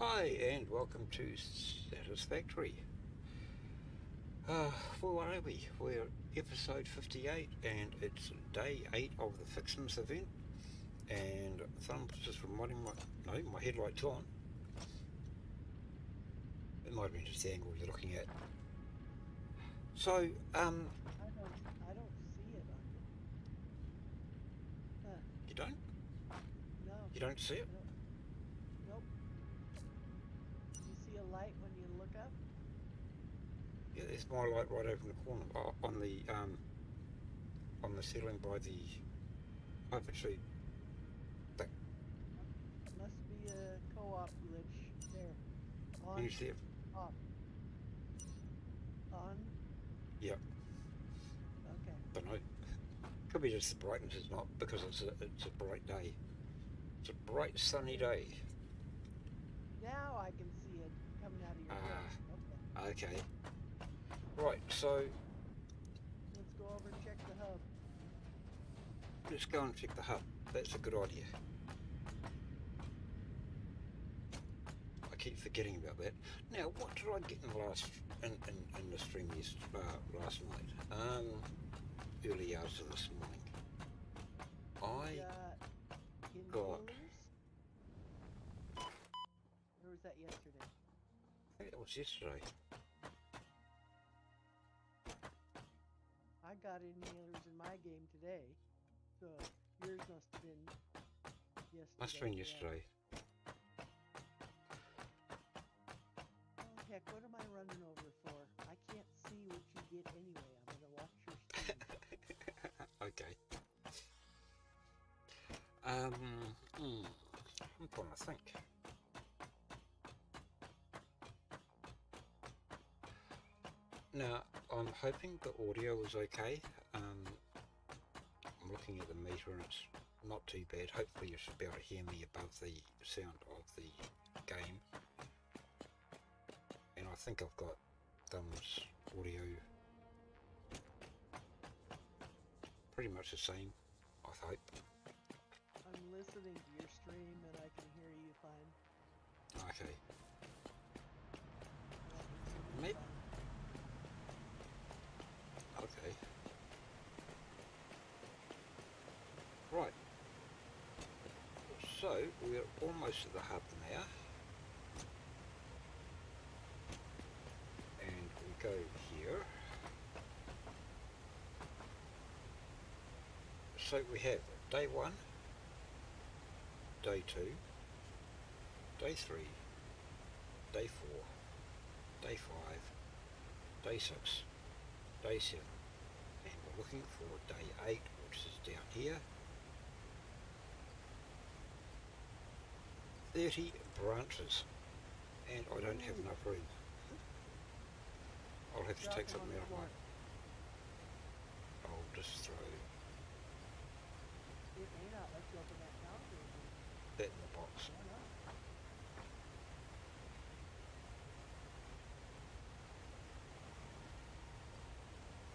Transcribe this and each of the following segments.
Hi, and welcome to Satisfactory. Where are we? We're episode 58, and it's day 8 of the Ficsmas event. And someone's just reminding my headlight's on. It might have been just the angle you're looking at. So, I don't see it on you. Huh. you don't? No. You don't see it? I don't. Nope. Do you see a light when you look up? Yeah, there's my light right over in the corner, on the ceiling by the tree. That, Must be a co-op glitch. There. can you On. see it? Off. On. Yeah, Okay. don't know. Could be just the brightness is not, because it's a bright day. It's a bright sunny day. Now I can see it coming out of your head. Ah, Okay. okay. Right, so Let's go over and check the hub. let's go and check the hub. That's a good idea. I keep forgetting about that. Now, what did I get in the stream last night? Early hours of this morning. You I got got, inhalers? Or was that yesterday? I think it was yesterday. I got inhalers in my game today. So yours must have been yesterday. Must have been Yeah. yesterday. Oh, heck, what am I running over for? I can't see what you get anyway. I'm going to watch your stream. Okay. I'm trying to think. Now, I'm hoping the audio is okay. I'm looking at the meter and it's not too bad. Hopefully you should be able to hear me above the sound of the game. And I think I've got thumbs audio pretty much the same, I hope. I'm listening to your stream and I can hear you fine. Okay. Yeah, I can see you Maybe. fine. Okay. Right. So we're almost at the hub now. And we go here. So we have day 1, day 2, day 3, day 4, day 5, day 6, day 7, and we're looking for day 8, which is down here. 30 branches, and I don't have enough room. I'll have to Drop take them on something the out of floor. I'll just throw It may not let you open that calendar. that in the box. Why not?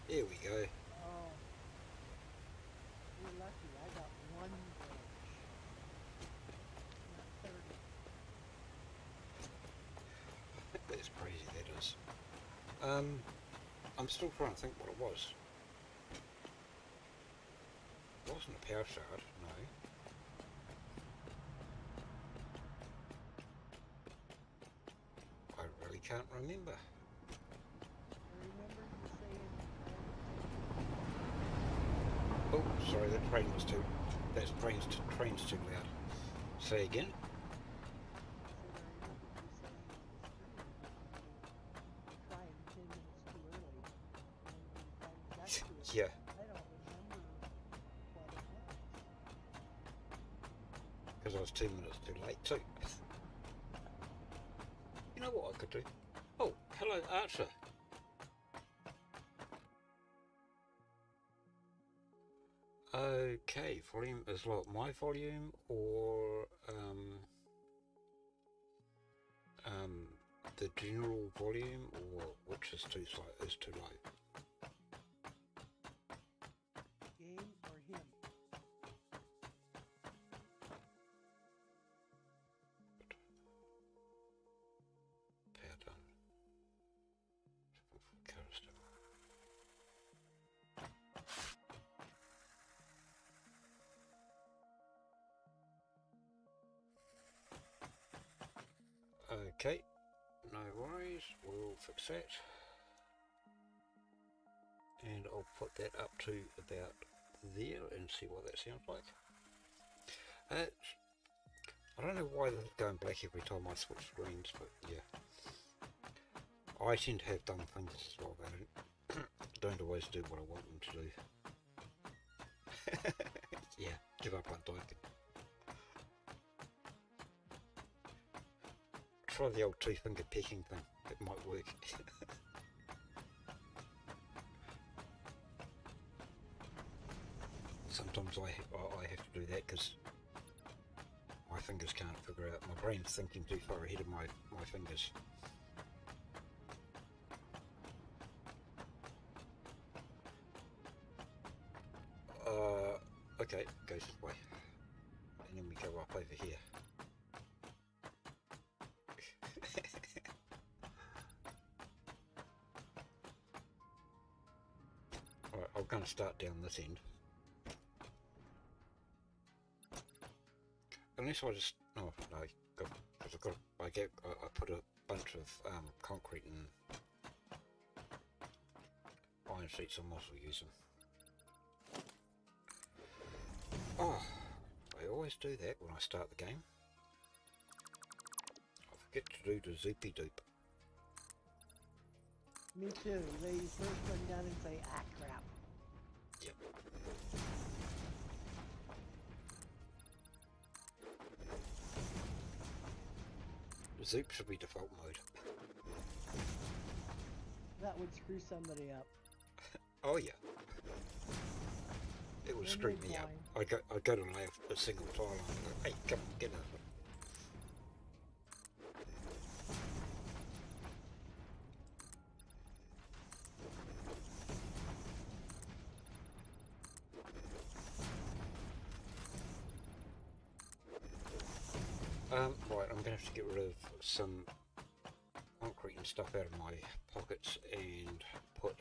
There we go. Oh, you're lucky. I got one branch. Not 30. That's crazy, that is. I'm still trying to think what it was. It wasn't a power shard, no. I really can't remember. I remember you saying Oh, sorry, that train's too loud. Say again? I remember you saying in the stream you're trying 10 minutes too early. And when you finally got to it, Yeah, I don't remember what it was. because I was 2 minutes too late too. You know what I could do? Oh, hello, Archer. Okay, volume is what, my volume or the general volume, or which is too low? Game or him? Okay, no worries, we'll fix that. And I'll put that up to about there and see what that sounds like. I don't know why this is going black every time I switch screens, but yeah. I tend to have dumb fingers as well, they don't always do what I want them to do. Yeah, give up on typing. Try the old two-finger pecking thing, it might work. Sometimes I have to do that because my fingers can't figure out, my brain's thinking too far ahead of my fingers. Okay, goes this way. And then we go up over here. Alright, I'm going to start down this end. Unless I just, oh no, because I put a bunch of concrete and iron sheets, I might as well use them. Oh, I always do that when I start the game. I forget to do the zoopy doop. Me too. They first run down and say, ah, crap. Yep. Zoop should be default mode. That would screw somebody up. Oh yeah. It would screw me up. I'd go to lay a single tile on and go, hey, come on, get over. Right, I'm going to have to get rid of some concrete and stuff out of my pockets and put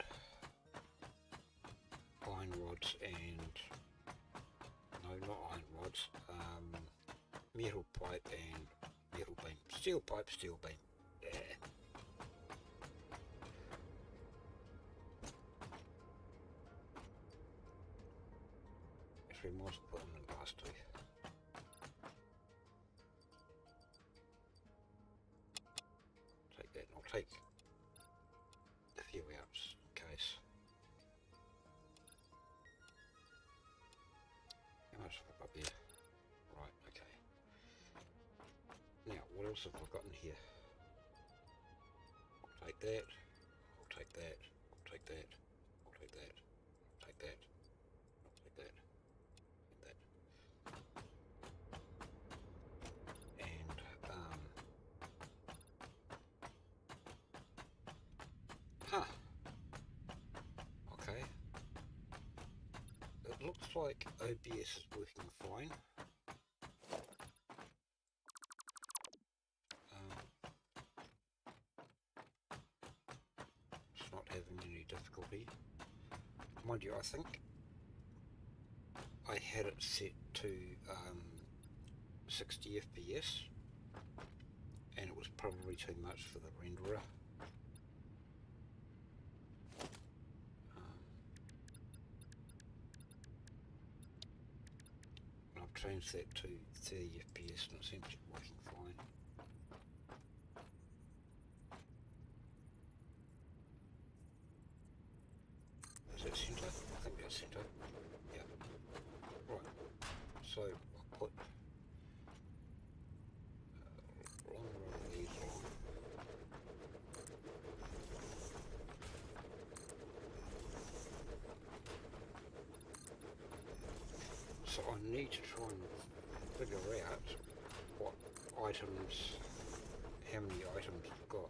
iron rods and, no, not iron rods, metal pipe and metal beam. Steel pipe, steel beam. Yeah. Actually, I might as well put them in the last two. Take that and I'll take a few out in case. How much have I got there? Right, okay. Now, what else have I got in here? I'll take that, I'll take that, I'll take that, I'll take that, I'll take that, I'll take that, and that. And, huh. Okay. It looks like OBS is working fine. It's not having any difficulty. Mind you, I think I had it set to 60 FPS and it was probably too much for the renderer. I've changed that to 30 FPS and it seems to be working fine. Is that center? I think that's center. Yeah. Right. So I'll put a long row of these on. So I need to try and figure out what items, how many items I've got.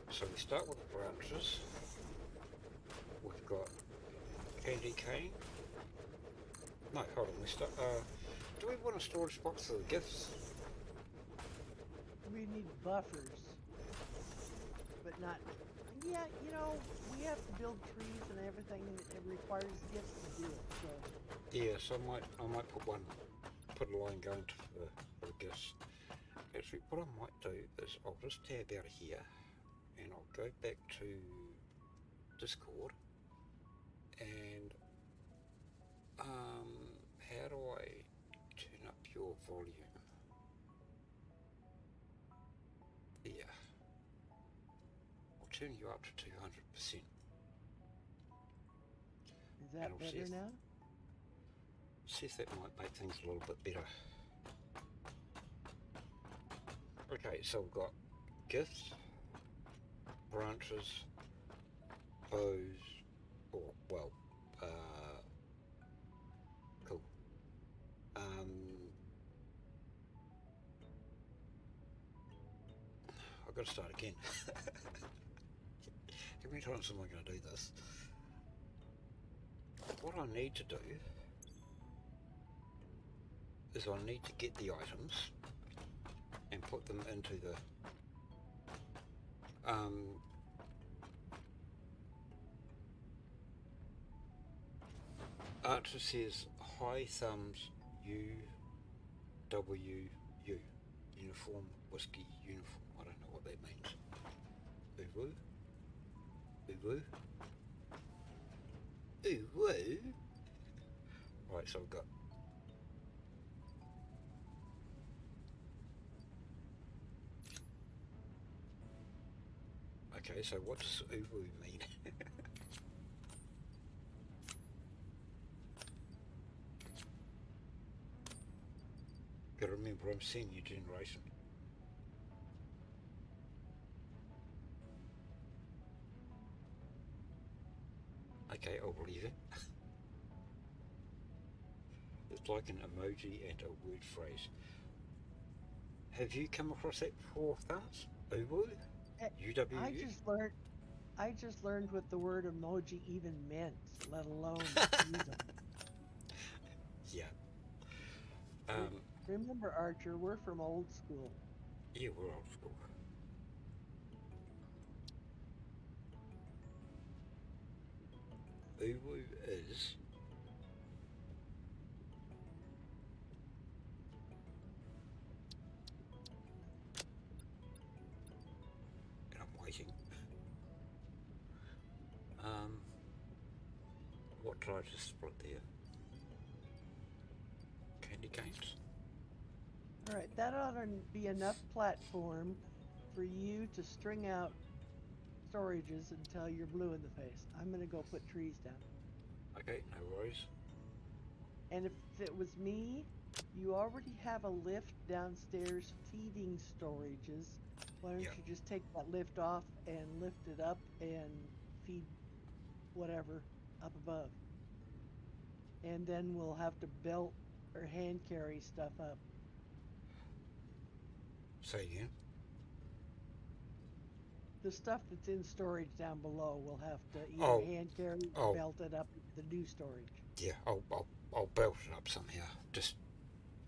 So we start with the branches. We've got candy cane. No, hold on, we start, do we want a storage box for the gifts? We need buffers. But not, yeah, you know, we have to build trees and everything, and it requires gifts to do it, so. Yeah, so I might put a line going to the gifts. Actually, what I might do is I'll just tab out of here and I'll go back to Discord and how do I turn up your volume? There. I'll turn you up to 200%. Is that better now? See if that might make things a little bit better. Okay, so we've got gifts, branches, bows, or well, cool. I've got to start again. How many times am I going to do this? What I need to do is I need to get the items and put them into the Archer says high thumbs UWU uniform whiskey uniform. I don't know what that means. Uwu. Uwu. Uwu. Right, so I've got okay, so what does Uwu mean? Gotta remember I'm senior generation. Okay, I'll believe it. It's like an emoji and a word phrase. Have you come across that before, Thumbs? Uwu? UWU? I just learned what the word emoji even meant, let alone use them. Yeah. Remember, Archer, we're from old school. Yeah, we're old school. Uwu is and I'm waiting. What did I just split there? Candy canes. All right, that ought to be enough platform for you to string out storages until you're blue in the face. I'm going to go put trees down. Okay, no worries. And if it was me, you already have a lift downstairs feeding storages. Why don't you just take that lift off and lift it up and feed whatever up above? And then we'll have to belt or hand carry stuff up. Say again? The stuff that's in storage down below we'll have to either hand carry or belt it up into the new storage. Yeah, I'll belt it up somehow.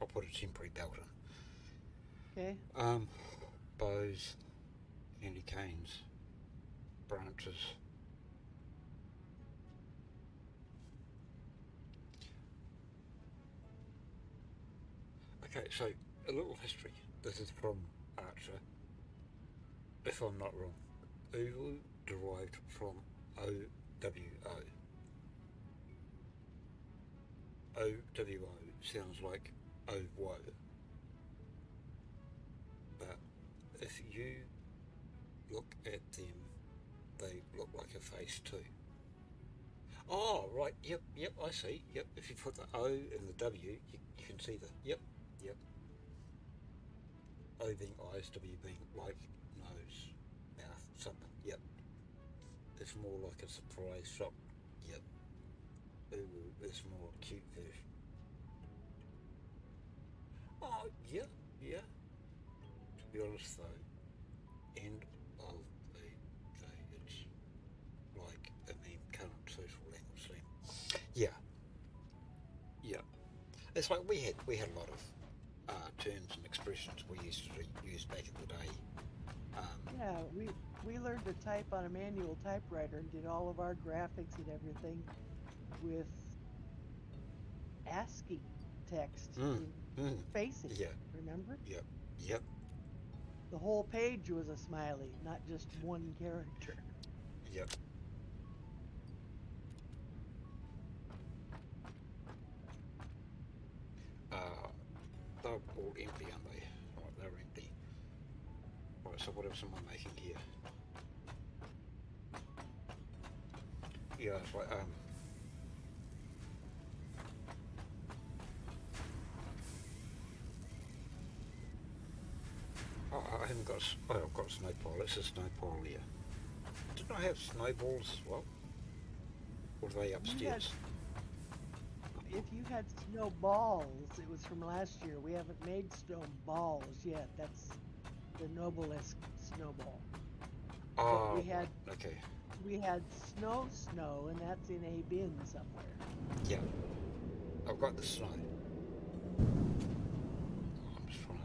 I'll put a temporary belt in. Okay. Bows, candy canes, branches. Okay, so a little history. This is from Archer. If I'm not wrong, Uwu derived from OWO. OWO sounds like oh woe. But if you look at them, they look like a face too. Oh, right, yep, I see. Yep, if you put the O and the W, you can see the, yep. O being eyes, W being like nose, mouth, something, yep. It's more like a surprise shock, yep. Ooh, it's more cute version. Oh, yeah. To be honest though, end of the day, it's like a meme, current social language thing. Yeah. It's like we had a lot of terms and expressions we used to use back in the day. Yeah, we learned to type on a manual typewriter and did all of our graphics and everything with ASCII text Mm. facing Yeah. it, remember? Yep. Yep. The whole page was a smiley, not just one character. Yep. Uh, they're all empty, aren't they? Right, they're empty. Right, so what else am I making here? Yeah, it's like, oh, I haven't got, oh, I've got a snow pile. It's a snow pile here. Didn't I have snowballs as well? Or are they You had, upstairs? if you had snowballs, it was from last year. We haven't made snowballs yet. That's the noblest snowball. But Oh, right, okay. we had snow, and that's in a bin somewhere. Yeah, I've got the snow. I'm just trying to,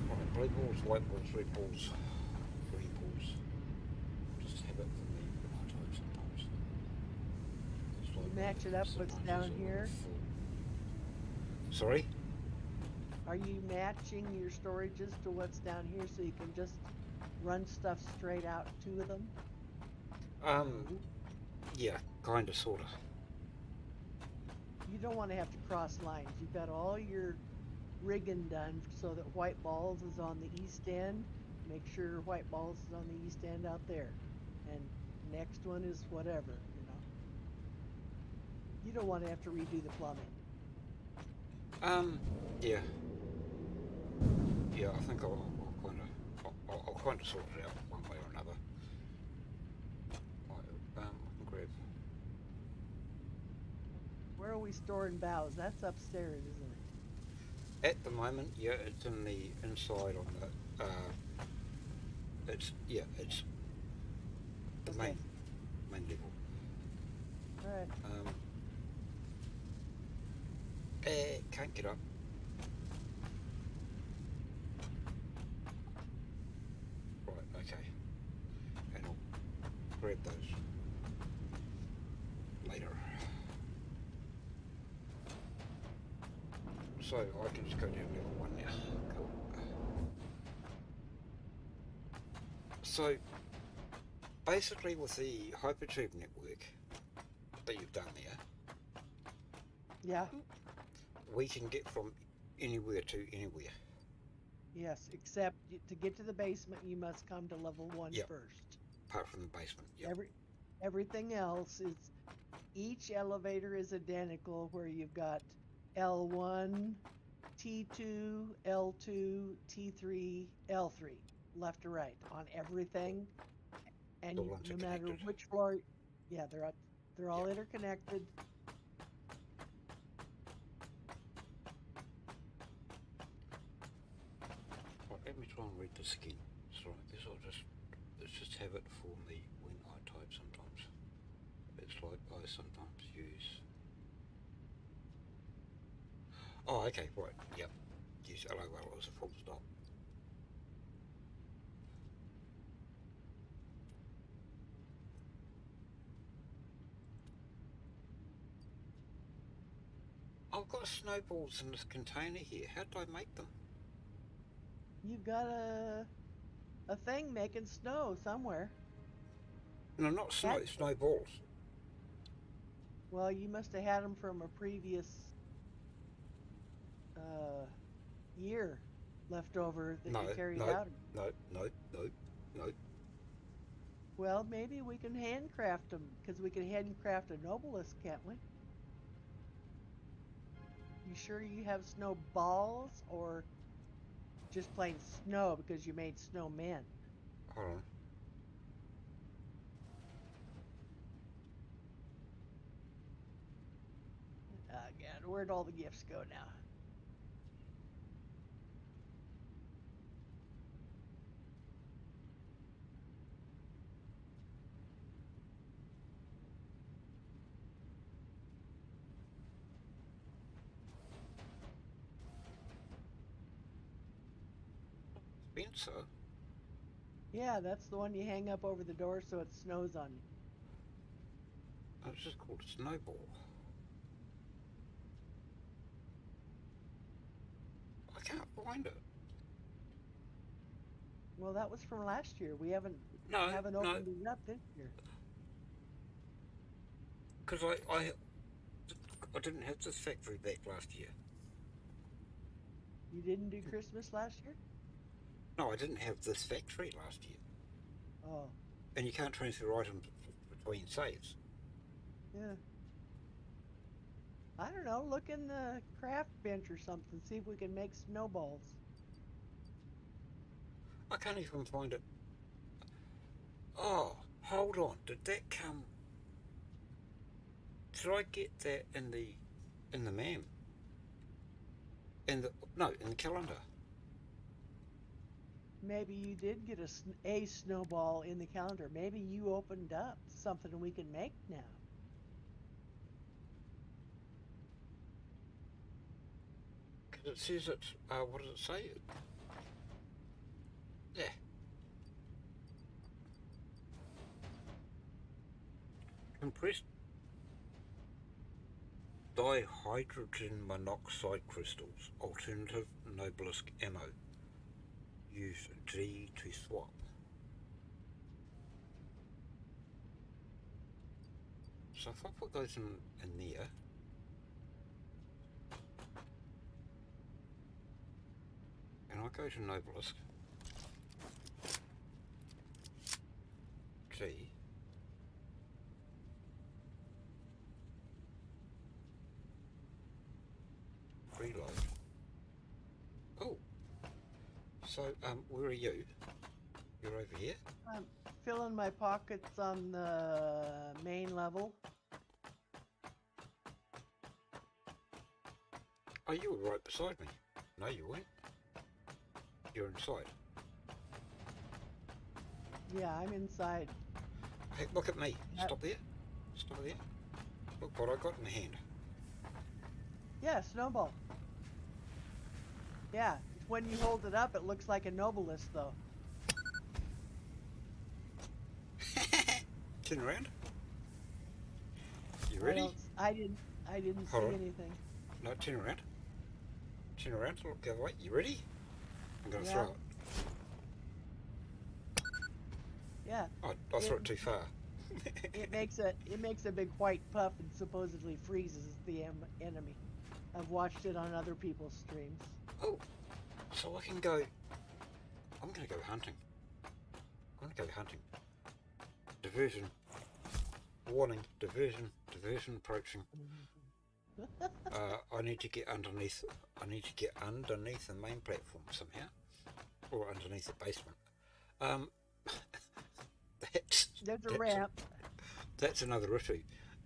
right, blue balls, white balls, red balls, green balls. Just have it for me when I type sometimes. It's You like, match it up what's sometimes there's down a little here. full. Sorry? Are you matching your storages to what's down here so you can just run stuff straight out to them? Um, yeah, kinda, sorta. You don't want to have to cross lines. You've got all your rigging done so that white balls is on the east end. Make sure white balls is on the east end out there. And next one is whatever. You don't want to have to redo the plumbing. Um, yeah, yeah, I think I'll kinda, I'll kinda sort it out one way or another. I can grab, Where are we storing boughs? That's upstairs, isn't it? at the moment, yeah, it's in the inside on the, it's the Okay. main level. All right. Um, can't get up. Right, okay. And I'll grab those later. So I can just go down level 1 now. Cool. So basically with the hypertube network that you've done there, Yeah. we can get from anywhere to anywhere. Yes. Except to get to the basement, you must come to level one Yep, first. apart from the basement. Yep. Every everything else is each elevator is identical where you've got L1, T2, L2, T3, L3, left to right on everything. And All no matter interconnected. which floor, yeah, they're all Yep. interconnected. Right, let me try and read this again. Sorry, I guess let's just have it for me when I type sometimes. It's like I sometimes use. Oh, okay, right, yep. Use LOL as a full stop. I've got snowballs in this container here. How did I make them? You've got a thing making snow somewhere. No, not Had snowballs. well, you must have had them from a previous uh, year left over that No, you carried no, out. no, no, no, no. Well, maybe we can handcraft them because we can handcraft a Nobilis, can't we? You sure you have snow balls or just plain snow because you made snowmen? Hold on. God, where'd all the gifts go now? Spencer? Yeah, that's the one you hang up over the door so it snows on you. Oh, it's just called a snowball. I can't find it. Well, that was from last year. We haven't No, haven't no, opened it up this year. because I didn't have this factory back last year. You didn't do Christmas last year? No, I didn't have this factory last year. Oh, And you can't transfer items between saves. yeah. I don't know. Look in the craft bench or something. See if we can make snowballs. I can't even find it. Oh, hold on. Did that come? Did I get that in the MAM? In the no, in the calendar. Maybe you did get a snowball in the calendar. Maybe you opened up something we can make now. Because it says it's. What does it say? Yeah. Compressed dihydrogen monoxide crystals. Alternative Noblisk ammo. Use G to swap. So if I put those in there, and I go to Noblisk, G, reload. Oh, so where are you? You're over here? I'm filling my pockets on the main level. Oh, you were right beside me. No, you weren't. You're inside. Yeah, I'm inside. Hey, look at me. That, Stop there. Stop there. Look what I got in my hand. yeah, snowball. Yeah, when you hold it up, it looks like a Nobilis, though. Turn around. You I ready? don't. I didn't. I didn't Hold see on. anything. No, turn around. Turn around. Look the other way. You ready? I'm going to Yeah. throw it. Yeah. Oh, I It threw it too far. it makes a big white puff and supposedly freezes the enemy. I've watched it on other people's streams. Oh, so I can go. I'm going to go hunting. I'm going to go hunting. Diversion. Warning. Diversion. Diversion approaching. I need to get underneath. I need to get underneath the main platform somehow, or underneath the basement. Um, There's a that's ramp. that's another issue.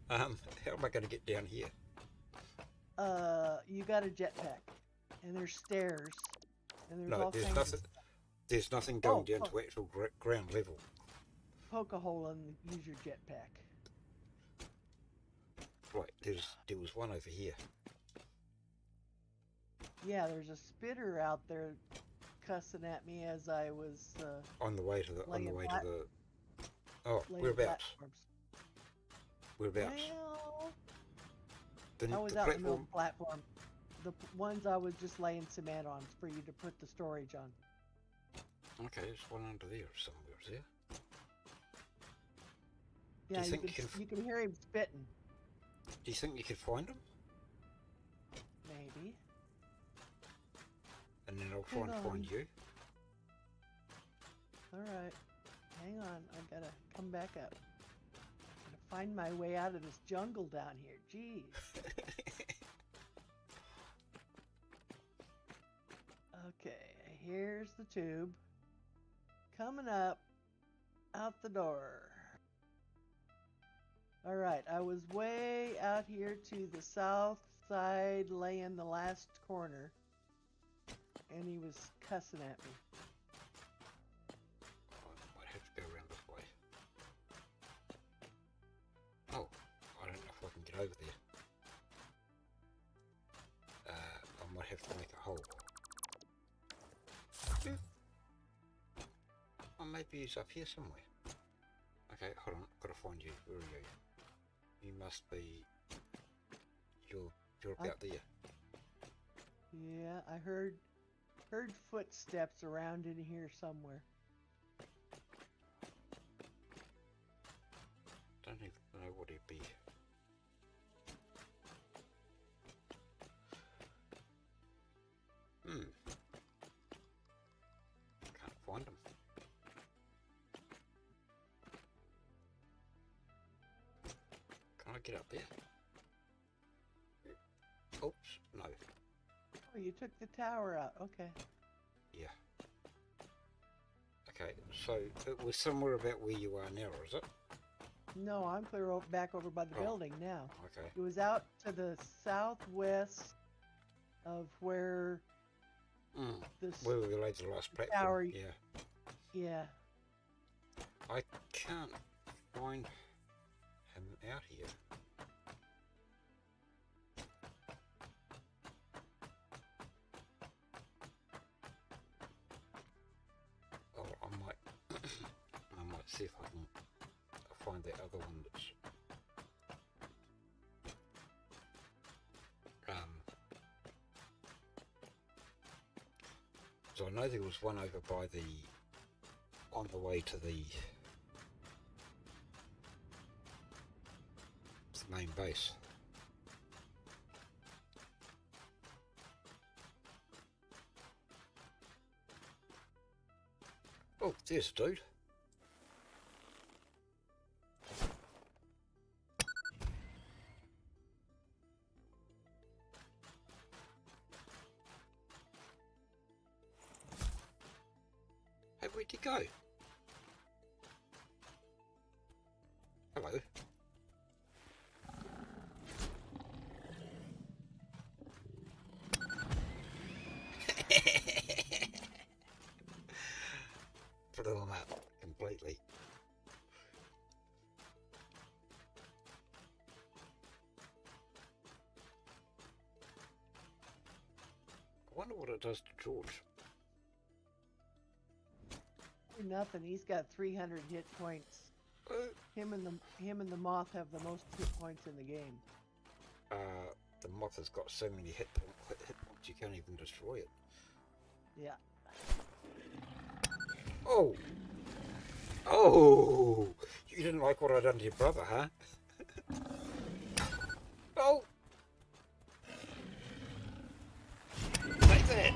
How am I going to get down here? You got a jetpack, and there's stairs, and there's No, all there's kinds nothing. of stuff. There's nothing going down Oh, to actual ground level. poke a hole and use your jetpack. Right, there was one over here. Yeah, there's a spitter out there cussing at me as I was On the way to the laying Oh, laying whereabouts? platforms. Whereabouts? Well, The I was the out in the middle of platform. the platform. Ones I was just laying cement on for you to put the storage on. Okay, there's one under there somewhere. Is there? Yeah, Do you think you can? you can hear him spitting. Do you think you could find them? Maybe. And then I'll try Hang and on. find you. All right. Hang on. I gotta come back up. Gotta find my way out of this jungle down here. Jeez. Okay. Here's the tube. Coming up out the door. All right. I was way out here to the south side, laying the last corner, and he was cussing at me. I might have to go around this way. Oh, I don't know if I can get over there. I might have to make a hole. I maybe he's up here somewhere. Okay, hold on, gotta find you. Where are you? You must be... You're about there. Yeah, I heard footsteps around in here somewhere. Don't even know what he'd be. Can't find him. Can I get up there? Oops, no. Oh, you took the tower out. Okay. Yeah. Okay, so it was somewhere about where you are now, is it? No, I'm clear back over by the building now. Okay. It was out to the southwest of where Where we laid the last platform. tower. Yeah. Yeah. I can't find him out here. Oh, I might see if I can find that other one that's so I know there was one over by on the way to the main base. Oh, there's a dude. Hey, where'd you go? Hello. Put it on that completely. I wonder what it does to George. Nothing. He's got 300 hit points. Him and the moth have the most hit points in the game. The moth has got so many hit points you can't even destroy it. Yeah. Oh! Oh! You didn't like what I done to your brother, huh? Oh! Take that!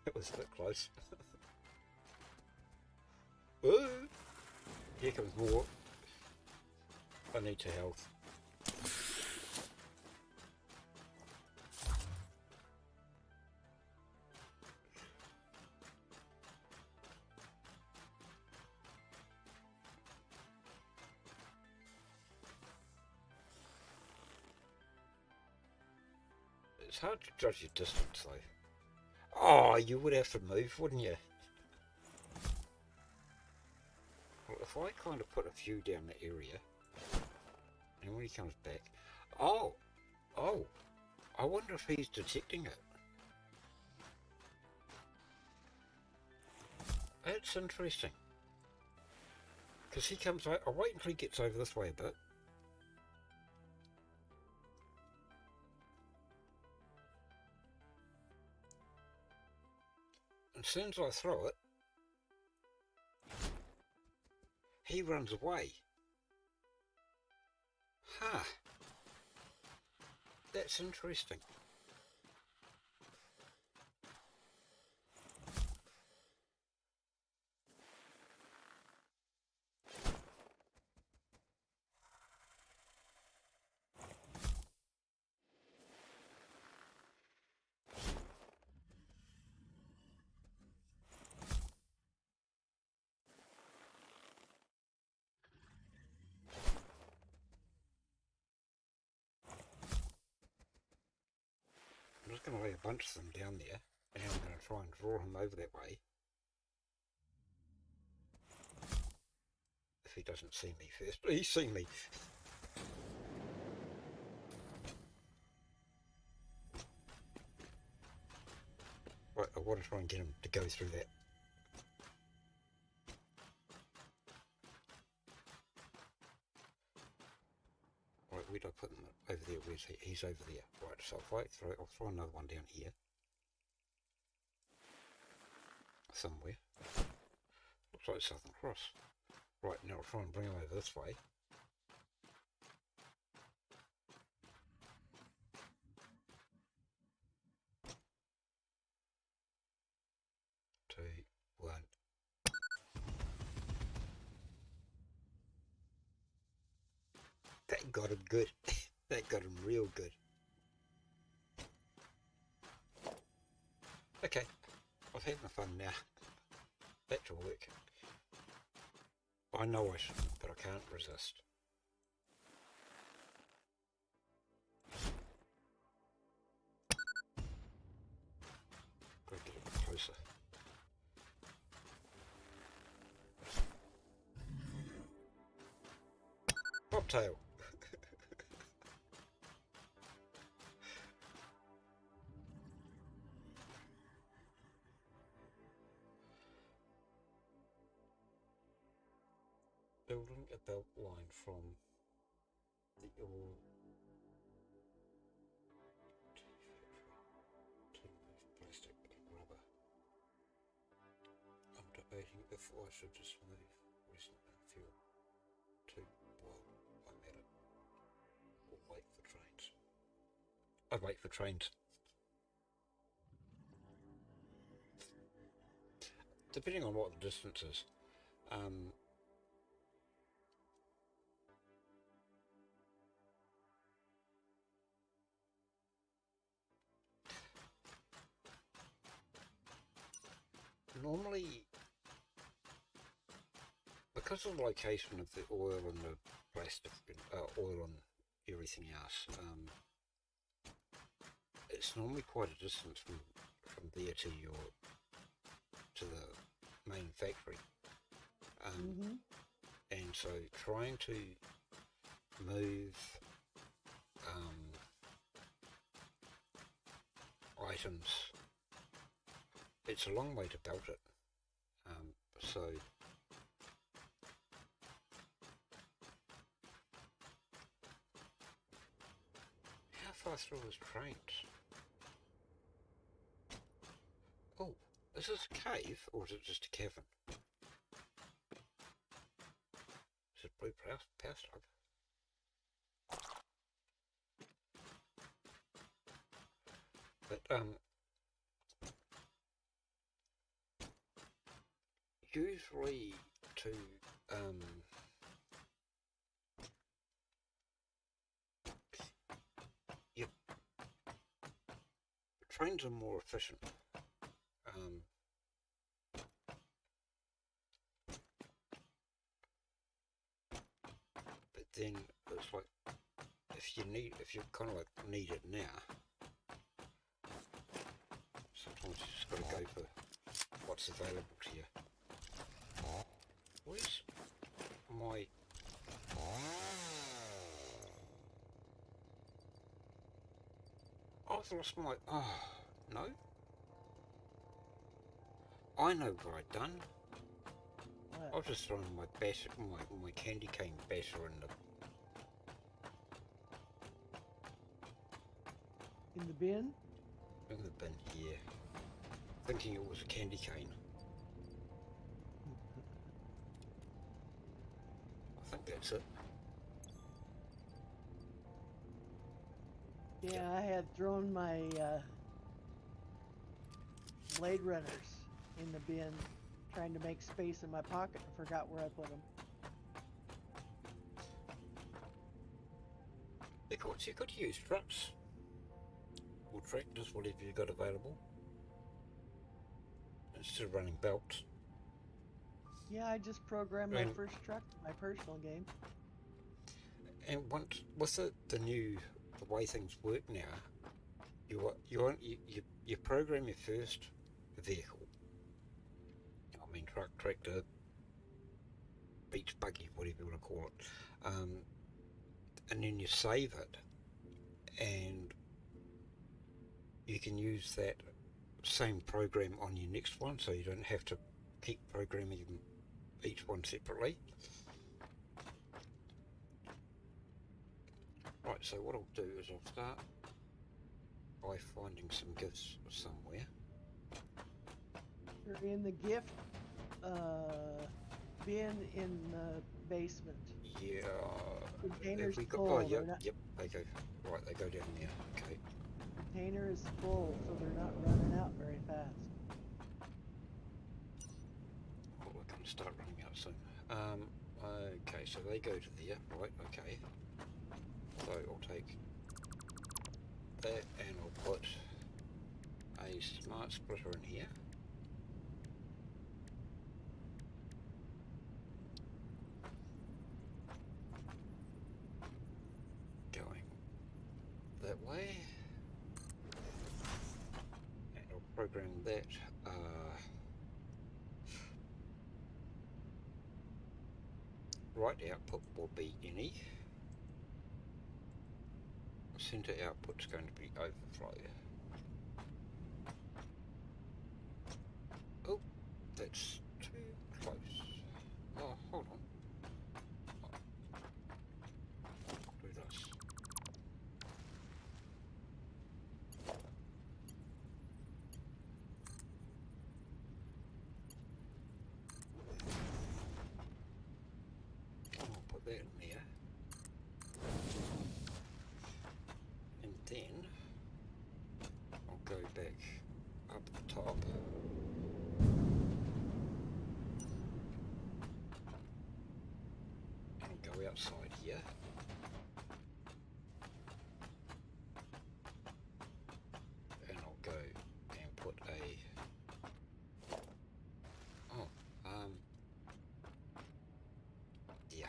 It was a bit close. Oh! Here comes more. I need to health. It's hard to judge your distance though. Oh, you would have to move, wouldn't you? Well, if I kind of put a few down the area, and when he comes back, oh, I wonder if he's detecting it. That's interesting. Because he comes out, I'll wait until he gets over this way a bit. And as soon as I throw it, he runs away. Huh. That's interesting. I'm just going to lay a bunch of them down there, and I'm going to try and draw him over that way. If he doesn't see me first. He's seen me. Right, want to try and get him to go through that. Right, where did I put him? Over there. Where's he? He's over there. Right, so if I'll throw another one down here. Somewhere. Looks like Southern Cross. Right, now I'll try and bring him over this way. Two, one. That got him good. That got him real good. Okay, I've had my fun now. Back to work. I know I shouldn't, but I can't resist. Gotta get a bit closer. Bobtail. Building a belt line from the ore to move plastic and rubber. I'm debating if I should just move resin and fuel to while I'm at it, or wait for trains. I'd wait for trains. Depending on what the distance is. Normally, because of the location of the oil and the plastic, oil and everything else, it's normally quite a distance from there to the main factory, and so trying to move items, it's a long way to belt it, so how far through is trains? Oh, is this a cave or is it just a cavern? Is it blue power slug? But usually to your trains are more efficient. But then it's like if you kind of like need it now, sometimes you just got to go for what's available to you. Where's my... I've lost my... Oh, no? I know what I've done. What? I was just throwing my candy cane basher In the bin? in the bin here, thinking it was a candy cane. I think that's it. Yeah, I had thrown my Blade Runners in the bin, trying to make space in my pocket. I forgot where I put them. Of course, you could use trucks or tractors, whatever you got available, instead of running belts. Yeah, I just programmed my first truck in my personal game. And once with the way things work now, you program your first vehicle. I mean, truck, tractor, beach buggy, whatever you want to call it, and then you save it, and you can use that same program on your next one, so you don't have to keep programming each one separately. Right, so what I'll do is I'll start by finding some gifts somewhere. They're in the gift bin in the basement. Yeah. Container's Have we got? Oh, full. yep, They're not. yep. They go. Right, they go down there. Okay. Container is full, so they're not running out very fast. Well, we're going to start running out soon. Okay, so they go to there. Right. Okay. So I'll take that and I'll put a smart splitter in here. Going that way. And I'll program that. Right output will be any. Center output's going to be overflow. Oh, that's too close. Oh, hold on. I'll do this. I'll put that in there. And then I'll go back up the top. And go outside here. And I'll go and put a... Oh, yeah,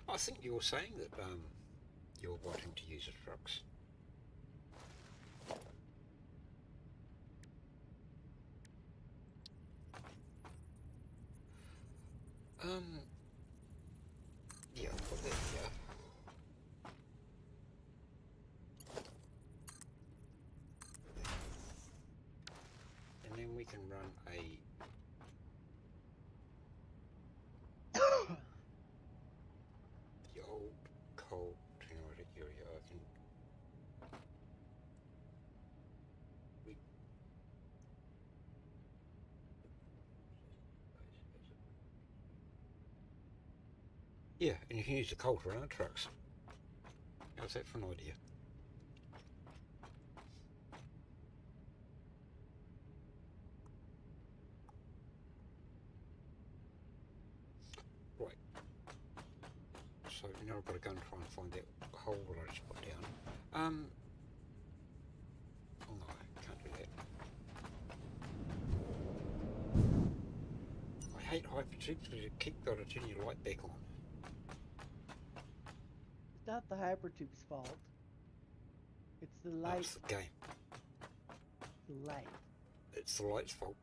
I think you were saying that you're wanting to use the trucks. Yeah, I'll put that here. And then we can run a... the old coal generator area. I can... We... Yeah, and you can use the coal to run our trucks. How's that for an idea? Right. So now I've got to go and try and find that hole that I just put down. Oh no, I can't do that. I hate hypertubes because you keep got to turn your light back on. It's not the hypertube's fault. It's the No, light. it's the game. The light. It's the light's fault.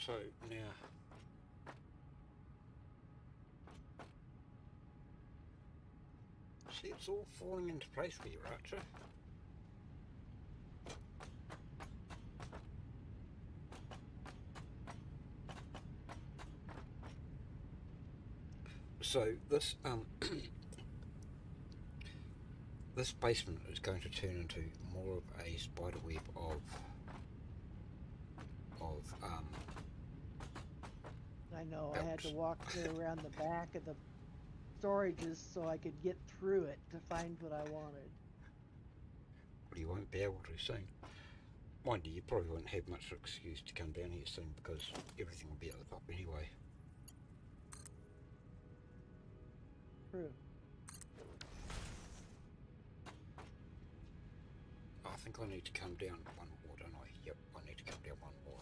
So now... See, it's all falling into place for you, Archer. So this this basement is going to turn into more of a spider web of I know. I had to belts. walk clear around the back of the storages so I could get through it to find what I wanted. But you won't be able to soon. Mind you, you probably won't have much excuse to come down here soon because everything will be at the top anyway. True. I think I need to come down one more, don't I? Yep, I need to come down one more.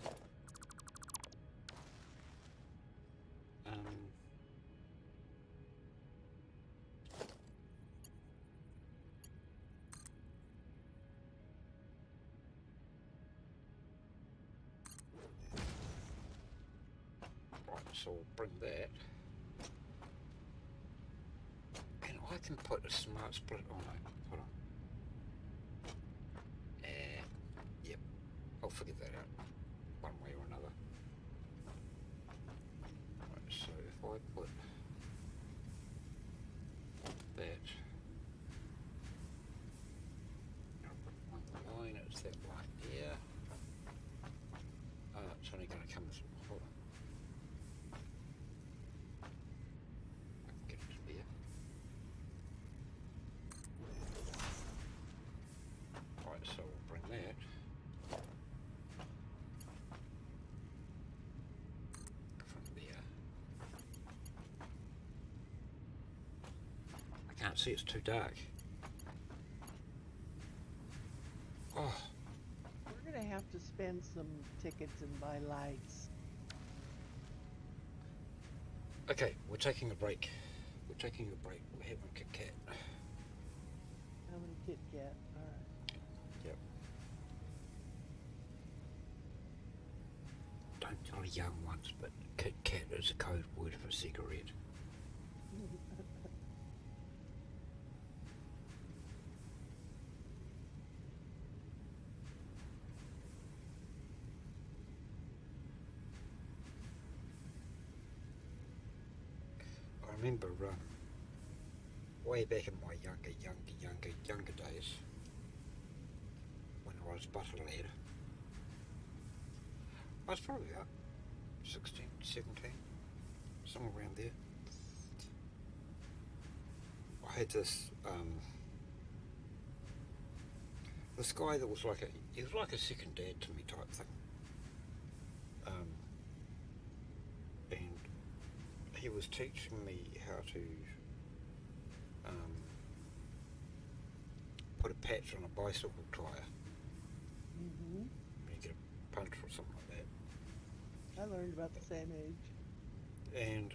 so we'll bring that. And I can put a smart split on it. Hold on. Yep, I'll figure that out one way or another. Right, so if I put that, one line, it's that line here. It's only going to come through. Hold on. I can get it to there. Right, so we'll bring that. From there. I can't see, it's too dark. Oh. We're gonna have to spend some tickets and buy lights. Okay, we're taking a break. We're having a Kit Kat. Having a Kit Kat. All right. Yep. Don't tell the young ones, but Kit Kat is a code word for cigarette. I remember way back in my younger days, when I was but a lad, I was probably about 16, 17, somewhere around there. I had this this guy that was he was like a second dad to me type thing. And he was teaching me how to put a patch on a bicycle tyre. Mm-hmm. When you get a punch or something like that. I learned about the same age. And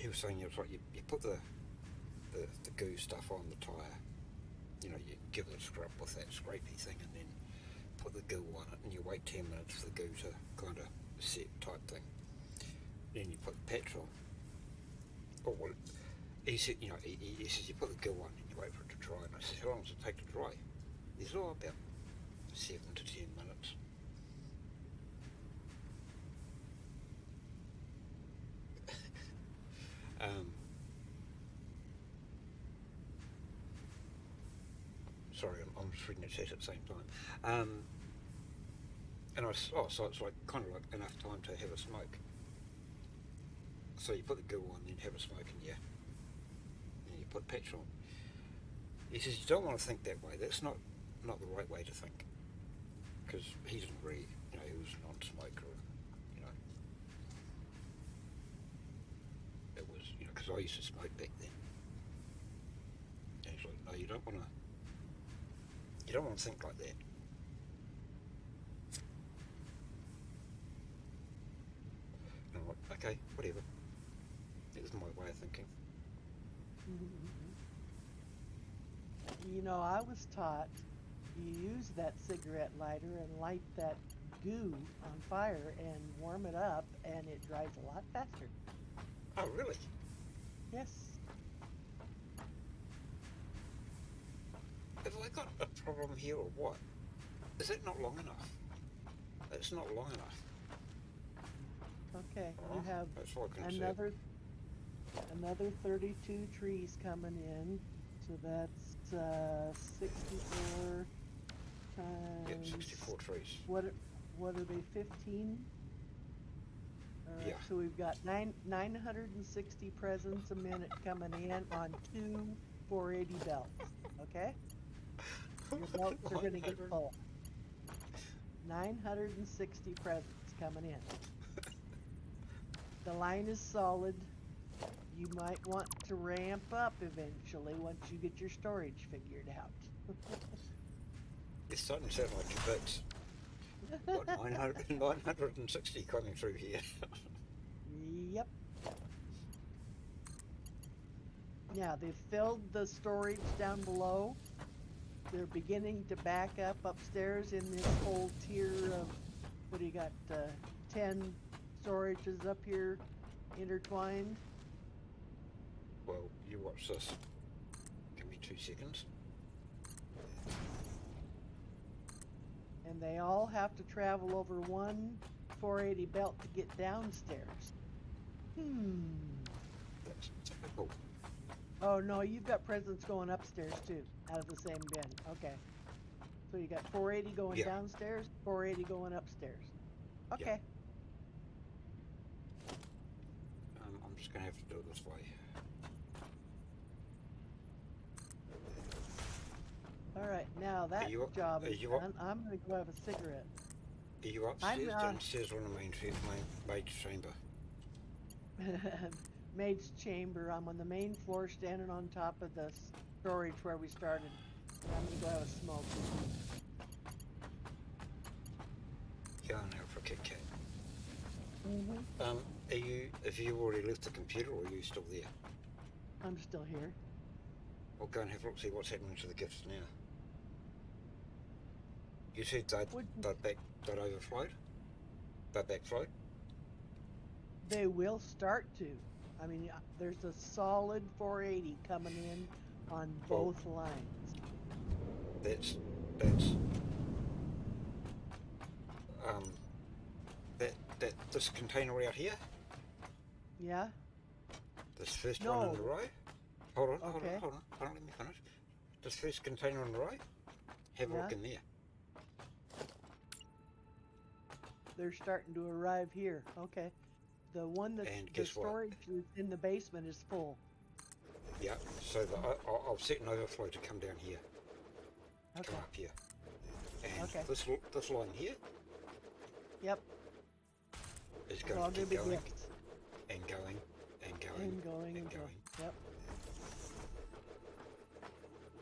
he was saying, it's like you put the goo stuff on the tyre, you give it a scrub with that scrapey thing, and then put the goo on it, and you wait 10 minutes for the goo to kind of set type thing. Then you put the patch on. Oh, well, he said, he says you put the goo on and you wait for it to dry. And I said, how long does it take to dry? He said, about 7 to 10 minutes. Sorry, I'm just reading the chat at the same time. And so it's kind of like enough time to have a smoke. So you put the goo on, then have a smoke, and you put patch on. He says you don't want to think that way. That's not the right way to think. Because he didn't really, he was a non-smoker. It was, because I used to smoke back then. And he's like, no, you don't want to think like that. And I'm like, okay, whatever. It was my way of thinking. I was taught you use that cigarette lighter and light that goo on fire and warm it up, and it dries a lot faster. Oh, really? Yes. Have I got a problem here or what? Is it not long enough? It's not long enough. Okay, you have that's all I can another 32 trees coming in, so that's 64 times. Yep, 64 trees. What are they? 15. All right, Yeah. so we've got 960 presents a minute coming in on 2 480 belts. Okay, your belts are going to get full. 960 presents coming in. The line is solid. You might want to ramp up eventually once you get your storage figured out. It's starting to sound like your bits. What, 960 coming through here. Yep. Now, they've filled the storage down below. they're beginning to back up upstairs in this whole tier of, what do you got, 10 storages up here intertwined. Well, you watch this. Give me 2 seconds. And they all have to travel over one 480 belt to get downstairs. That's typical. Oh no, you've got presents going upstairs too, out of the same bin. Okay. So you got 480 going downstairs, 480 going upstairs. Okay. I'm just going to have to do it this way. All right, now that job is done. I'm going to go have a cigarette. Are you upstairs, downstairs, or in the main chamber? Maid's chamber. I'm on the main floor, standing on top of the storage where we started. I'm going to go have a smoke. Yeah, now for a Kit Kat. Have you already left the computer, or are you still there? I'm still here. Well, go and have a look, see what's happening to the gifts now. You said they'd overflowed? They'd backflowed? They will start to. I mean, there's a solid 480 coming in on both lines. That's this container out here? Yeah? This first one in the row? Hold on, Okay. hold on, let me finish. This first container in the row? Have a look in there. They're starting to arrive here. Okay. The one that's the storage is in the basement is full. Yeah, so I'll set an overflow to come down here. Okay. Come up here. And this line here? Yep. Is going to keep going and going and going and going and going. Yep.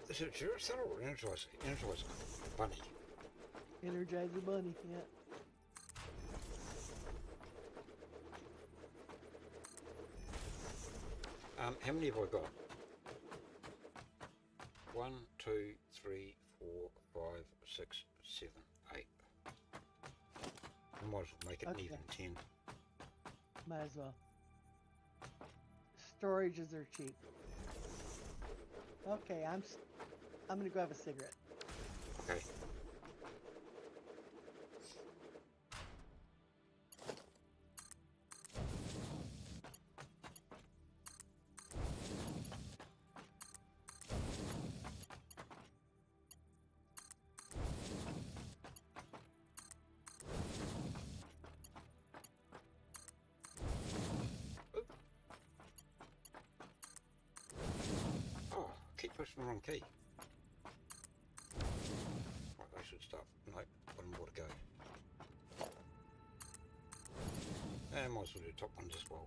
Is it Duracell or Energizer? Bunny. Energizer Bunny, yeah. How many have I got? 1, 2, 3, 4, 5, 6, 7, 8. I might as well make it an even 10. Might as well. Storages are cheap. Okay, I'm gonna go have a cigarette. Okay. Pushing the wrong key. Right, I should start. Nope, one more to go. And might as well do the top ones as well.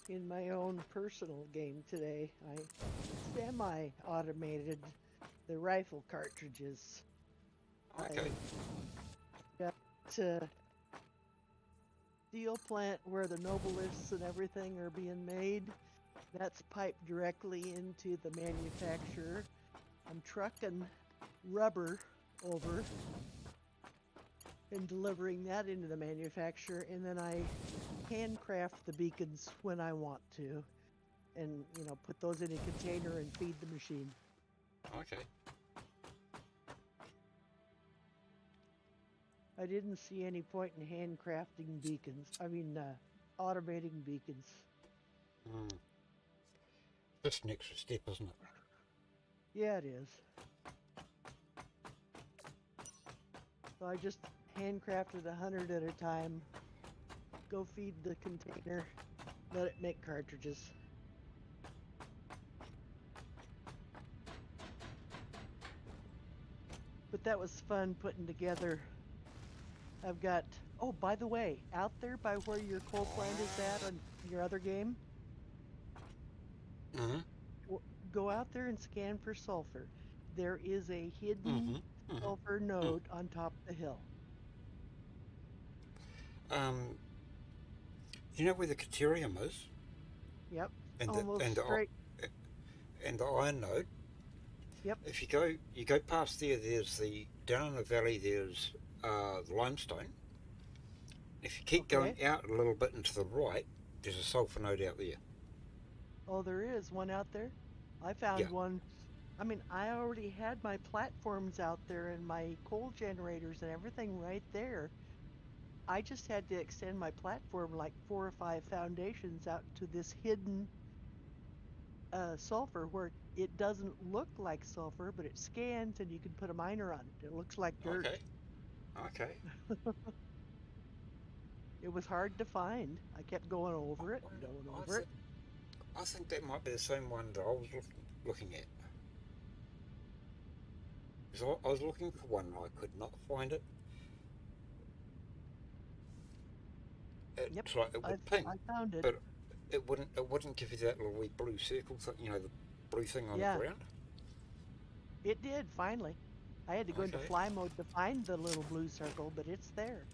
In my own personal game today, I semi-automated the rifle cartridges. Okay. Got steel plant where the Noblifts and everything are being made. That's piped directly into the manufacturer. I'm trucking rubber over and delivering that into the manufacturer, and then I handcraft the beacons when I want to, and put those in a container and feed the machine. Okay. I didn't see any point in handcrafting beacons. Automating beacons. Just an extra step, isn't it? Yeah, it is. So I just handcrafted 100 at a time. Go feed the container. Let it make cartridges. But that was fun putting together. I've got, oh, by the way, out there by where your coal plant is at on your other game, go out there and scan for sulfur. There is a hidden sulfur node on top of the hill. Um, you know where the Caterium is, Yep. and the Almost and the straight. and the iron node. Yep. If you go past there. There's the down in the valley. There's the limestone. If you keep going Okay. out a little bit and to the right, there's a sulfur node out there. Oh, there is one out there. I Yeah. found one. I mean, I already had my platforms out there and my coal generators and everything right there. I just had to extend my platform like 4 or 5 foundations out to this hidden sulfur where it doesn't look like sulfur, but it scans and you can put a miner on it. It looks like dirt. Okay. Okay. It was hard to find. I kept going over it and going I, I over it. think I think that might be the same one that I was looking at. Because I was looking for one and I could not find it. Yep, It's like it would ping, I found it. but it wouldn't give you that little wee blue circle thing, the blue thing on the Yeah, ground. it did finally. I had to go into Okay. fly mode to find the little blue circle, but it's there.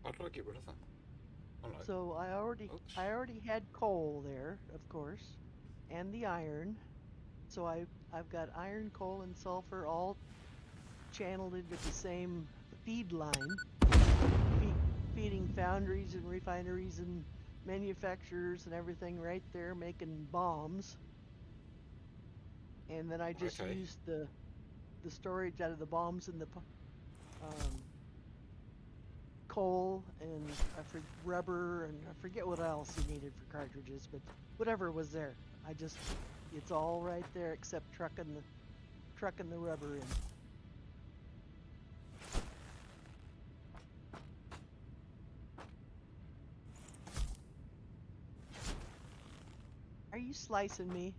I'd like to get rid of them. I know. So Oops. I already had coal there, of course, and the iron. So I've got iron, coal, and sulfur all channeled into the same feed line, feed, feeding foundries and refineries and manufacturers and everything right there, making bombs. And then I just Okay. used the storage out of the bombs and the um, coal and rubber and I forget what else you needed for cartridges, but whatever was there. I just it's all right there except trucking the rubber in. Are you slicing me?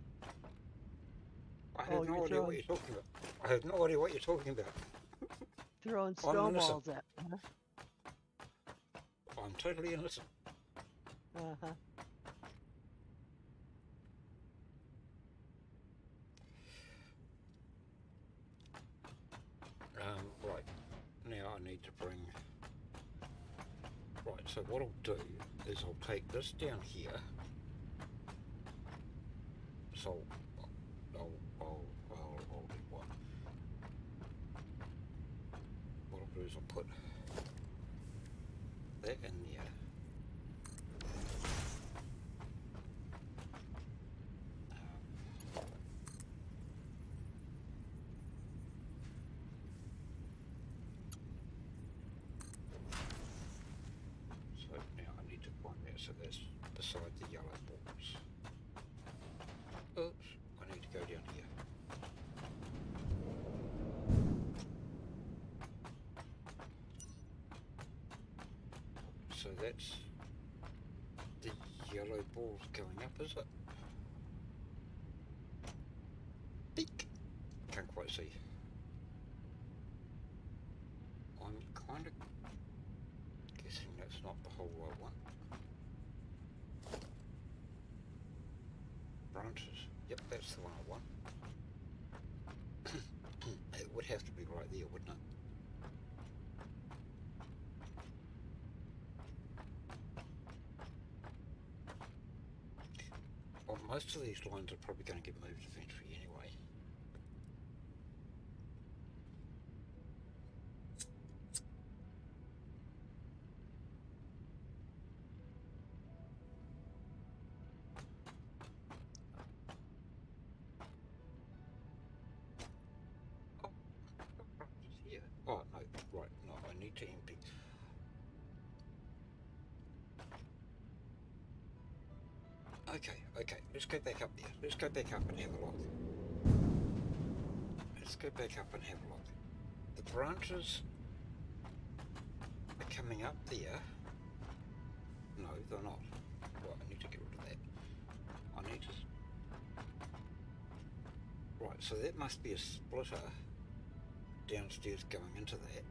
I Oh, have you're no idea what you're talking about. I have no idea what you're talking about. throwing I'm innocent. snowballs at me, huh? I'm totally innocent. Uh-huh. Right. Now I need to bring. Right. So what I'll do is I'll take this down here. So I'll do what? What I'll do is I'll put that in there. So now I need to find that. So that's beside the yellow balls. Oops. I need to go down here. So that's the yellow balls going up, is it? Beak. Can't quite see. I'm kind of guessing that's not the whole I want. Branches. Yep, that's the one I want. It would have to be right there, wouldn't it? Well, most of these lines are probably going to get moved eventually anyway. Oh, branches here. Oh, no, right, no, I need to empty. Okay, let's go back up there. Let's go back up and have a look. Let's go back up and have a look. The branches are coming up there. No, they're not. Right, I need to get rid of that. I need to. Right, so that must be a splitter downstairs going into that.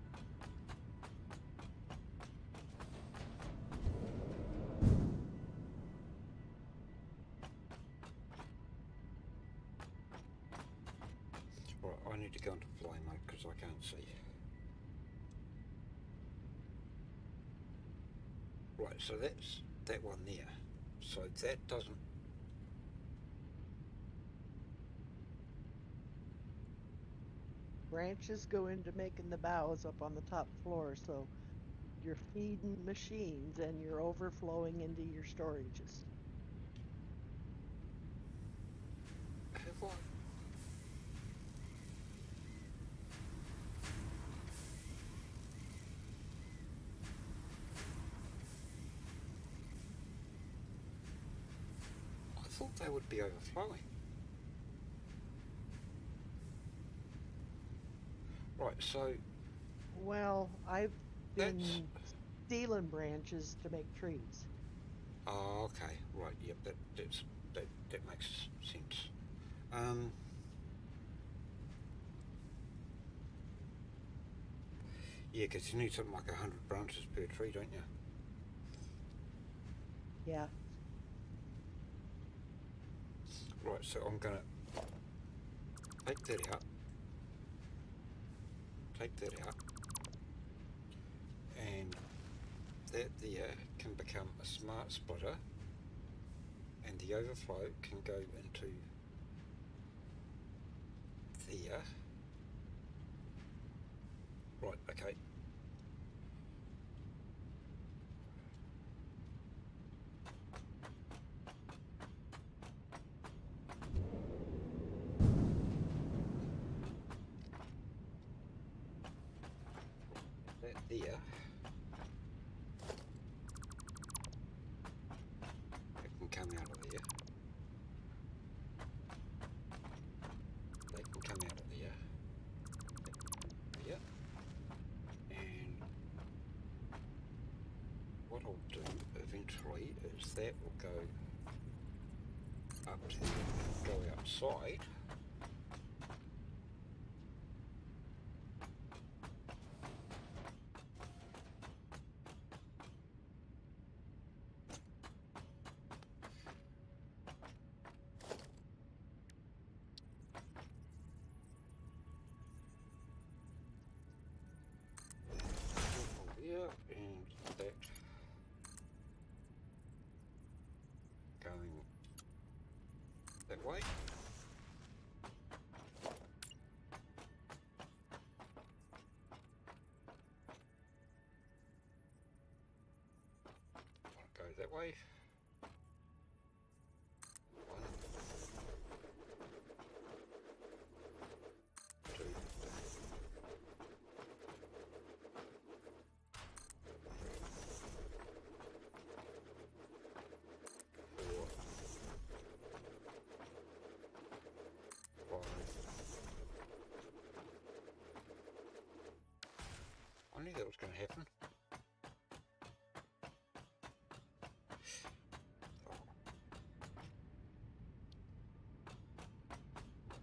Right, I need to go into fly mode because because I can't see. Right, so that's that one there. So that doesn't... Branches go into making the boughs up on the top floor, so you're feeding machines and you're overflowing into your storages. Have I? I thought they would be overflowing. Right, so Well, I've that's... been stealing branches to make trees. Oh, okay, right, yep, that makes sense. Yeah, because you need something like 100 branches per tree, don't you? Yeah. Right, so I'm gonna take that out, and that there can become a smart splitter, and the overflow can go into there. Right, okay. That there. It can come out of there. They can come out of there. There. And what I'll do eventually is that will go up to there, go outside. There, and that going that way. Go that way. One, two, four, five. I knew that was going to happen.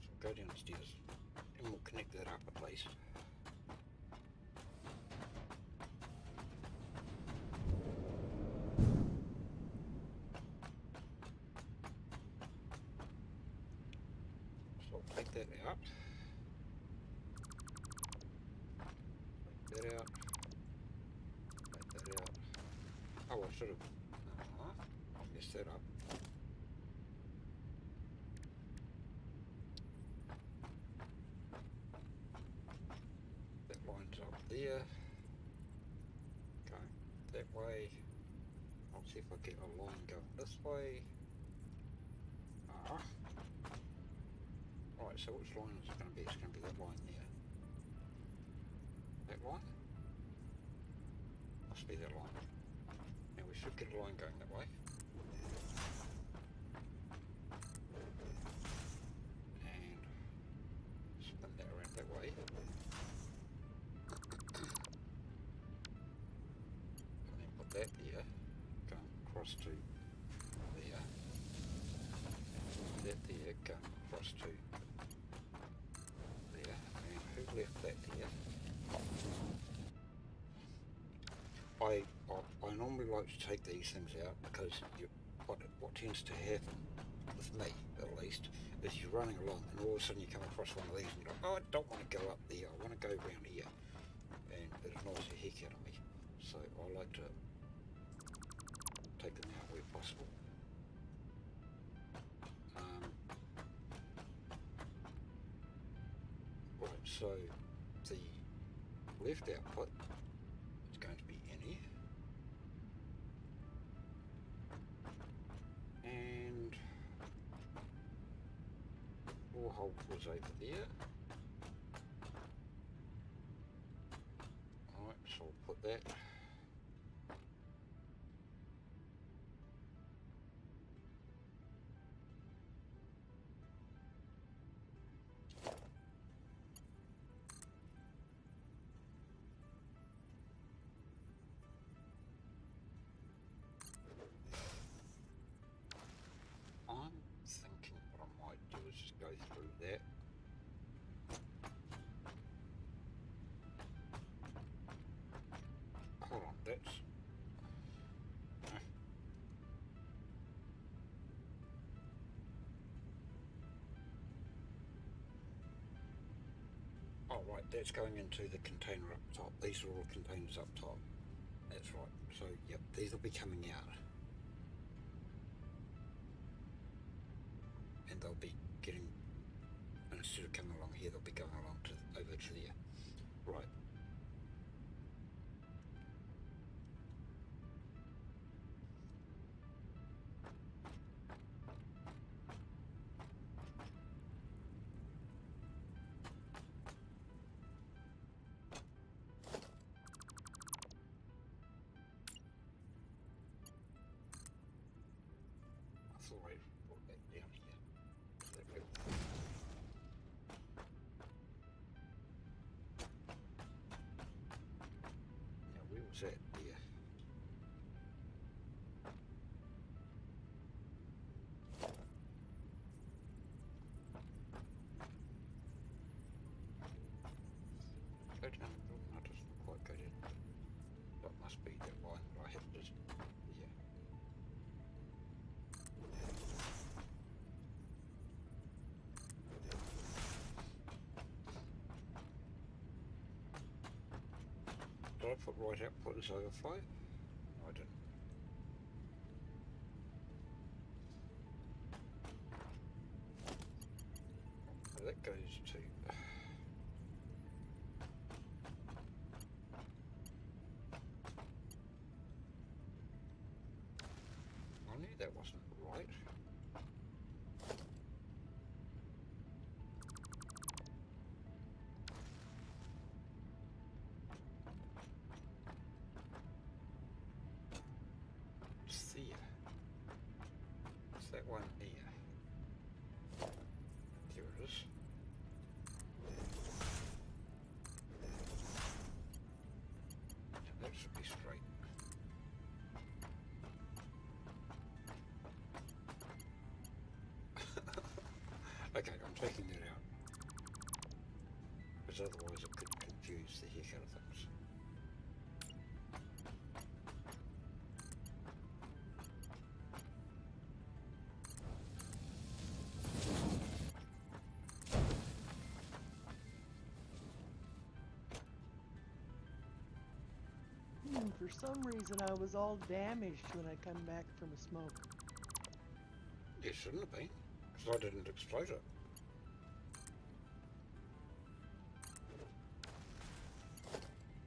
So go downstairs and we'll connect that up at least. So I'll take that out. Take that out. Take that out. Oh, I should have. I messed that up. That line's up there. Going that way. I'll see if I get a line going this way. Right, so which line is it going to be? It's going to be that line there. That line? Must be that line. Now we should get a line going that way. And spin that around that way. And then put that there. Going across to there. That there, going across to there. And who left that there? I normally like to take these things out because what tends to happen with me at least, is you're running along and all of a sudden you come across one of these and you're like, oh, I don't want to go up there, I want to go around here, and it annoys the heck out of me. So I like to take them out where possible. Right, so the left output is going to be in here, and borehole was over there. Alright, so I'll put that. I'm thinking what I might do is just go through that. Hold on, that's... Oh right, that's going into the container up top. These are all containers up top. That's right. So yep, these will be coming out. And they'll be getting, and instead of coming along here, they'll be going along to over to there. Right. I thought I'd put that down here. That little thing. Now where was that? There. Go down the middle. No, it doesn't quite go down. That must be that line that I have to just, yeah. Did I put right output as overflow? No, I didn't. So that goes to... I knew that wasn't right. It's there. It's that one there. There it is. Now that should be straight. Okay, I'm taking that out. Because otherwise it could confuse the heck out of things. For some reason, I was all damaged when I come back from a smoke. It shouldn't have been, because I didn't explode it.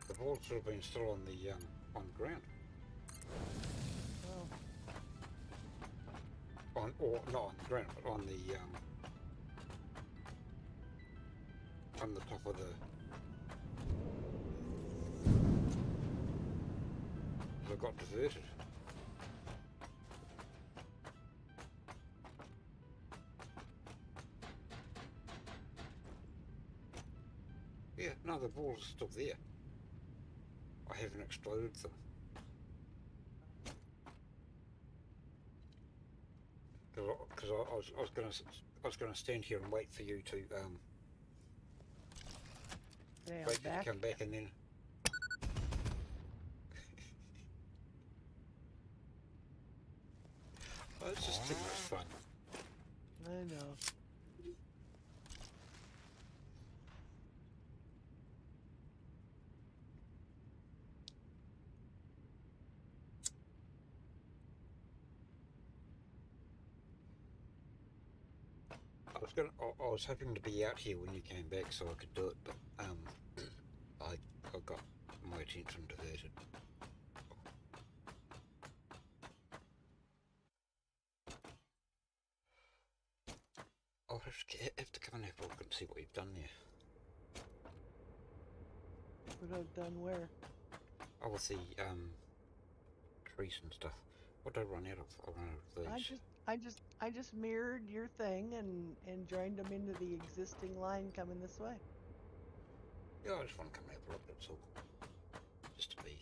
The ball should have been still on the ground. Oh. Or not on the ground, but on the top of the... I got diverted. Yeah, no, the balls are still there. I haven't exploded them. Because I was gonna stand here and wait for you to wait for you to come back and then. Oh, it's just too much fun. I was hoping to be out here when you came back so I could do it, but I got my attention diverted. I'll have to come and have a look and see what you've done there. What I've done where? Oh, with the trees and stuff. What did I run out of? I ran out of these. I just mirrored your thing and joined them into the existing line coming this way. Yeah, I just want to come and have a look, that's all. Just to be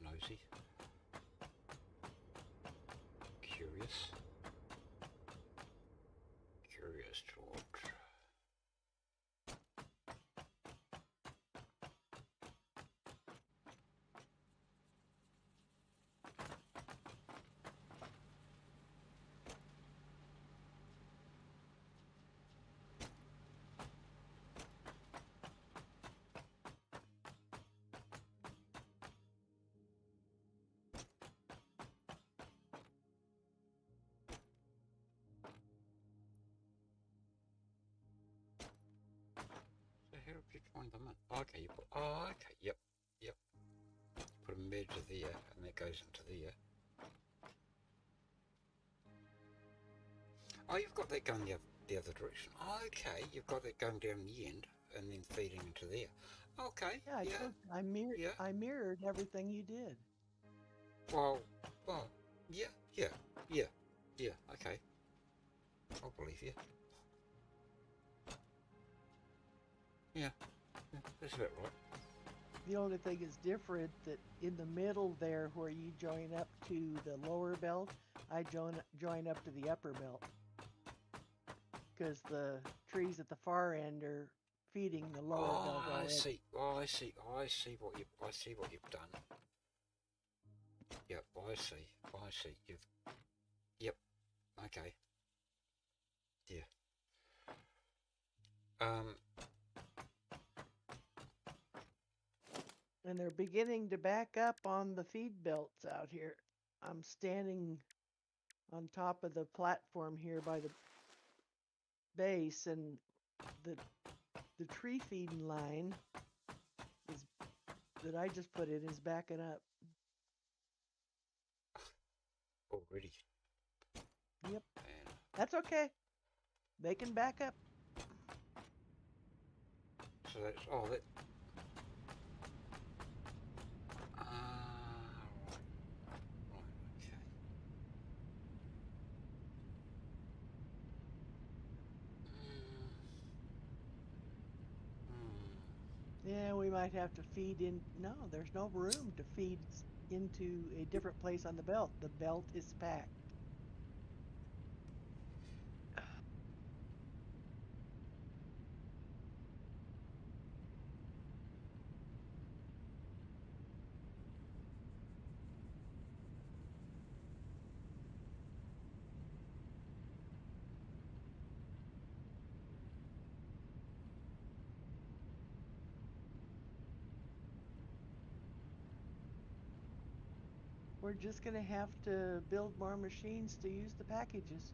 nosy. Curious. Curious, George. So how have you joined them in? Okay, you put, oh, okay, yep. Put a merger there, and that goes into there. Oh, you've got that going the other direction. Okay, you've got that going down the end and then feeding into there. Okay, Yeah, I mirrored everything you did. Well, yeah, okay. I'll believe you. Yeah, that's about right. The only thing is different that in the middle there where you join up to the lower belt, I join up to the upper belt. Because the trees at the far end are feeding the lower belt Oh, I already. see. Oh, I see what you've done. Yep, I see. Yep. Okay. Yeah. And they're beginning to back up on the feed belts out here. I'm standing on top of the platform here by the base, and the the tree feeding line is that I just put in is backing up. Already. Yep. And That's okay. They can back up. so that's that. Right. Okay. Yeah, we might have to feed in. No, there's no room to feed into a different place on the belt. The belt is packed. We're just going to have to build more machines to use the packages.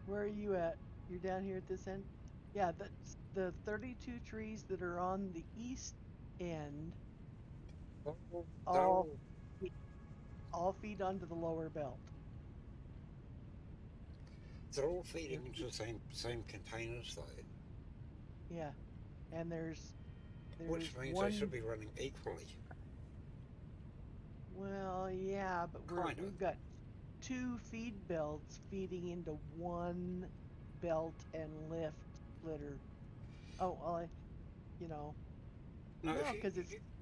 Where are you at? You're down here at this end? Yeah, that's the 32 trees that are on the east end They're all all fe- all feed onto the lower belt. they're all They're feeding into the same containers though, yeah, and which there's means they should one. be running equally. Well, yeah, but Kind of. we've got two feed belts feeding into one belt and lift splitter. Oh, well, you know, No, if no, you, because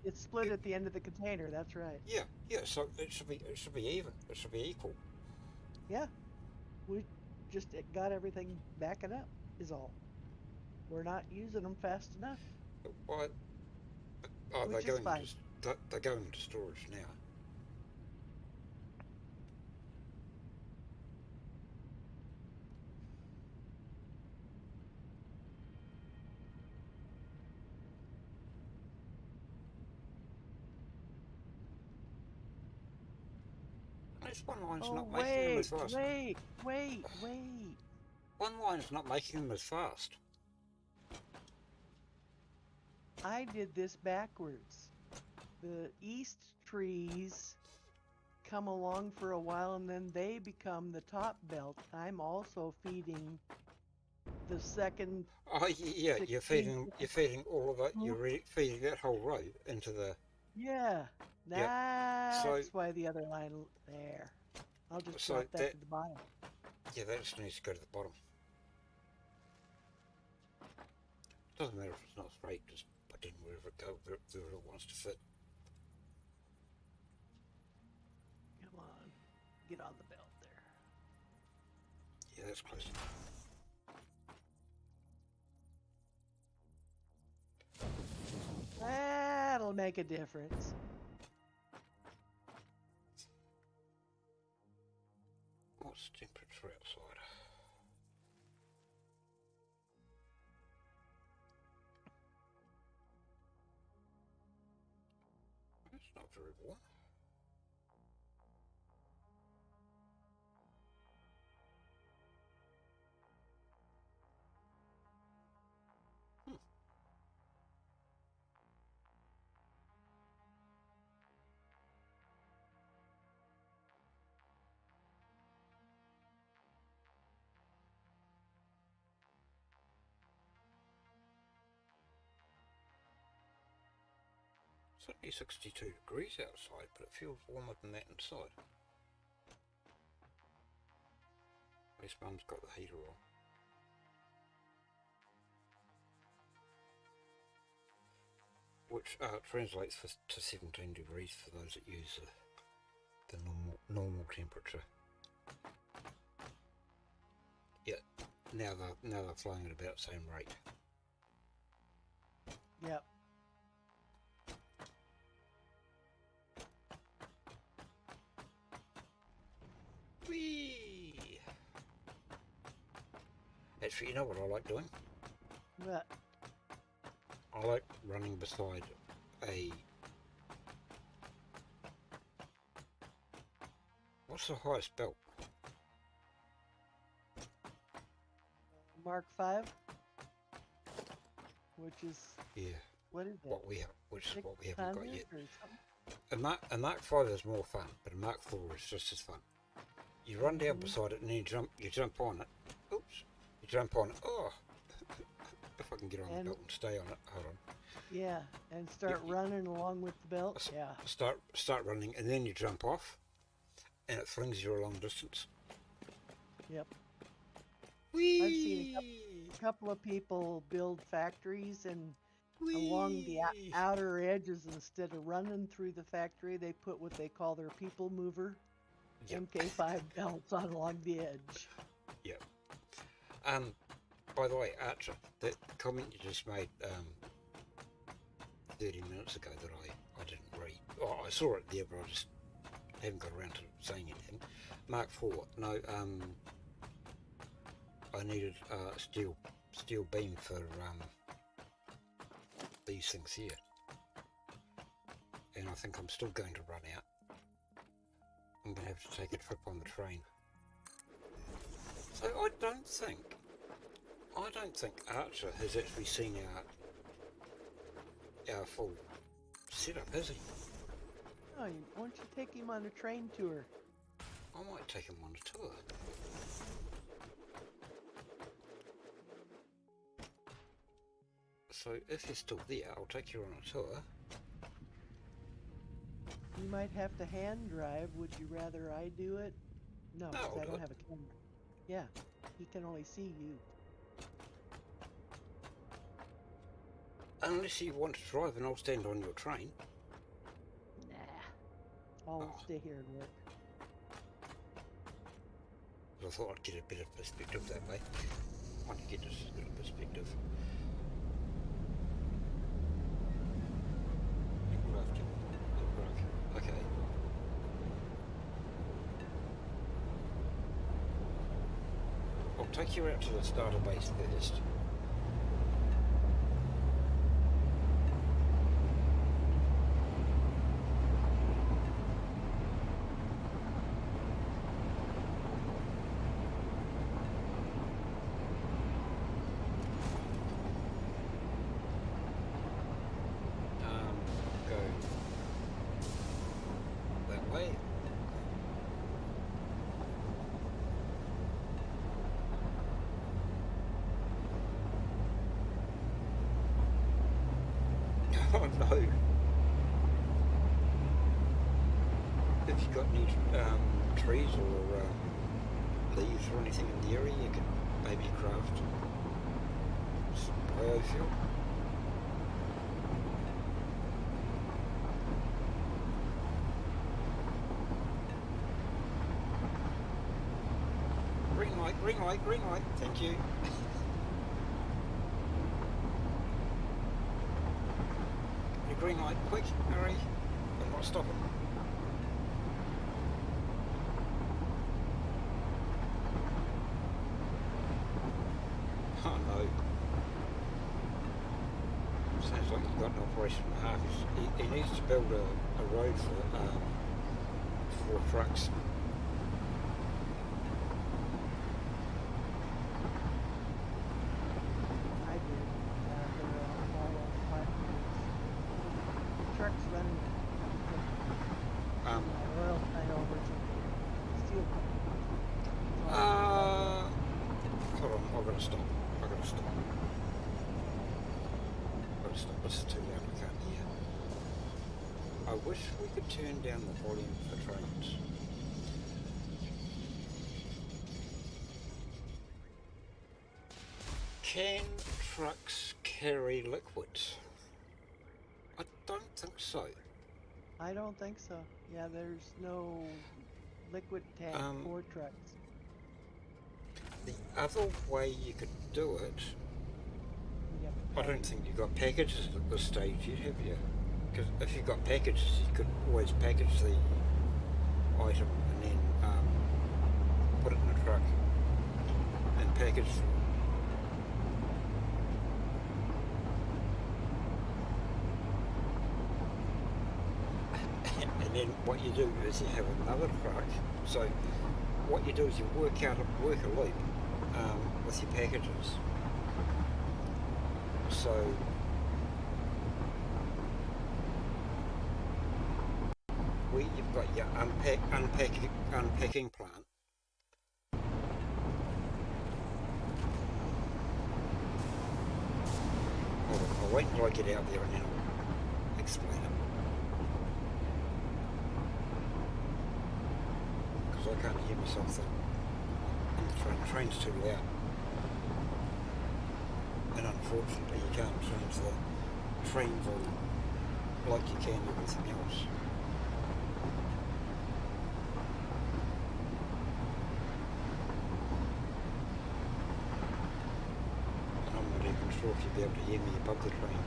it's split you at the end of the container. That's right. yeah. So it should be even. It should be equal. Yeah, we just got everything backing up. Is all. We're not using them fast enough, Why? Oh, which is fine. they're going into storage now. Notice one line's Oh, not making them as fast. wait. One line's not making them as fast. I did this backwards. The east trees come along for a while and then they become the top belt. I'm also feeding the second Oh yeah, 16th. you're feeding all of it. You're feeding that whole row into the. Yeah, Yep. that's why the other line there. I'll just drop that to the bottom. Yeah, that just needs to go to the bottom. Doesn't matter if it's not straight, just put in wherever it goes, wherever it wants to fit. Come on, get on the belt there. Yeah, that's close enough. That'll make a difference. What's the temperature outside? It's not very warm. It's only 62 degrees outside, but it feels warmer than that inside. At least Mum's got the heater on. Which translates to 17 degrees for those that use the normal temperature. Yeah, now they're flying at about the same rate. Yep. Whee! Actually, you know what I like doing? What? I like running beside a... What's the highest belt? Mark 5, which is what is it? What we have, which is what we haven't got yet. A Mark 5 is more fun, but a Mark 4 is just as fun. You run down beside it and then you jump on it. Oops! You jump on it. Oh! If I can get on the belt and stay on it. Hold on. Yeah, and start running along with the belt. Yeah. Start running, and then you jump off, and it flings you a long distance. Yep. Whee! I've seen a couple of people build factories, and along the outer edges, instead of running through the factory, they put what they call their people mover, MK5 belts on along the edge. Yep. By the way, Archer, that comment you just made 30 minutes ago that I didn't read. Oh, I saw it there, but I just haven't got around to saying anything. Mark 4. No, I needed steel beam for these things here, and I think I'm still going to run out. I'm going to have to take a trip on the train. So I don't think Archer has actually seen our full setup, has he? Oh, why don't you take him on a train tour? I might take him on a tour. So if you're still there, I'll take you on a tour. You might have to hand drive. Would you rather I do it? No, because I don't have a camera. Yeah, he can only see you. Unless you want to drive and I'll stand on your train. Nah, I'll stay here and work. I thought I'd get a bit of perspective that way. I want to get this bit of perspective. Okay. I'll take you out to the starter base first. Oh no. Have you got any trees or leaves or anything in the area you could maybe craft some biofuel? Green light, green light, green light. Thank you. Your green light, quick, hurry. I'm not stopping. Oh no. Sounds like he's got an operation and a half. He needs to build a road for trucks. I did. They're all on platforms. Trucks running Um, my oil plant over to the steel plant. So hold on, I've got to stop. I've got to stop. I've got to stop. This is too loud, I can't hear. I wish we could turn down the volume for trains. Can trucks carry liquids? I don't think so. I don't think so. Yeah, there's no liquid tank Um, for trucks. the other way you could do it, You have to I pay. don't think you've got packages at this stage yet, have you? Because if you've got packages, you could always package the item and then put it in a truck and package. And then what you do is you have another truck. So what you do is you work a loop with your packages. So where you've got your unpacking plant. Hold on, I'll wait until I get out there and then I'll explain it. Because I can't hear myself in the train's too loud. And unfortunately you can't change the train volume like you can everything else. And I'm not even sure if you'll be able to hear me above the train.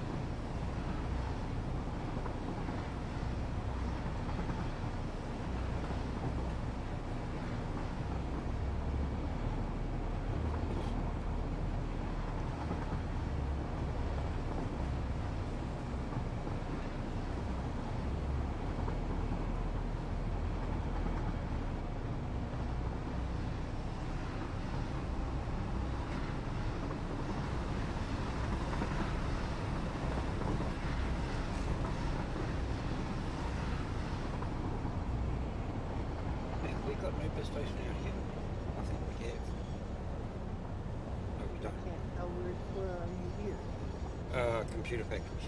Have we got no bus station out here? I think we have. No, we I don't. can't tell where are you here? Computer factories.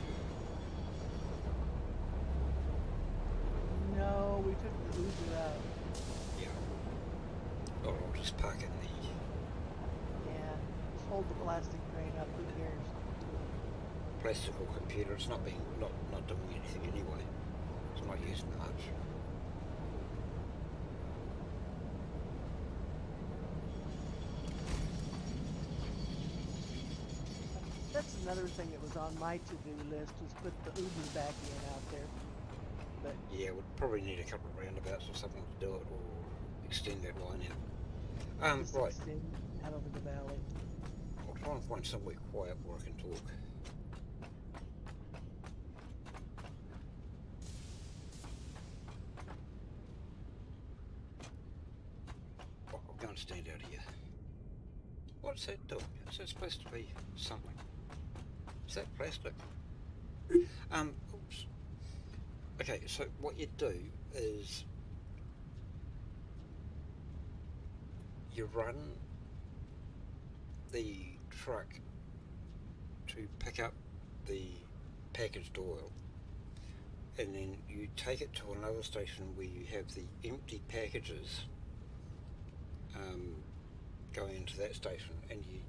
No, we took the Uber out. Yeah. Or I'll just park in the... Yeah, just hold the plastic crane up. Who cares? Plastical computer. It's not doing anything anyway. It's not using much. That's another thing that was on my to-do list was put the Uber back in out there. But Yeah, we'd probably need a couple of roundabouts or something to do it, or extend that line out. just Right. extend out over the valley. I'll try and find somewhere quiet where I can talk. I'll go and stand out here. What's that doing? Is that supposed to be something? Is that plastic? Oops. Okay, so what you do is you run the truck to pick up the packaged oil, and then you take it to another station where you have the empty packages going into that station, and you,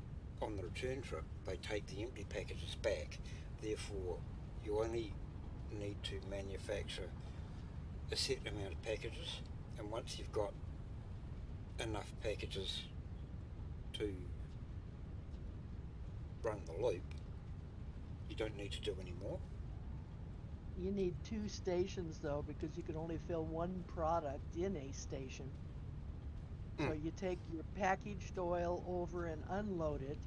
on the return trip, they take the empty packages back. Therefore, you only need to manufacture a set amount of packages, and once you've got enough packages to run the loop, you don't need to do any more. You need 2 stations though, because you can only fill one product in a station. So you take your packaged oil over and unload it,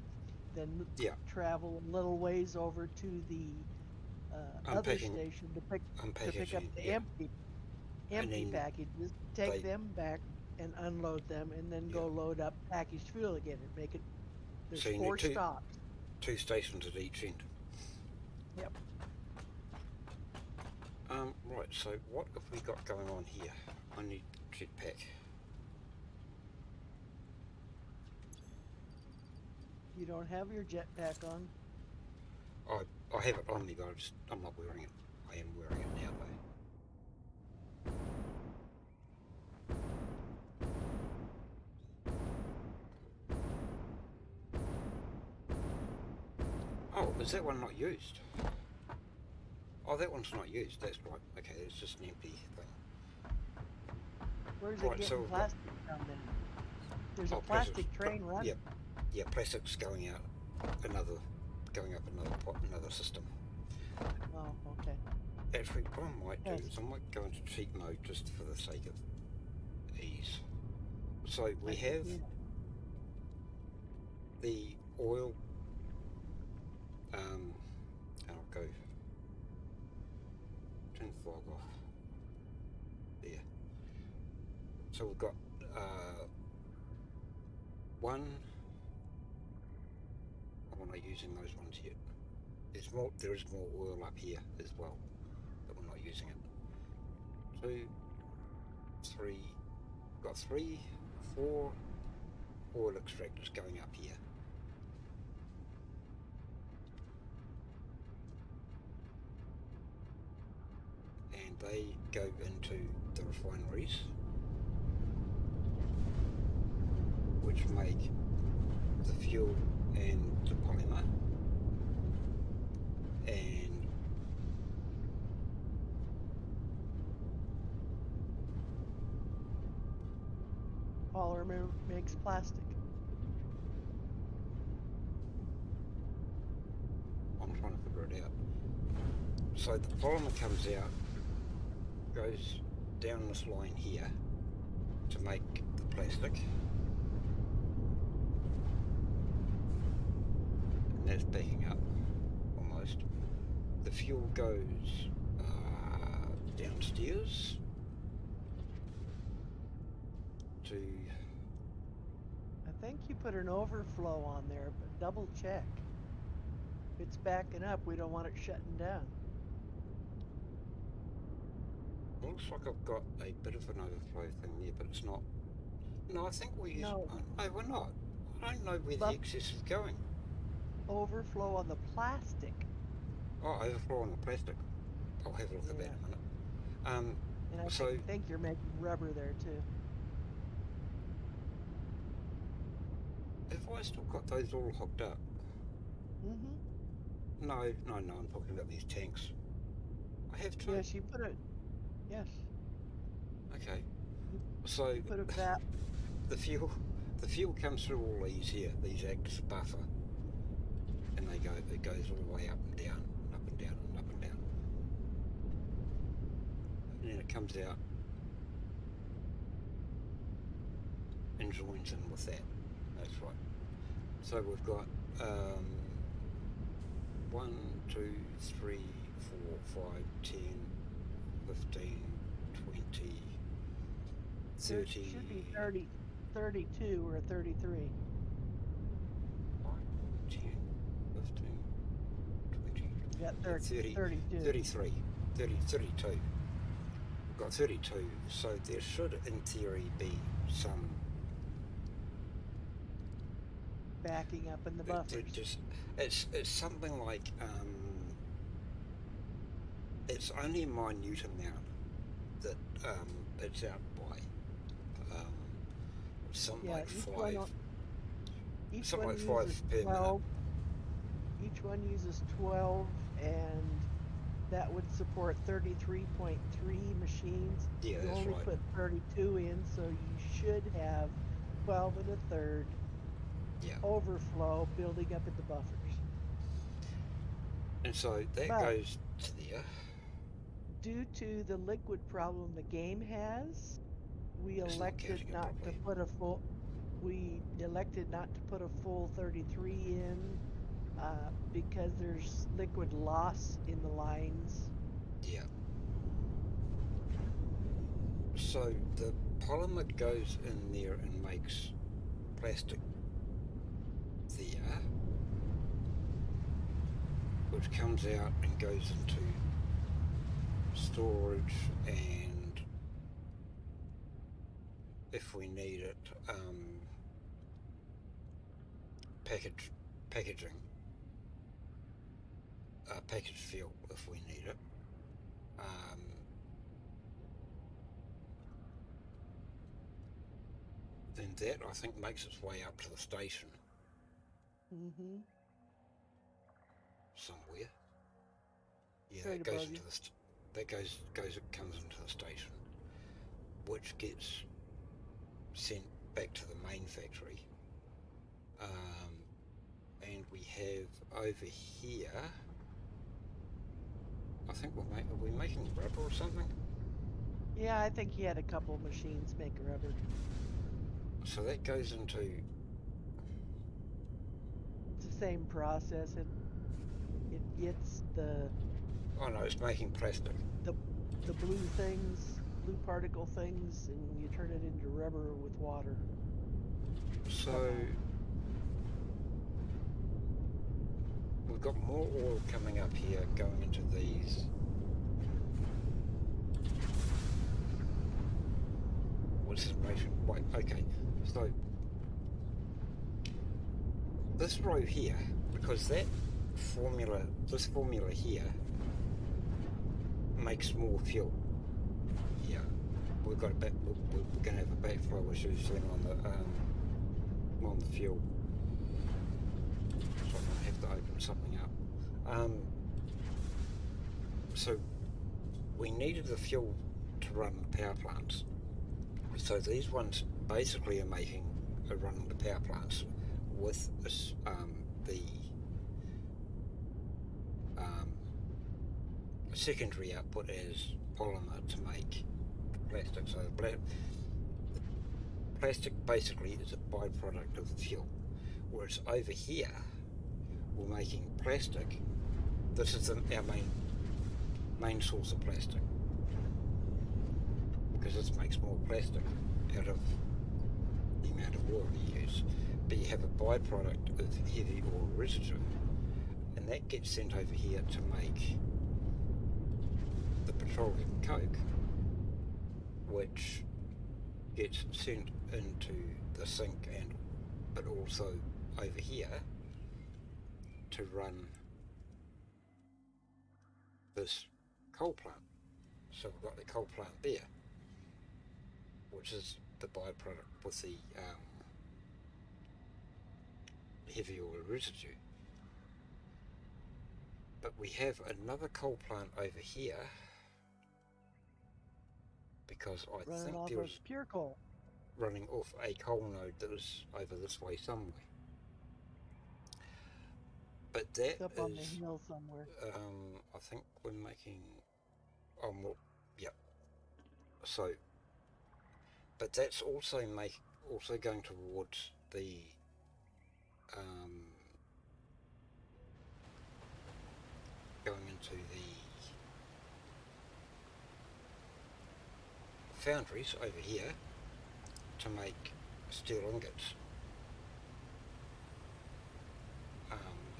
then Yeah, travel a little ways over to the other unpacking, station to pick up unpackaging, the yeah, and empty then packages, take they, them back and unload them, and then yeah. go load up packaged fuel again and make it. There's So you 4 need stops. two stations at each end. Yep. Right. So what have we got going on here? I need jetpack. You don't have your jetpack on. I have it on me, but I'm not wearing it. I am wearing it now, though. Oh, is that one not used? Oh, that one's not used. That's right. Okay, it's just an empty thing. Where's it Right. So getting we've got plastic from then? There's a plastic train running. Yeah. Plastic's going out going up another system. Oh, okay. Actually, what I might do Yes. is I might go into cheat mode just for the sake of ease. So we have Yeah. the oil, and I'll go turn the fog off. There. So we've got one. I'm not using those ones yet. There is more oil up here as well, but we're not using it. 2, 3, got 3, 4 oil extractors going up here. And they go into the refineries, which make the fuel and the polymer. And Polymer makes plastic. I'm trying to figure it out. So the polymer comes out, goes down this line here to make the plastic, and that's backing up almost. The fuel goes downstairs to, I think you put an overflow on there, but double check. If it's backing up, we don't want it shutting down. looks like I've got a bit of an overflow thing there, but it's not. No, I think we're using, No. no, we're not. I don't know where the Buff- excess is going. Overflow on the plastic. Oh, overflow on the plastic. I'll have a look at that in a minute. And I So think you're making rubber there too. have I still got those all hooked up? Mm-hmm. No, I'm talking about these tanks. I have two. Yes, you put it. Yes. Okay. So You put a vat. the fuel comes through all these here. These act as a buffer, and it goes all the way up and down, and up and down, and up and down, and then it comes out and joins in with that. That's right. So we've got 1, 2, 3, 4, 5, 10, 15, 20, 30. Should be 30, 32 or 33. 5, 10, 15, 20, You got 30, 30, 32. 33, 32. We've got 32, so there should, in theory, be some Backing up in the buffers. it's something like it's only a minute amount that it's out by. Um, something Yeah, like five, each something one like five uses per minute. 12. Each one uses 12, and that would support 33.3 machines. Yeah, You that's only right. put 32 in, so you should have 12 and a third Yeah, overflow building up in the buffers. and so that But goes to there. due to the liquid problem the game has, we It's not elected counting it not to properly. put a full we elected not to put a full 33 in because there's liquid loss in the lines. Yeah. So the polymer goes in there and makes plastic there, which comes out and goes into storage, and if we need it, package packaging, package fuel if we need it. Um, then that I think makes its way up to the station Mm-hmm. somewhere. Yeah, Sorry it to goes bug you. into the that goes it comes into the station, which gets sent back to the main factory. Um, and we have over here. I think are we making rubber or something? Yeah, I think he had a couple machines make rubber. So that goes into. It's the same process. It gets Oh no, it's making plastic. the the blue things, blue particle things, and you turn it into rubber with water So somehow. we've got more oil coming up here going into these. What's this information? Wait, okay. So this row here, because this formula here makes more fuel. Yeah, we've got we're going to have a backflow issue soon on the fuel. So I'm going to have to open something up. So we needed the fuel to run the power plants. So these ones basically are running the power plants with the um, secondary output as polymer to make plastic. So plastic basically is a byproduct of the fuel. Whereas over here, we're making plastic. This is our main source of plastic, because this makes more plastic out of the amount of oil you use. But you have a byproduct of heavy oil residue, and that gets sent over here to make the petroleum coke, which gets sent into the sink but also over here to run this coal plant. So we've got the coal plant there, which is the byproduct with the heavy oil residue. But we have another coal plant over here, because I Running think off there of was pure coal. running off a coal node that was over this way somewhere. But that It's up on the is, hill somewhere. I think we're making, oh, well, yeah. So, but that's also going towards the um, going into the foundries over here to make steel ingots.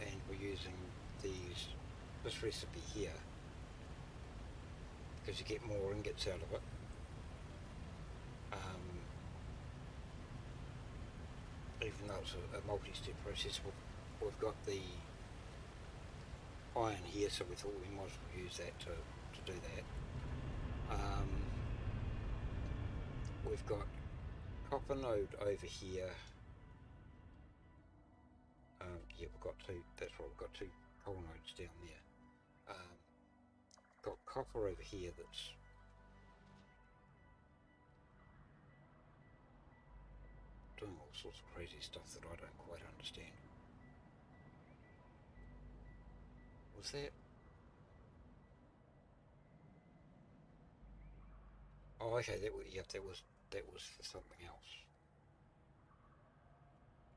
And we're using this recipe here because you get more ingots out of it. Even though it's a multi-step process, we've got the iron here, so we thought we might as well use that to to do that. We've got copper node over here. Yeah, we've got two, that's right, we've got two coal nodes down there. Got copper over here that's doing all sorts of crazy stuff that I don't quite understand. Was that? Oh, okay, that was, yep, that was for something else.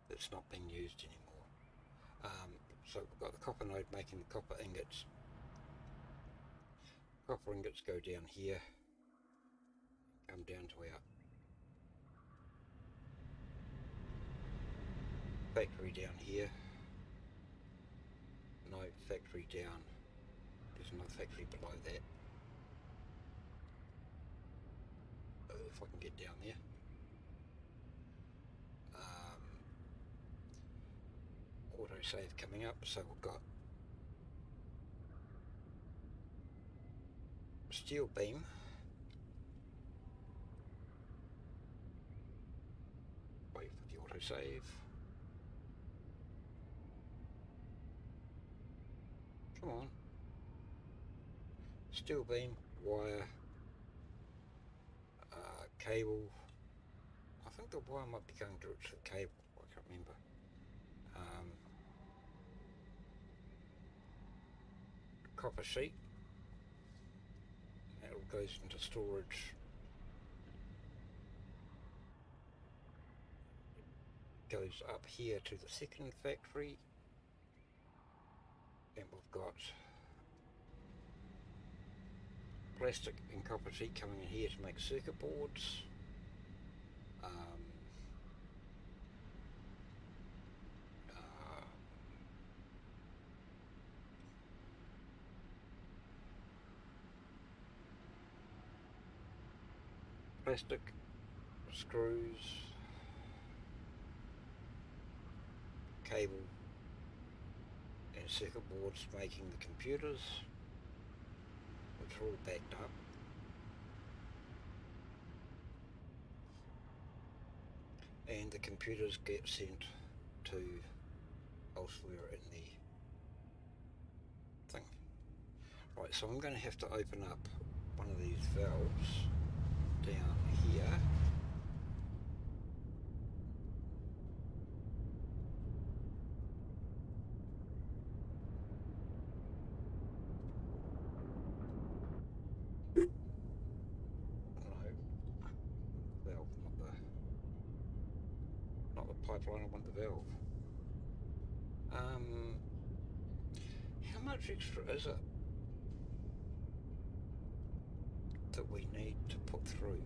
That's not being used anymore. So we've got the copper node making the copper ingots. Copper ingots go down here, come down to our factory down here. No, factory down. There's another factory below that. If I can get down there. Autosave coming up, so we've got steel beam. Wait for the autosave. Come on. Steel beam, wire, cable. I think the wire might be going direct to the cable, I can't remember. Copper sheet. That all goes into storage. Goes up here to the second factory. And we've got plastic and copper sheet coming in here to make circuit boards. Plastic screws, cable and circuit boards making the computers, which are all backed up. And the computers get sent to elsewhere in the thing. Right, so I'm going to have to open up one of these valves down here. No, valve, not the pipeline, I want the valve. How much extra is it that we need to put through?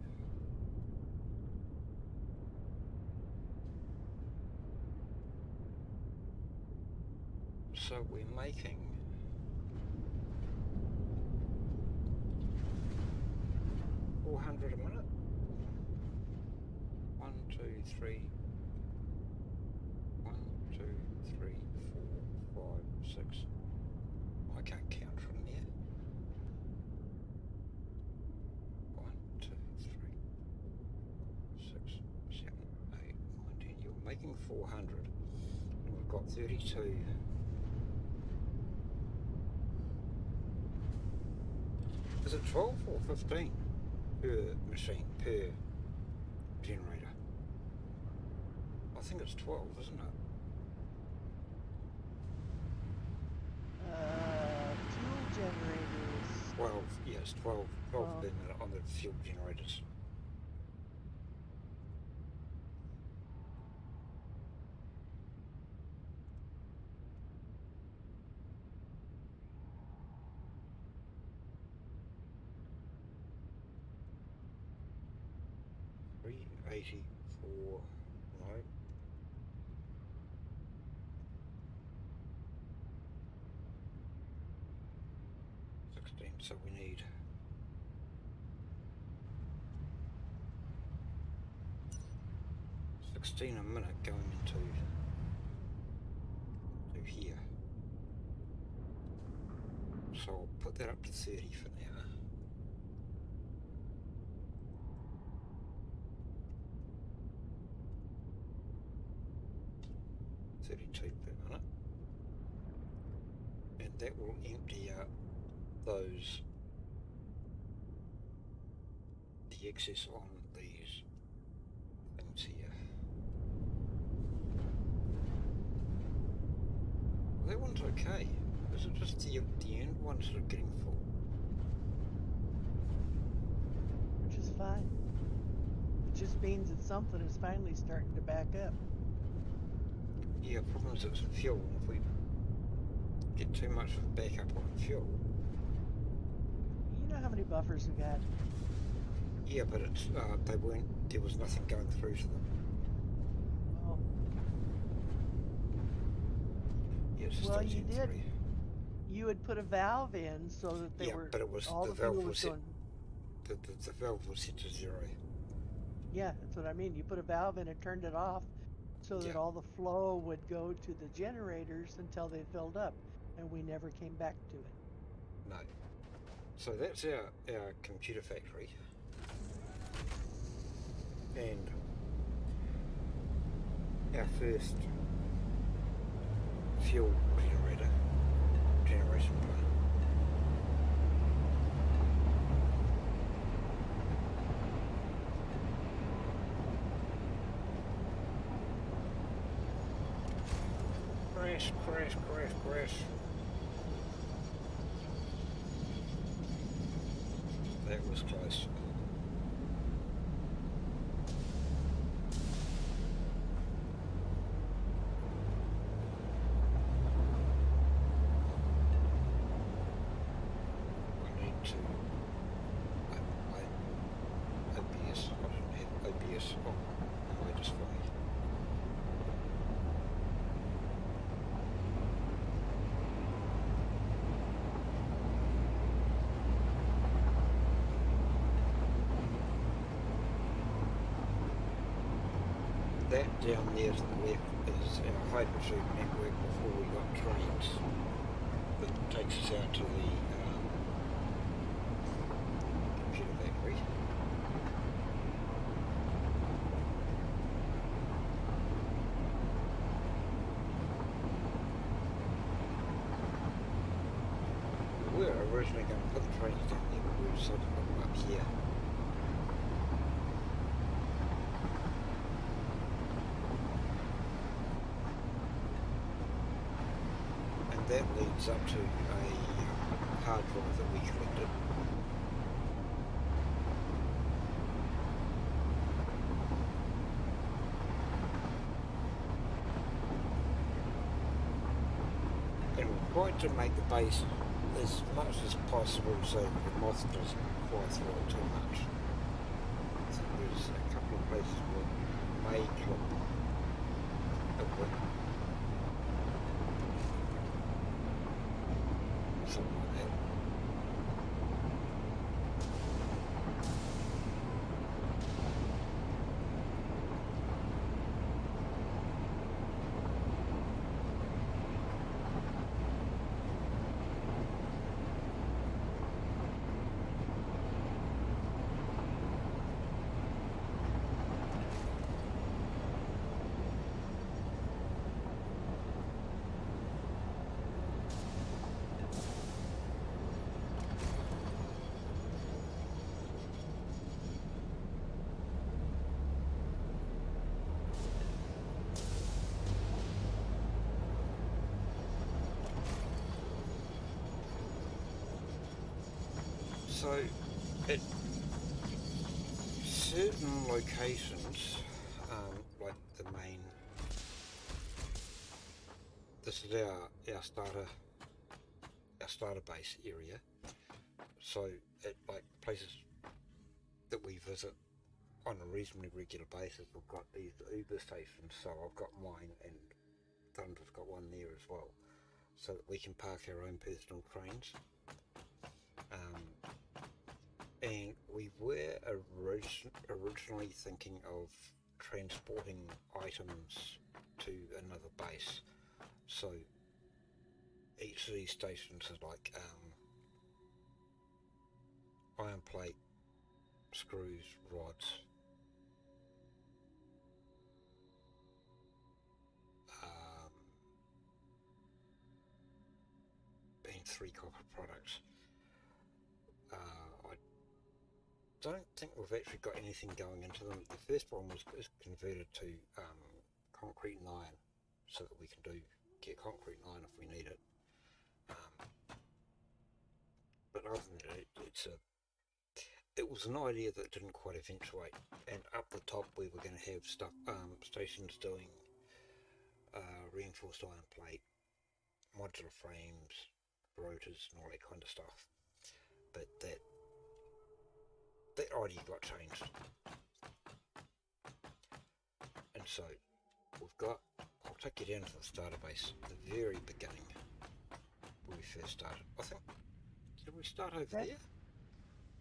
So we're making 400 a minute. 1, 2, 3. 1, 2, 3, 4, 5, 6. I can't count from there. 1, 2, 3, 6, 7, 8, 9, 10. You're making 400. And we've got 32. Is it 12 or 15 per machine, per generator? I think it's 12, isn't it? Fuel generators. 12, yes, 12 per minute on the fuel generators. $384, no. 16, so we need 16 a minute going into here. So I'll put that up to 30 for now. $32 per minute. And that will empty out the excess on these things here. That one's okay. Is it just the end ones that are getting full? Which is fine. It just means that something is finally starting to back up. Yeah, problem is it's fuel. If we get too much of a backup on fuel. You know how many buffers we got? Yeah, but it's there was nothing going through to them. Oh. Yeah, it's just Well, those you did. N3. You had put a valve in so that they were. But it was all the the fuel valve was was set. going. The valve was set to 0. Yeah, that's what I mean. You put a valve in and turned it off so that all the flow would go to the generators until they filled up, and we never came back to it. No. So that's our computer factory. And our first fuel generation plant. Crash. That was close. I need to OBS. I don't have OBS on my display. That down there to the left is our hydrogen network before we got trains that takes us out to the computer factory. We were originally going to put the trains down there, but we decided to put them up here. That leads up to a hard drive that we collected. And we tried to make the base as much as possible so the moth doesn't fly through it too much. I think there's a couple of places where may clip a wing. Something like that. So, at certain locations, like the main, this is our starter base area. So, at like places that we visit on a reasonably regular basis, we've got these Uber stations. So I've got mine, and Thunder's got one there as well, so that we can park our own personal trains. And we were originally thinking of transporting items to another base. So each of these stations is like iron plate, screws, rods, being 3 copper products. I don't think we've actually got anything going into them. The first one is converted to concrete and iron, so that we can get concrete and iron if we need it. But other than that, it was an idea that didn't quite eventuate. And up the top, we were going to have stuff, stations doing reinforced iron plate, modular frames, rotors, and all that kind of stuff. But that idea got changed. And so I'll take you down to the starter base, the very beginning, where we first started. I think, did we start over there?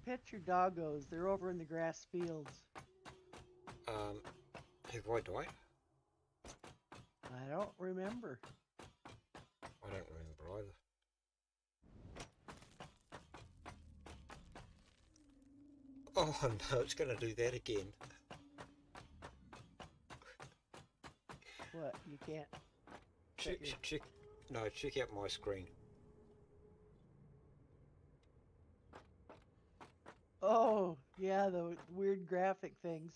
Pet your doggos. They're over in the grass fields. Have I died? I don't remember. I don't remember either. Oh no, it's going to do that again. What? You can't? Check out my screen. Oh, yeah, the weird graphic things.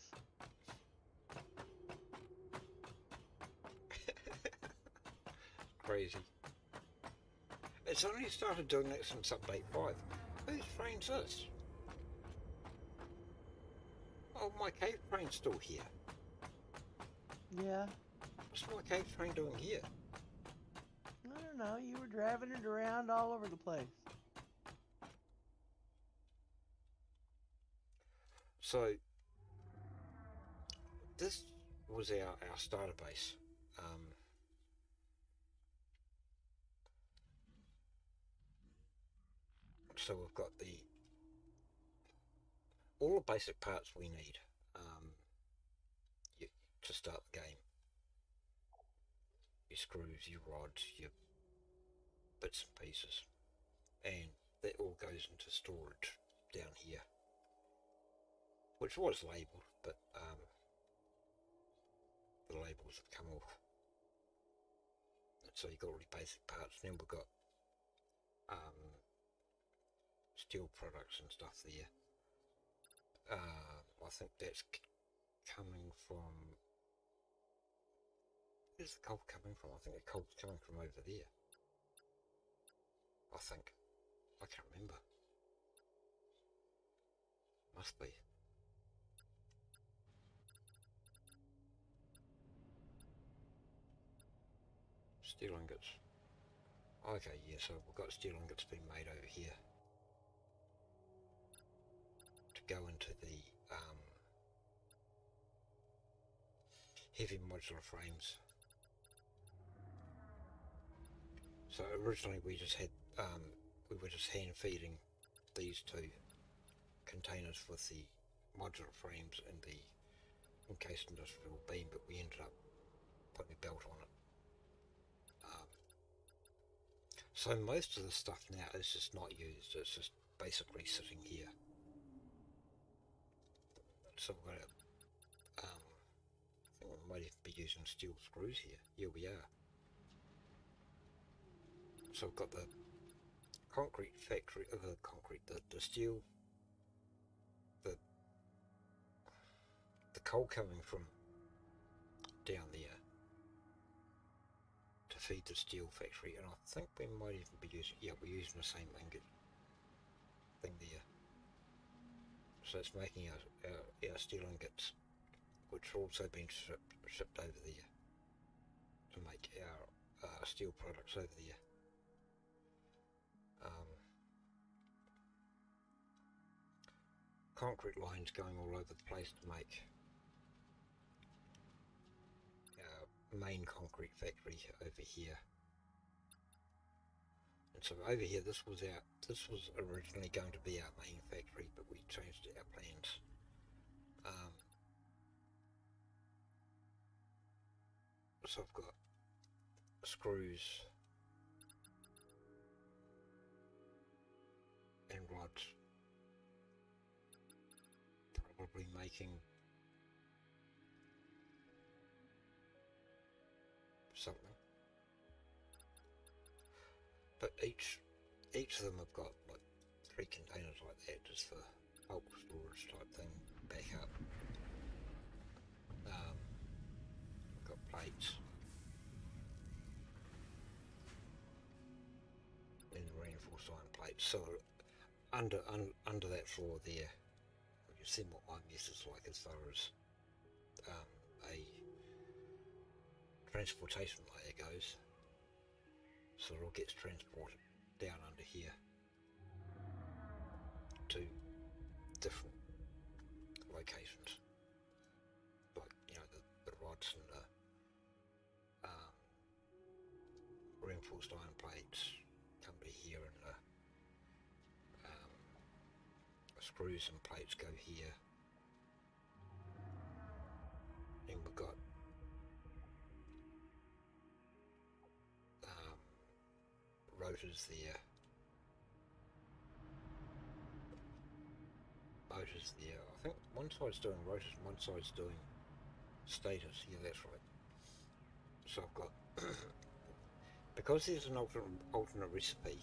Crazy. It's only started doing that since update 5. Whose frame's this? Oh, my cave train's still here. Yeah. What's my cave train doing here? I don't know. You were driving it around all over the place. So, this was our starter base. So we've got all the basic parts we need to start the game. Your screws, your rods, your bits and pieces. And that all goes into storage down here. Which was labelled, but the labels have come off. And so you've got all the basic parts, and then we've got steel products and stuff there. I think that's coming from... Where's the coal coming from? I think the coal's coming from over there. I think. I can't remember. Must be. Steel ingots. Okay, yeah, so we've got steel ingots being made over here to go into the heavy modular frames. So originally we just had we were just hand feeding these 2 containers with the modular frames and the encased industrial beam, but we ended up putting a belt on it. So most of the stuff now is just not used. It's just basically sitting here. So we're going to, I think we might even be using steel screws here. Here we are. So we've got the concrete factory, the steel, the coal coming from down there to feed the steel factory, and I think we might even be using, we're using the same ingot thing there. So it's making our steel ingots, which are also being shipped over there to make our steel products over there. Concrete lines going all over the place to make our main concrete factory over here. And so over here, this was originally going to be our main factory, but we changed our plans. So I've got screws and rods probably making something. But each of them have got like 3 containers like that, just for bulk storage type thing, backup. Got plates and reinforced iron plates. So under that floor there, you see what my mess is like as far as a transportation layer goes. So it all gets transported down under here to different locations, like the rods and the reinforced iron plates come to here, and the screws and plates go here. Then we've got rotors there, motors there. I think one side's doing rotors and one side's doing stators. Yeah, that's right. So I've got because there's an alternate recipe.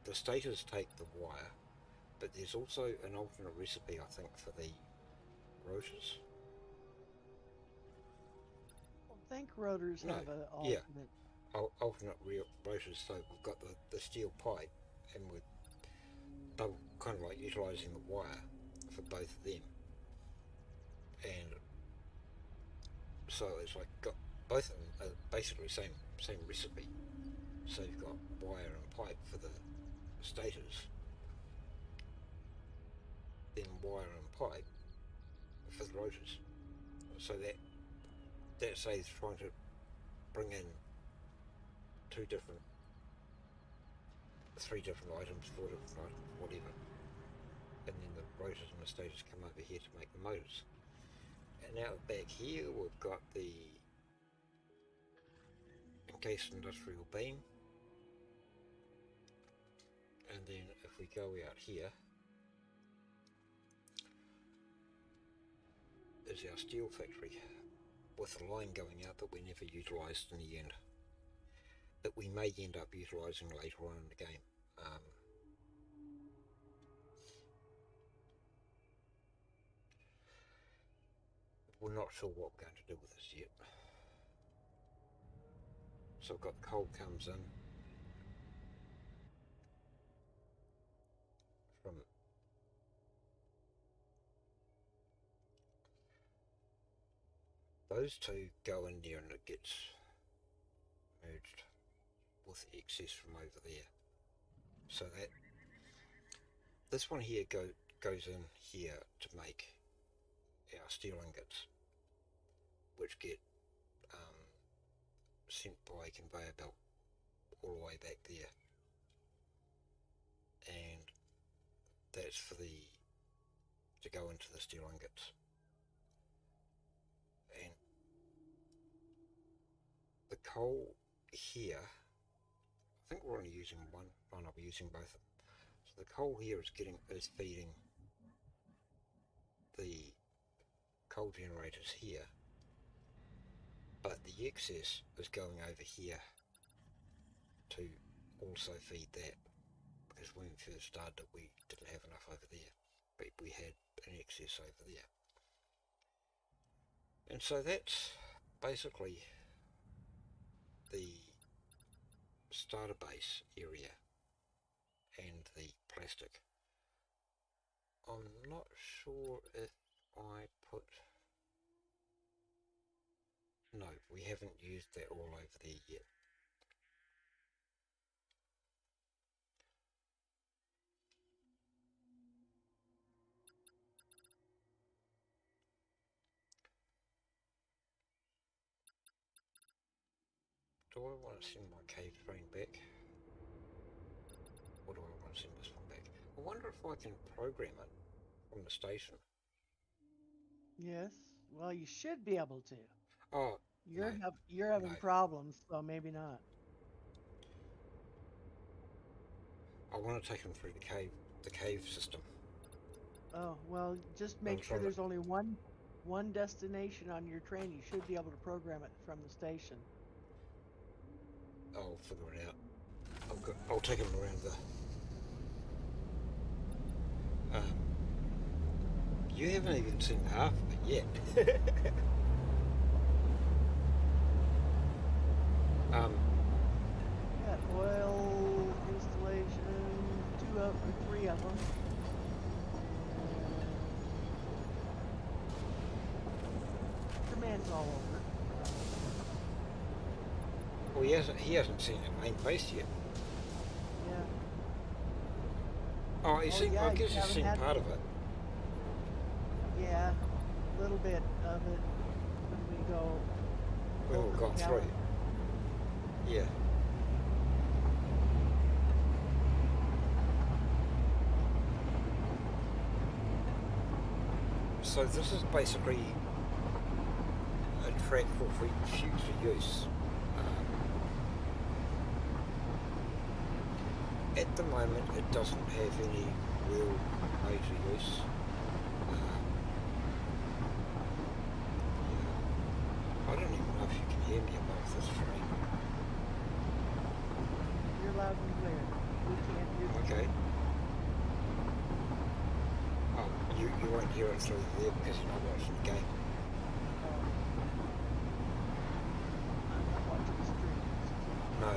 The stators take the wire, but there's also an alternate recipe, I think, for the rotors. I think rotors have an yeah, alternate. alternate rotors. So we've got the steel pipe, and we're double, kind of like utilising the wire for both of them. And so it's like got both of them are basically same recipe. So you've got wire and pipe for the stators, then wire and pipe for the rotors. So that saves trying to bring in 3 different items, 4 different items, whatever. And then the rotors and the stators come over here to make the motors. And now back here we've got the encased industrial beam. And then if we go out here, is our steel factory with a line going out that we never utilised in the end, that we may end up utilising later on in the game. We're not sure what we're going to do with this yet. So I've got coal comes in from those 2 go in there, and it gets merged with excess from over there. So that this one here goes in here to make our steel ingots, which get sent by conveyor belt all the way back there, and that's for to go into the steel ingots. And the coal here, I think we're only using one. Oh no, we're using both of them. So the coal here is feeding the coal generators here, but the excess is going over here to also feed that, because when we first started we didn't have enough over there, but we had an excess over there. And so that's basically the starter base area and the plastic. I'm not sure if I put... No, we haven't used that all over there yet. Do I want to send my cave train back? Or do I want to send this one back? I wonder if I can program it from the station. Yes. Well, you should be able to. Oh, You're having problems, so maybe not. I want to take them through the cave system. Oh, well, just I'm make sure trying to. there's only one destination on your train. You should be able to program it from the station. I'll figure it out. I'll take him around the. You haven't even seen half of it yet. um, Got oil installation, three of them. Command's all over. well, he hasn't seen the main base yet. Yeah. Oh, he's seen. Yeah, I you guess he's haven't seen had. part of it. Yeah, a little bit of it when we go We've all over gone the through. calendar. Yeah. So this is basically a track for future use. At the moment, it doesn't have any real major use. Yeah. I don't even know if you can hear me above this train. You're loud and clear. We can't hear the Okay. train. Oh, you won't hear it through there because you're not watching the game. I'm not watching the stream. No.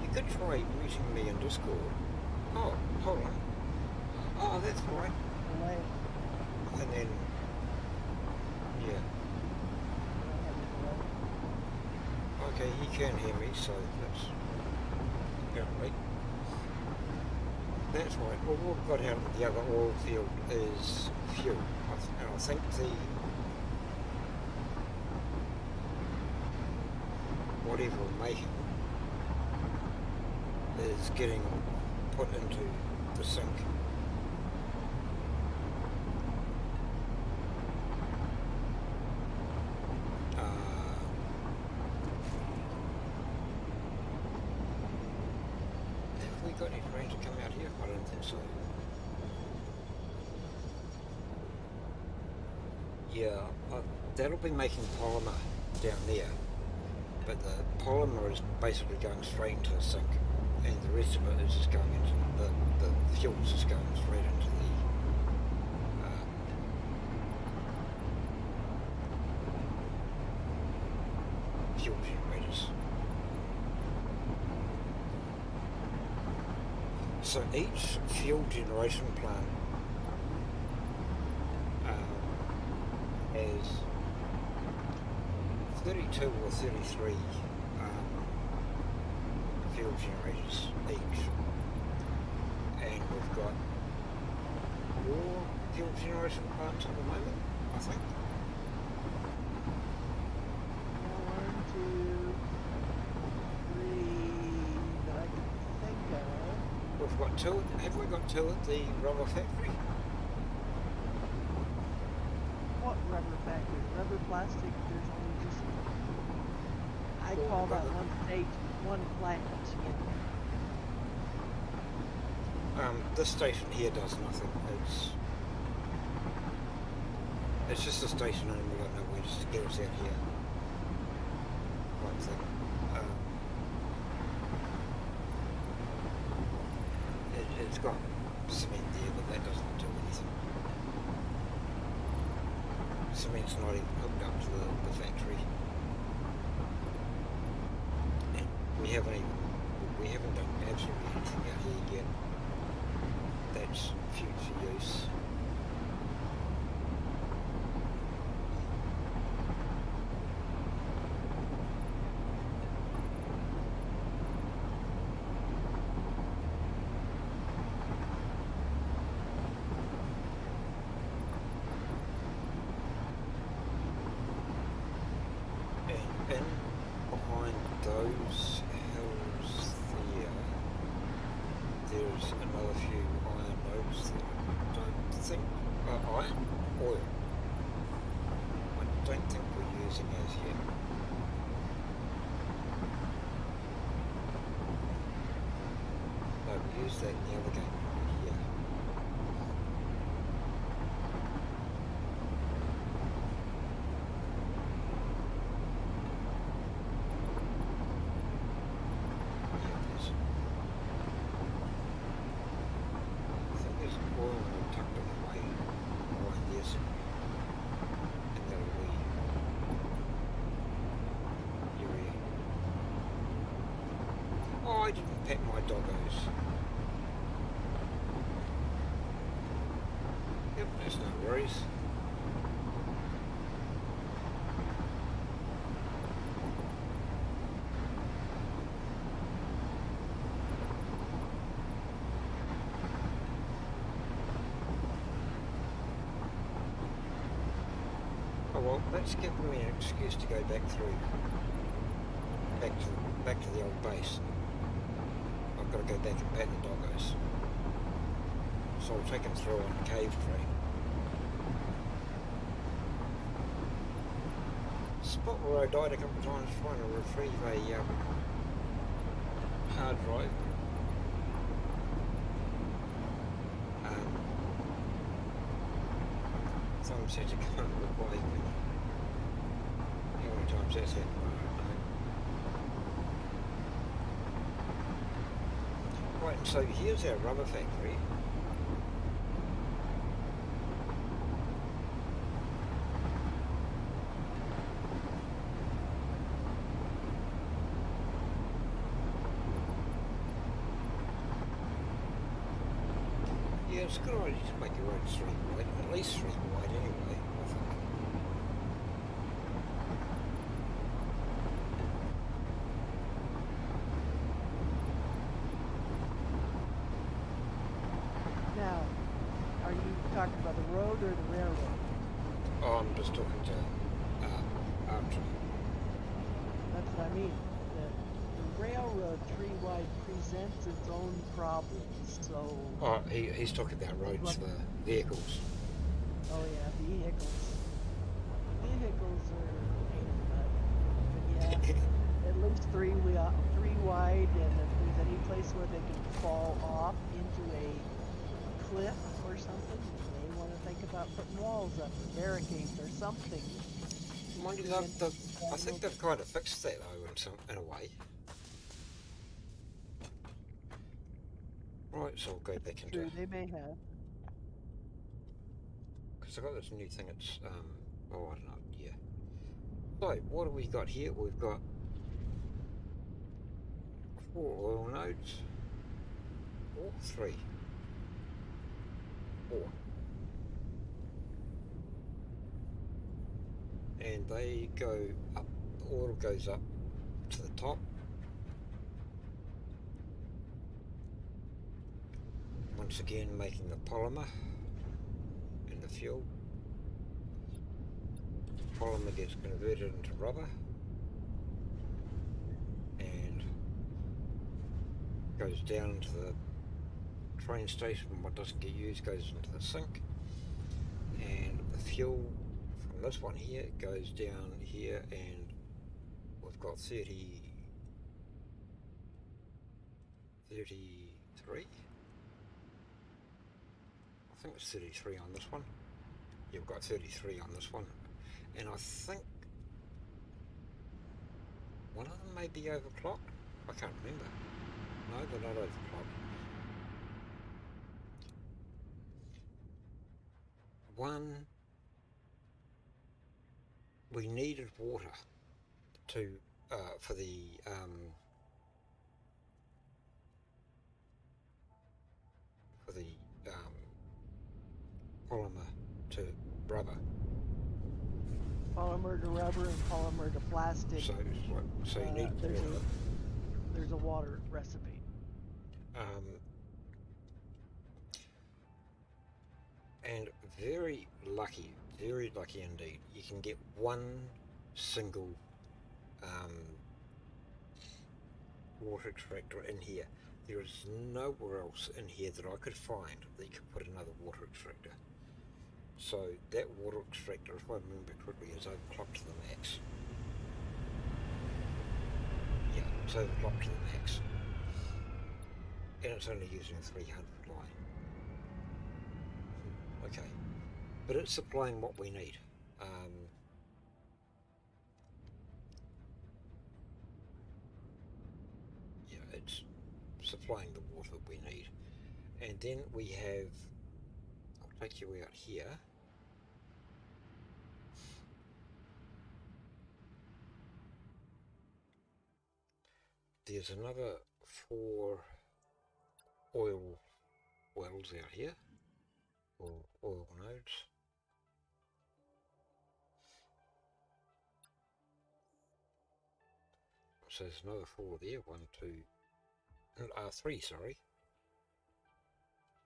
You could try meeting me in Discord. Oh, hold on. Oh, that's right. Delay. And then, yeah. Okay, he can hear me, so that's apparently. That's right. Well, what we've got out of the other oil field is fuel. And I think whatever we're making is getting put into the sink. Have we got any trains that come out here? I don't think so. Yeah, that'll be making polymer down there, but the polymer is basically going straight into the sink, and the rest of it is just going into the fuel's just going straight into the fuel generators. So each fuel generation plant has 32 or 33 fuel generators each, and we've got 4 fuel generation plants at the moment, I think. 1, 2, 3 that I can think of. We've got 2. Have we got 2 at the rubber factory? What rubber factory? Rubber plastic, there's only just, I Well, call that rubber. one state, one plant. This station here does nothing. It's just a station and we got nowhere just to get us out here. One thing. It's got cement there, but that doesn't do anything. Cement's not even hooked up to the factory. And we haven't done absolutely anything out here yet. That's future use. And in behind those hills there's another few iron lodes that I don't used that in the other game. Yeah. Yeah, there's, I think there's oil tucked away behind there somewhere. In that wee area. Oh, I didn't pet my doggos. Yep, there's no worries. Oh well, that's given me an excuse to go back through, back to the old base. I've got to go back and pat the doggos. So I'll take them through on the cave train. Spot where I died a couple of times trying to retrieve a hard drive. Some said to come and revive me. How many times that's happened, I don't know. Right, and so here's our rubber factory. Yeah, it's a good idea to make your own 3 wide, at least 3 wide anyway, I think. Now, are you talking about the road or the railroad? Oh, I'm just talking to Archer. That's what I mean. The railroad 3 wide presents its own problems, so... Oh, he's talking about roads for vehicles. Oh yeah, vehicles. Vehicles are a pain in the butt. But yeah, at least 3 wide, and if there's any place where they can fall off into a cliff or something, you may want to think about putting walls up or barricades or something. Mind you, I think they've kind of fixed that though in a way. Right, so I'll go back into... True, they may have. Because I've got this new thing, it's, oh, I don't know, yeah. So, what have we got here? We've got 4 oil nodes. Or 3. 4. And they go up, the oil goes up to the top. Once again, making the polymer and the fuel. Polymer gets converted into rubber and goes down into the train station. What doesn't get used goes into the sink, and the fuel from this one here goes down here, and we've got 33. I think it's 33 on this one. Yeah, we've got 33 on this one. And I think one of them may be overclocked. I can't remember. No, they're not overclocked. One, we needed water to for the polymer to rubber. Polymer to rubber and polymer to plastic. So you need water. There's a water recipe. And very lucky indeed. You can get one single water extractor in here. There is nowhere else in here that I could find that you could put another water extractor. So that water extractor, if I remember correctly, is overclocked to the max. Yeah, it's overclocked to the max. and it's only using a 300 line. Okay, but it's supplying what we need. Yeah, it's supplying the water we need. And then we have, I'll take you out here. There's another 4 oil wells out here, or oil nodes. So there's another 4 there, 1, 2, 3, sorry.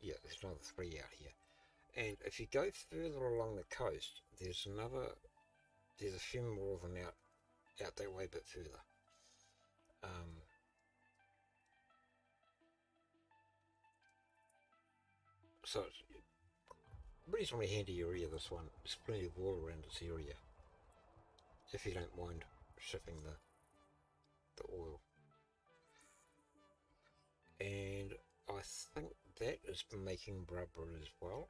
Yeah, there's another 3 out here. And if you go further along the coast, there's a few more of them out that way a bit further. So it's a reasonably handy area, this one. There's plenty of water around this area, if you don't mind shipping the oil. And I think that is making rubber as well.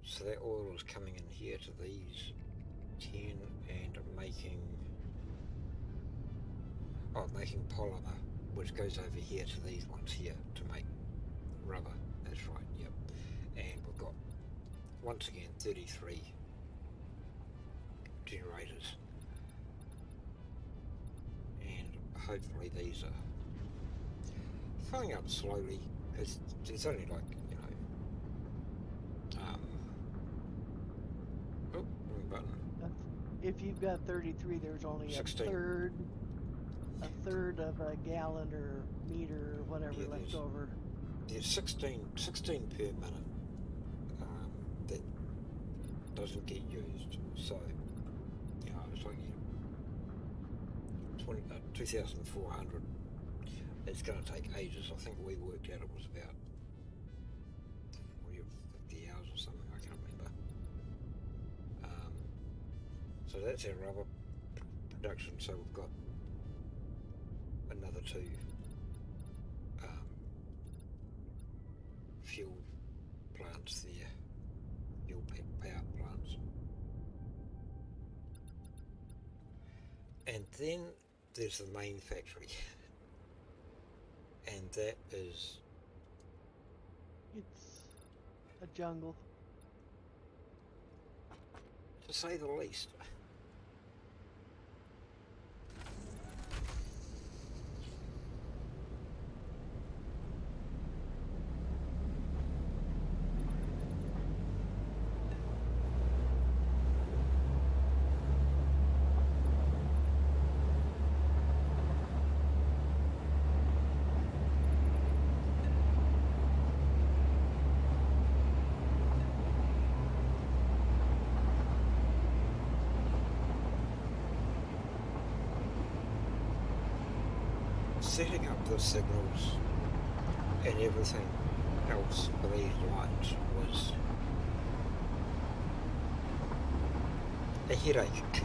So that oil is coming in here to these 10 and making polymer, which goes over here to these ones here to make rubber. That's right, yep. And we've got, once again, 33 generators. And hopefully these are filling up slowly, because there's only like, oh, wrong button. If you've got 33, there's only 16. a third of a gallon or meter or whatever left over. There's 16 per minute that doesn't get used. So, it's like 2,400. It's going to take ages. I think we worked out it was about 40 or 50 hours or something. I can't remember. So that's our rubber production. So we've got another 2 fuel plants there, fuel power plants. And then there's the main factory, and that is... It's a jungle, to say the least. Setting up the signals and everything else for these lights was a headache,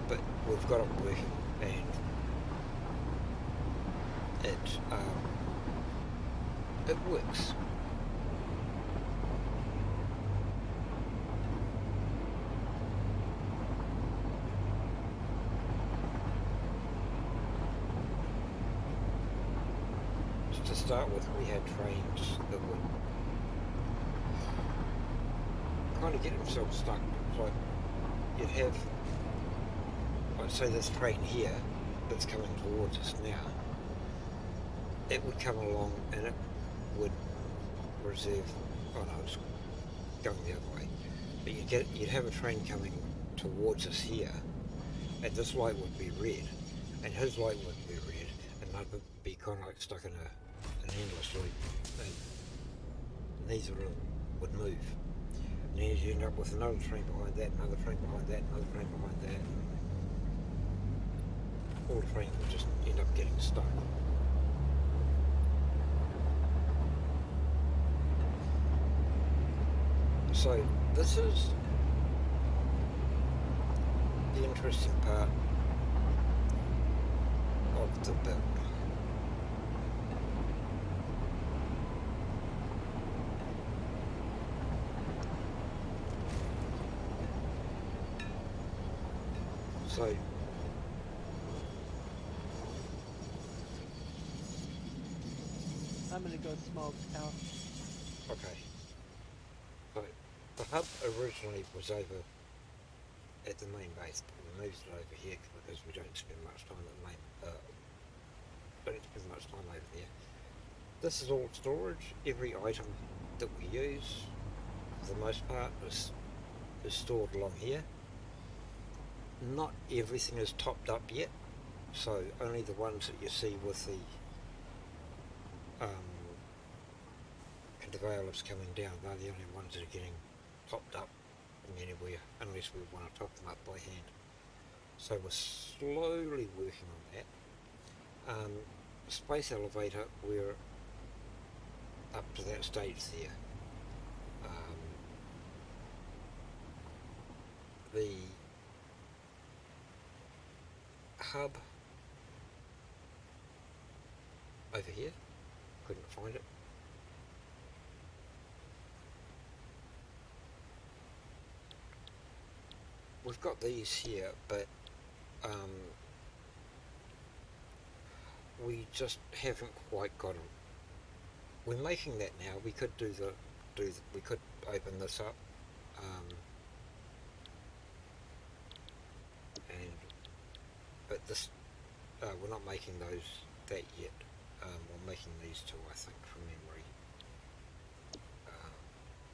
but we've got it working, and it works. To start with, we had trains that would kind of get themselves stuck. It's like you'd have, I'd say this train here that's coming towards us now, it would come along and it would reserve, oh no, it's going the other way, but you'd have a train coming towards us here, and this light would be red, and his light would be red, and they'd be kind of like stuck in an endless loop, and neither of them would move. And then you'd end up with another train behind that, another train behind that, another train behind that. All the trains would just end up getting stuck. So this is the interesting part of the build. So I'm gonna go smoke out. okay, so the hub originally was over at the main base, but we moved it over here because we don't spend much time at the main. Don't spend much time over there. This is all storage. Every item that we use, for the most part, is stored along here. Not everything is topped up yet, so only the ones that you see with the conveyors coming down, they're the only ones that are getting topped up anywhere, unless we want to top them up by hand. So we're slowly working on that. Space elevator, we're up to that stage there. The hub over here, couldn't find it. We've got these here, but we just haven't quite got them. We're making that now. We could we could open this up, but this we're not making that yet. We're making these two, I think, from memory.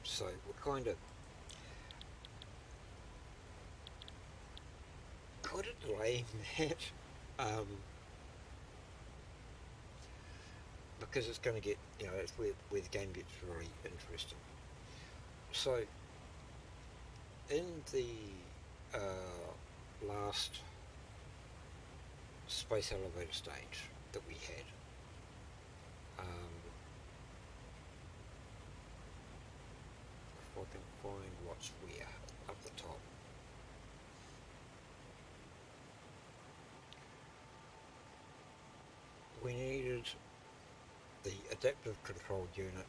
So we're kind of delaying that. Because it's going to get, it's where the game gets really interesting. So, in the last space elevator stage that we had, if I can find what's where, up the top. We needed the adaptive control unit,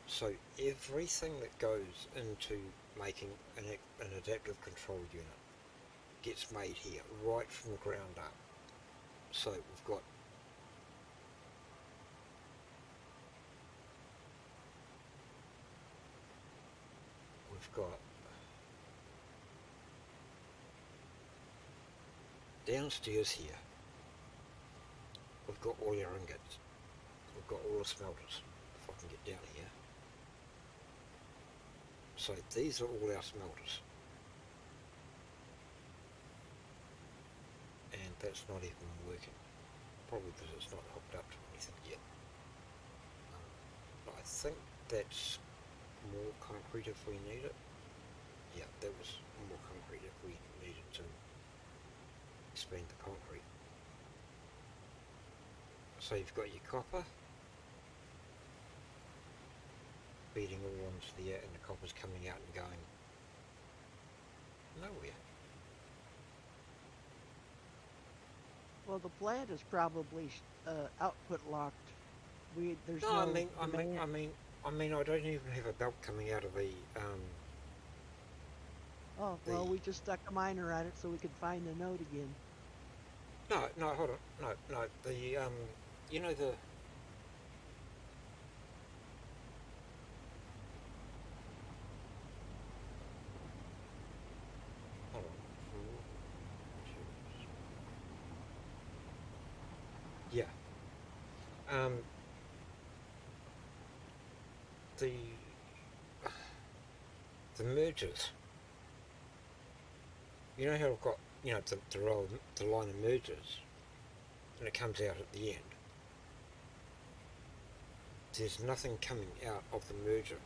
so everything that goes into making an adaptive control unit gets made here, right from the ground up. So we've got downstairs here, we've got all our ingots. We've got all the smelters, if I can get down here. So these are all our smelters. And that's not even working. Probably because it's not hooked up to anything yet. But I think that's more concrete if we need it. Yeah, that was more concrete if we needed to expand the concrete. So you've got your copper feeding all onto there, and the copper's coming out and going nowhere. Well, the plant is probably output locked. There's No, no. I mean, I don't even have a belt coming out of the. Oh well, we just stuck a miner on it so we could find the node again. No, hold on, no, the you know the. Hold on. Yeah. The mergers. You know how I've got, the line of mergers, and it comes out at the end. There's nothing coming out of the merger.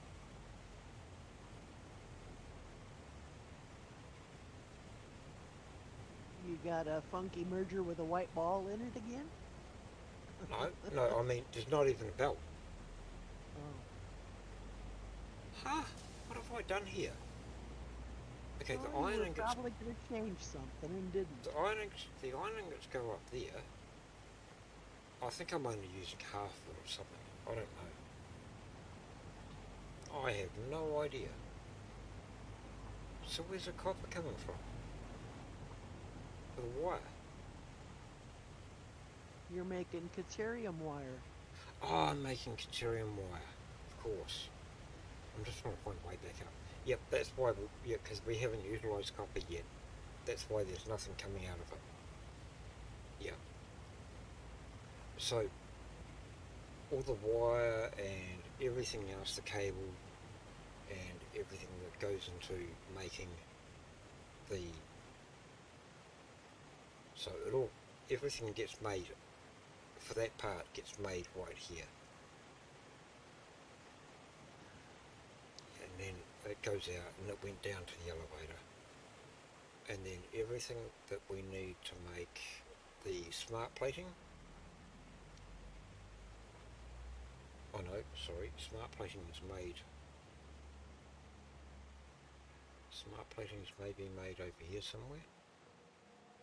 You got a funky merger with a white ball in it again? No, I mean, there's not even a belt. Oh. Huh? What have I done here? Okay, the iron ingots probably could have changed something and didn't. The iron ingots go up there. I think I'm only using half of it or something. I don't know. I have no idea. So where's the copper coming from? The wire? You're making deuterium wire. Oh, I'm making deuterium wire. Of course. I'm just trying to find way back up. Yep, that's why, because we haven't utilised copper yet. That's why there's nothing coming out of it. Yeah. So, all the wire and everything else, the cable and everything that goes into making the... So everything gets made, for that part, gets made right here. And then it goes out and it went down to the elevator. And then everything that we need to make the smart plating. Oh no, sorry, smart plating is made. Smart plating is maybe made over here somewhere.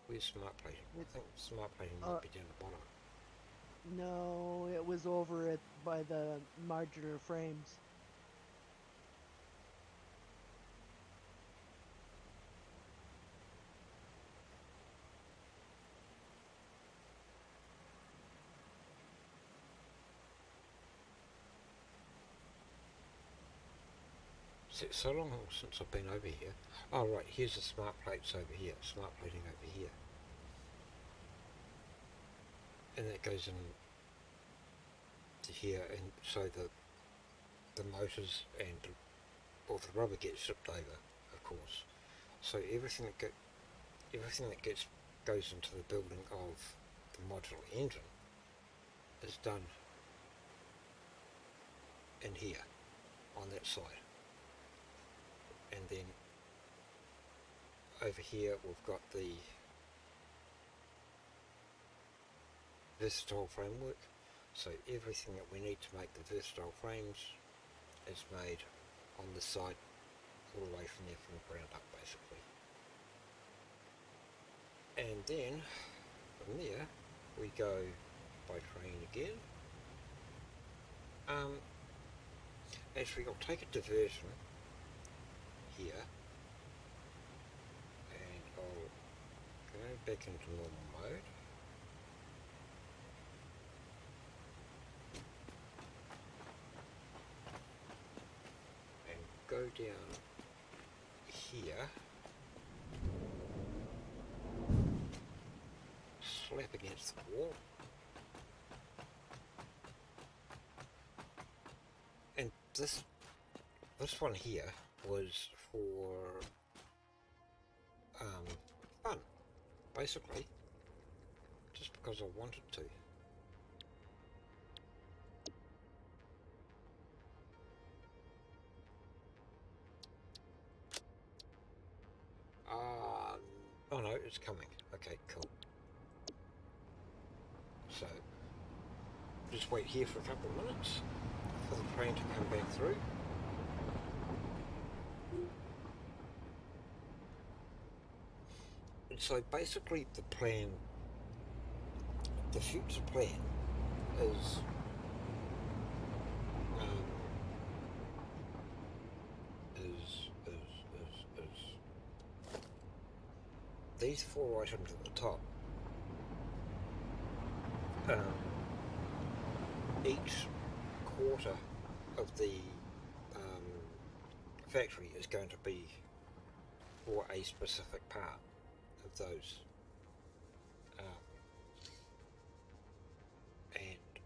Where's smart plating? I think smart plating might be down the bottom. No, it was over by the modular frames. So long since I've been over here. Oh right, here's the smart plates over here. Smart plating over here. And that goes in to here, and so the motors and the rubber gets shipped over, of course. So everything that goes into the building of the modular engine is done in here on that side. And then over here we've got the versatile framework. So everything that we need to make the versatile frames is made on this side, all the way from there, from the ground up basically. And then from there we go by train again. Actually, I'll take a diversion here and I'll go back into normal mode. And go down here, slap against the wall, and this one here was for fun, basically, just because I wanted to. Oh no, it's coming. Okay, cool. So, just wait here for a couple of minutes for the train to come back through. And so basically the future plan is these 4 items at the top. Each quarter of the factory is going to be for a specific part of those, and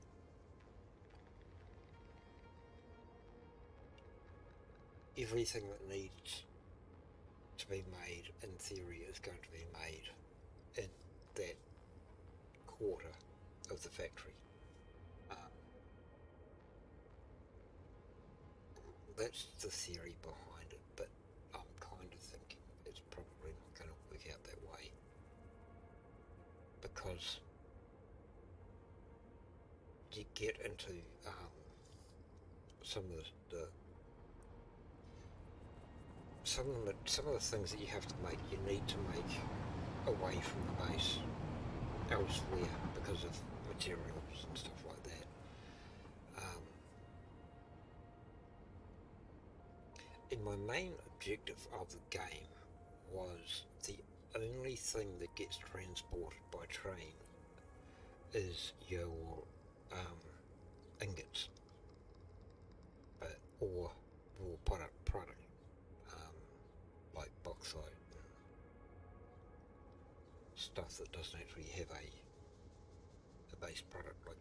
everything that needs to be made in theory is going to be made in that quarter of the factory. That's the theory behind it, but I'm kind of thinking it's probably not going to work out that way, because you get into some of the things that you have to make, you need to make away from the base elsewhere because of materials and stuff like that. And my main objective of the game was the only thing that gets transported by train is your ingots, or raw product, like bauxite and stuff that doesn't actually have a base product, like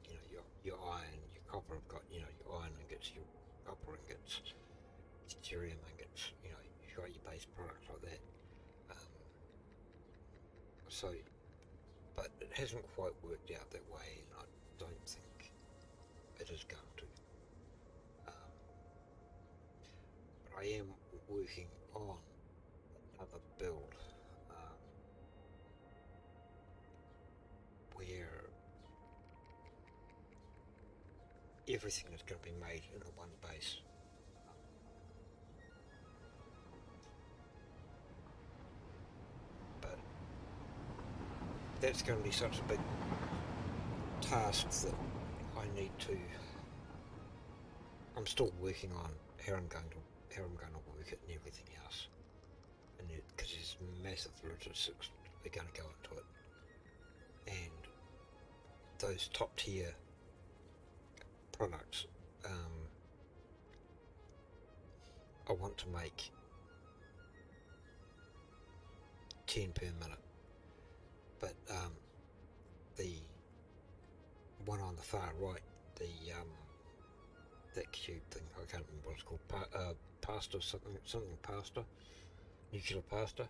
your iron, your copper have got your iron ingots, your copper ingots, deuterium ingots. You've got your base products like that. So, but it hasn't quite worked out that way, and I don't think it is going to. But I am working on another build where everything is going to be made in the one base. But that's going to be such a big task that I'm still working on how I'm going to work it and everything else, and because there's massive logistics that are going to go into it, and those top tier products, I want to make 10 per minute, but the one on the far right, that cube thing, I can't remember what it's called, pasta, something pasta, nuclear pasta,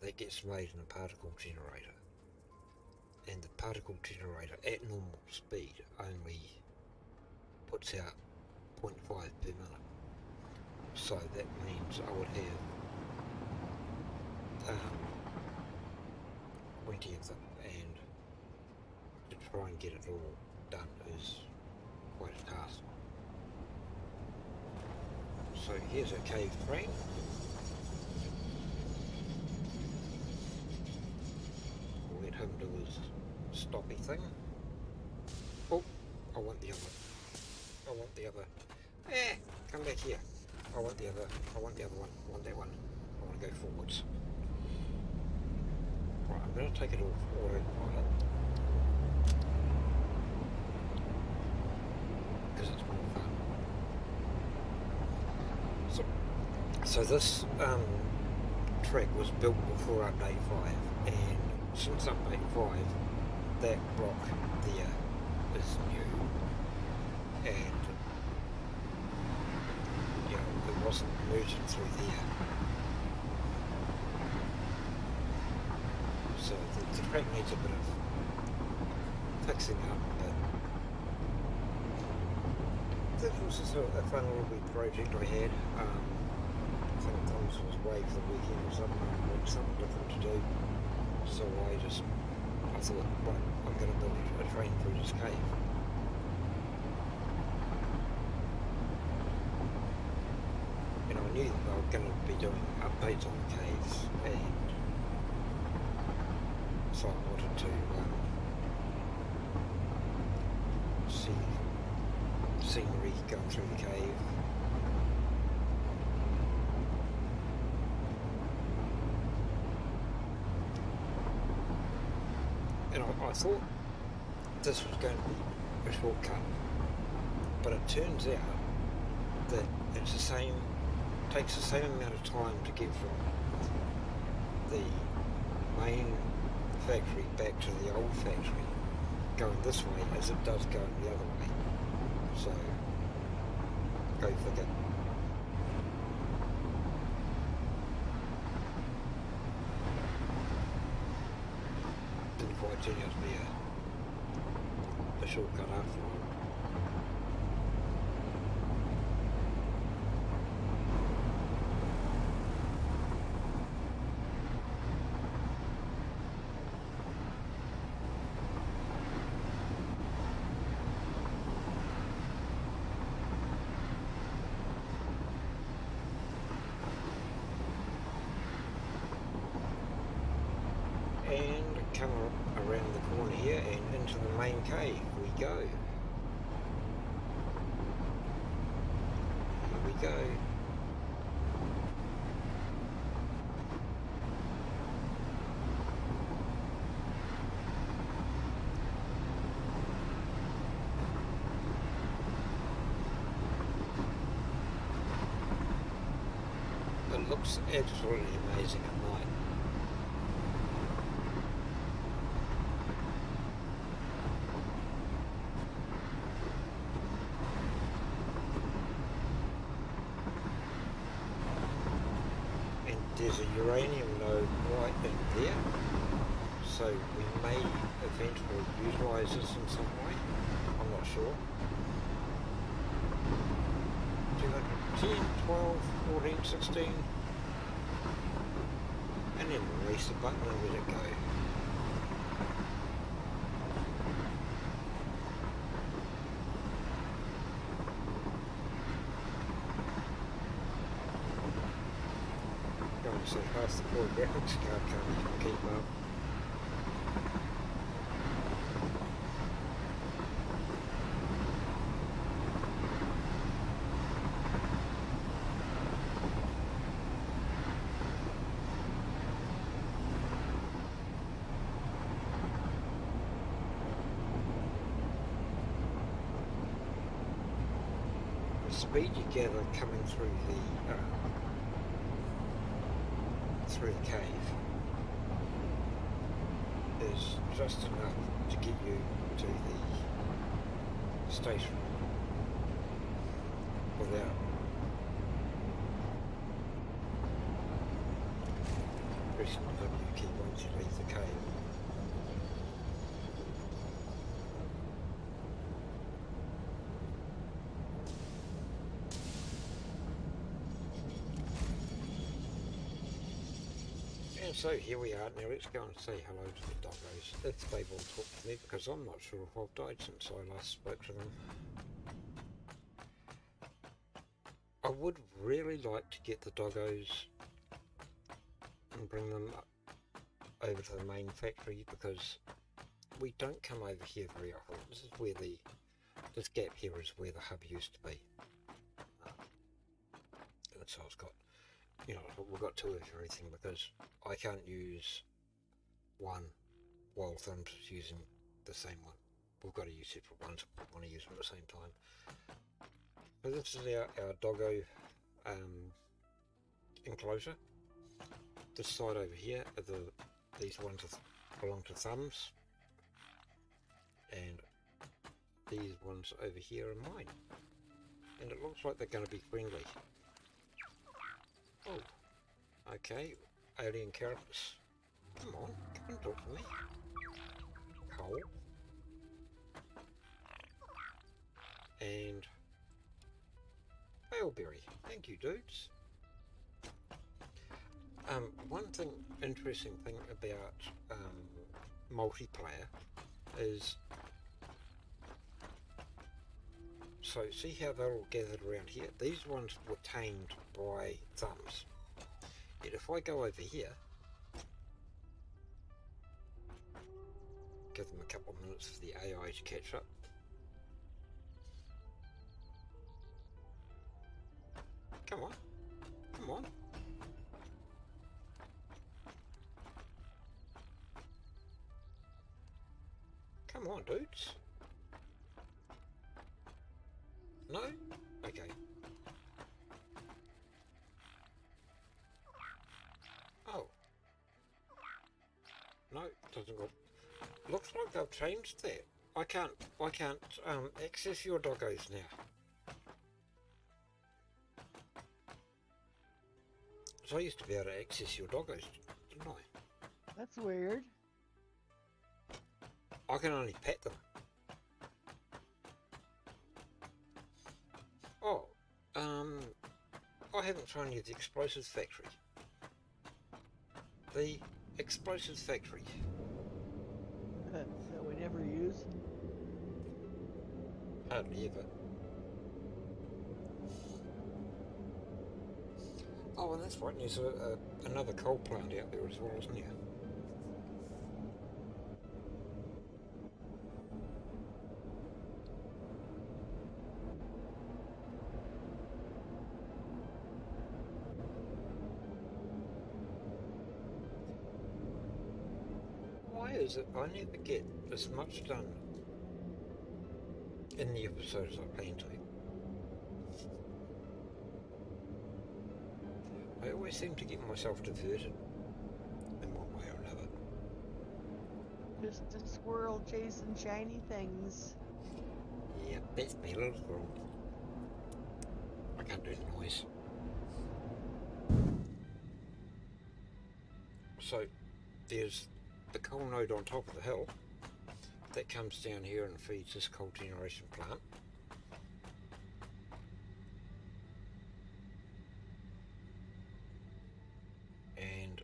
that gets made in a particle generator, and the particle generator at normal speed only puts out 0.5 per minute, so that means I would have 20 of them, and to try and get it all done is quite a task. So here's a cave frame. We'll let him do his stoppy thing. Oh, I want the other. Come back here. I want the other one. I want that one. I want to go forwards. Right, I'm going to take it off autopilot, because it's more fun. So this track was built before update 5, and since update 5, that block there is new, and it wasn't merging through there. So the track needs a bit of fixing up, but this was a fun little wee project I had. I think Tom's was away for the weekend or something, I wanted something different to do, so I thought, right, I'm going to build a train through this cave. And I knew that I was going to be doing updates on the caves, and so I wanted to see scenery going through the cave. And I thought this was going to be a shortcut, but it turns out that takes the same amount of time to get from the main factory back to the old factory going this way as it does going the other way. So, go figure. Didn't quite turn out to be a shortcut after all. And come around the corner here and into the main cave we go. Here we go. It looks absolutely amazing at night. And there's a uranium node right in there, so we may eventually utilise this in some way. I'm not sure. 210, 12, 14, 16, and then release the button and let it go. Going so fast the poor graphics card can't even keep up. The speed you gather coming through the cave is just enough to get you to the station without pressing the W key once you leave the cave. And so here we are. Now let's go and say hello to the doggos, if they will talk to me, because I'm not sure if I've died since I last spoke to them. I would really like to get the doggos and bring them over to the main factory, because we don't come over here very often. This is where this gap here is where the hub used to be. And so it's got, you know, we've got two of everything, because I can't use one while Thumbs is using the same one. We've got to use separate ones if we want to use them at the same time. So this is our doggo enclosure. This side over here are these ones belong to Thumbs, and these ones over here are mine. And it looks like they're going to be friendly. Oh, okay, alien carapace. Come on, come and talk to me. Coal. And Baleberry. Thank you, dudes. One interesting thing about multiplayer is, so see how they're all gathered around here? These ones were tamed by Thumbs. Yet if I go over here, give them a couple of minutes for the AI to catch up. Come on, come on. Come on, dudes. No? Okay. Oh. No, doesn't go. Looks like they've changed that. I can't access your doggos now. So I used to be able to access your doggos, didn't I? That's weird. I can only pet them. Oh, I haven't shown you the explosives factory. The explosives factory. That we never use. Hardly ever. Oh, and that's right, and there's another coal plant out there as well, isn't there? is that I never get as much done in the episodes I plan to. I always seem to get myself diverted in one way or another. Just a squirrel chasing shiny things. Yeah, that's me, little squirrel. I can't do the noise. So, there's the coal node on top of the hill that comes down here and feeds this coal generation plant. And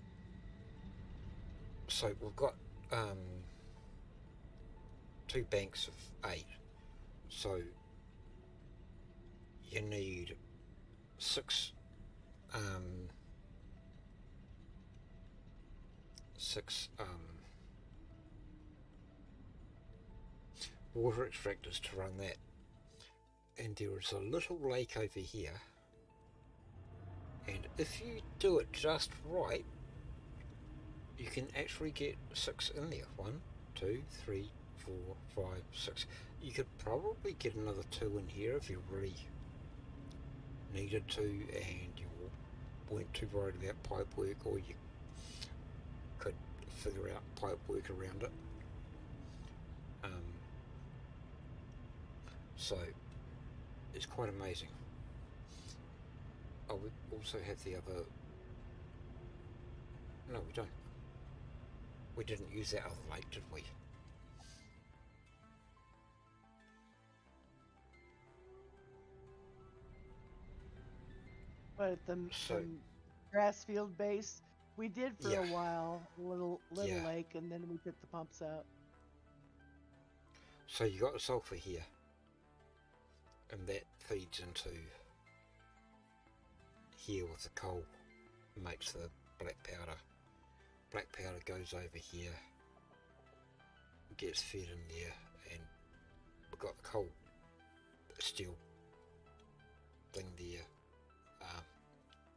so we've got 2 banks of 8. So you need 6 water extractors to run that. And there is a little lake over here, and if you do it just right, you can actually get 6 in there. 1, 2, 3, 4, 5, 6. You could probably get another 2 in here if you really needed to and you weren't too worried about pipe work, or you could figure out pipe work around it. So it's quite amazing. Oh, we also have the other... No, we don't. We didn't use that other lake, did we? But at the So, grass field base, we did for yeah, a while, little yeah. lake, and then we took the pumps out. So you got the sulfur here, and that feeds into here with the coal, makes the black powder. Black powder goes over here, gets fed in there, and we've got the coal steel thing there,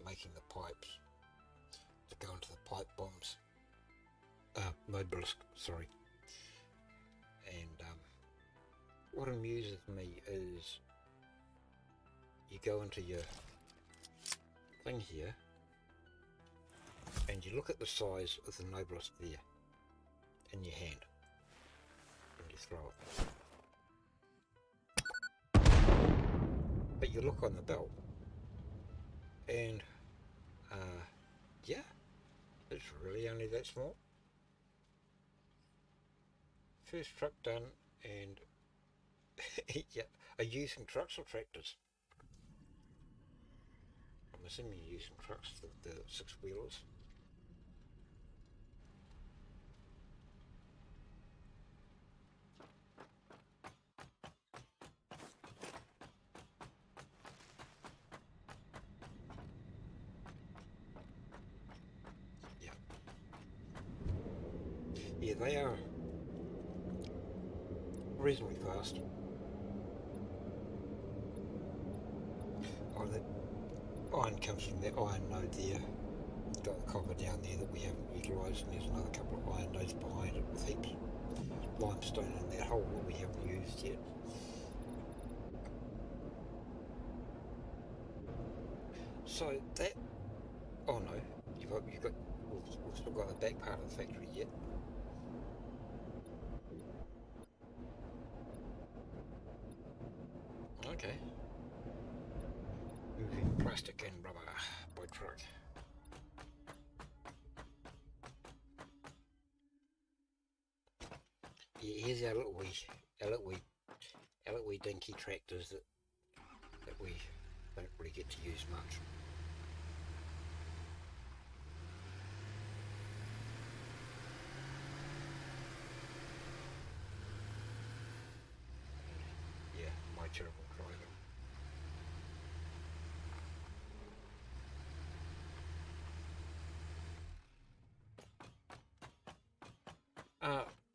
making the pipes that go into the pipe bombs. Mobilisk, sorry. And what amuses me is you go into your thing here and you look at the size of the Nobilis there in your hand and you throw it. But you look on the belt and yeah, it's really only that small. First truck done. And yeah, are you using trucks or tractors? I'm assuming you're using trucks, the 6-wheelers. Yeah. Yeah, they are reasonably fast. Oh, that iron comes from that iron node there. Got the copper down there that we haven't utilised, and there's another couple of iron nodes behind it with heaps of limestone in that hole that we haven't used yet. So that... Oh no, we've still got the back part of the factory yet. Okay. Moving plastic and rubber by truck. Yeah, here's our little wee dinky tractors that we don't really get to use much. Yeah, my terrible driving.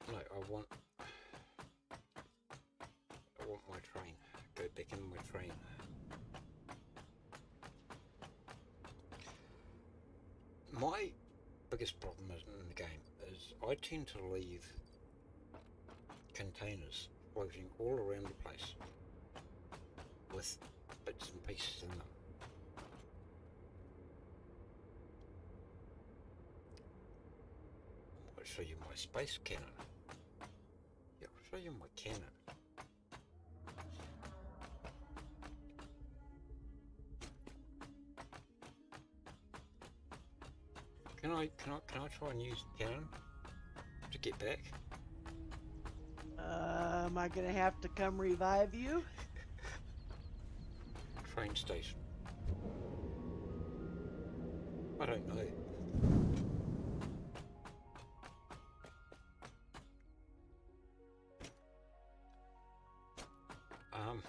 No, I want my train. Go back in my train. My biggest problem in the game is I tend to leave containers floating all around the place with bits and pieces in them. I'll show you my space cannon. Yeah, I'll show you my cannon. Can I try and use the cannon to get back? Am I gonna have to come revive you? Train station. I don't know. Um,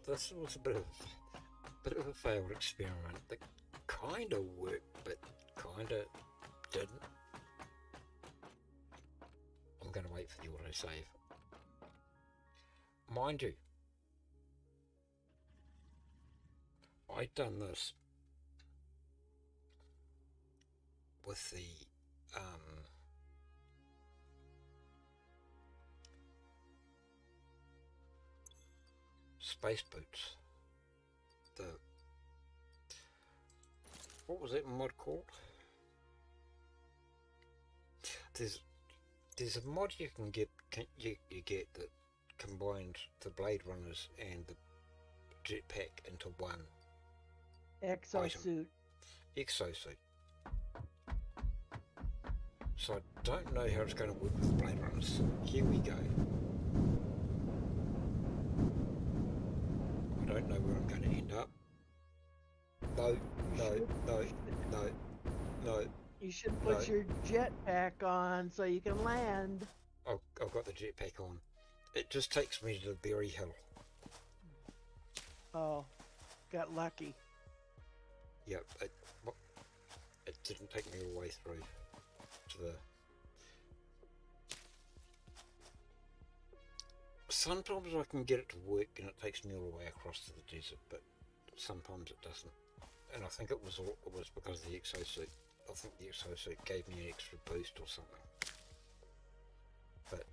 this was a bit of a failed experiment that kind of worked, but kind of didn't. I'm going to wait for the autosave. Mind you, I'd done this with the space boots. What was that mod called? There's a mod you can get you get that combines the Blade Runners and the jetpack into one Exosuit. Exosuit. So I don't know how it's going to work with Blade Runners. Here we go. I don't know where I'm going to end up. No. You should put your jetpack on so you can land. I've got the jetpack on. It just takes me to the Berry Hill. Oh, got lucky. Yep, it didn't take me all the way through to the... Sometimes I can get it to work and it takes me all the way across to the desert, but sometimes it doesn't. And I think it was because of the exosuit. I think the exosuit gave me an extra boost or something. But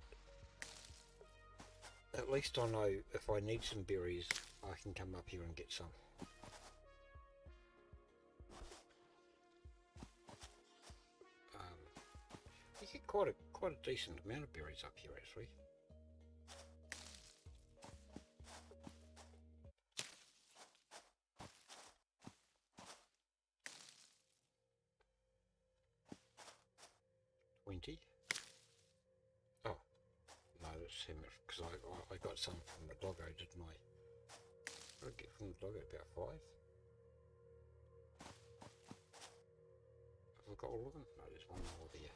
at least I know if I need some berries, I can come up here and get some. You get quite a decent amount of berries up here actually. Oh, no, that's him, because I got some from the doggo, didn't I? What did I get from the doggo? About 5? Have I got all of them? No, there's one more there.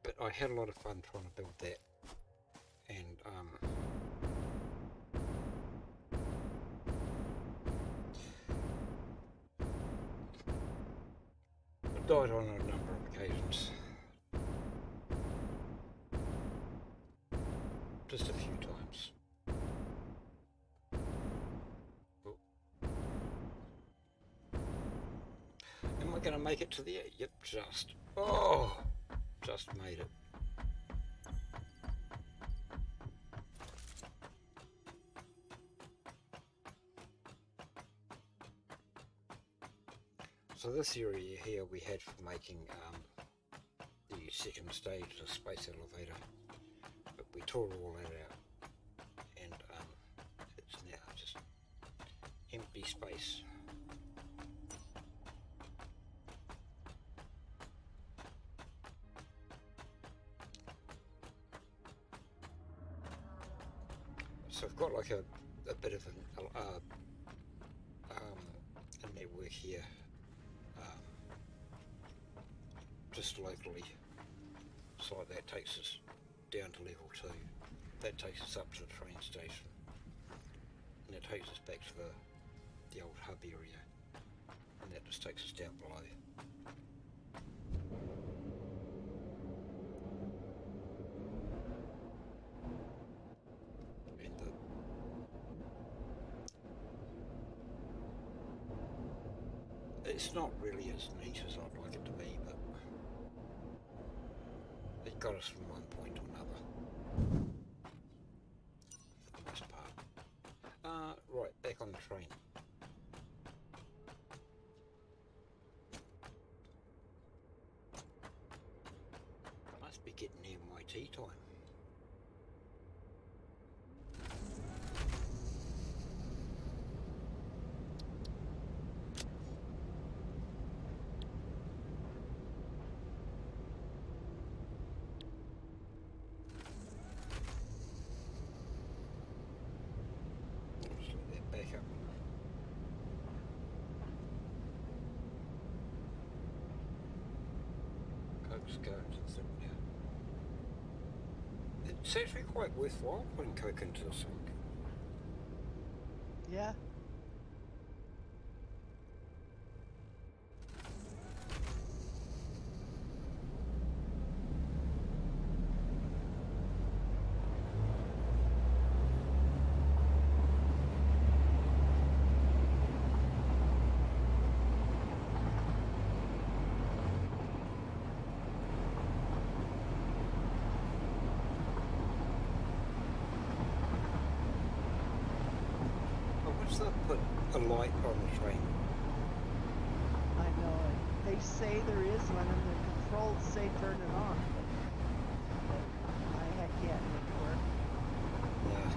But I had a lot of fun trying to build that, and I died on a number of occasions. Just a few times. Oh. Am I going to make it to the end? Yep, just. Oh! Just made it. So this area here we had for making the second stage of the space elevator, but we tore all that out, and it's now just empty space. So I've got like a bit of a network here, just locally. So that takes us down to level 2. That takes us up to the train station, and it takes us back to the old hub area. and that just takes us down below. It's not really as neat as I'd like it to be, but it got us from one point to another, for the most part. Right, back on the train. I must be getting near my tea time. It's actually quite worthwhile putting Coke into the sink. Yeah. Put a light on the train. I know it. They say there is one, and the controls say turn it on, but I can't make it work. Yeah.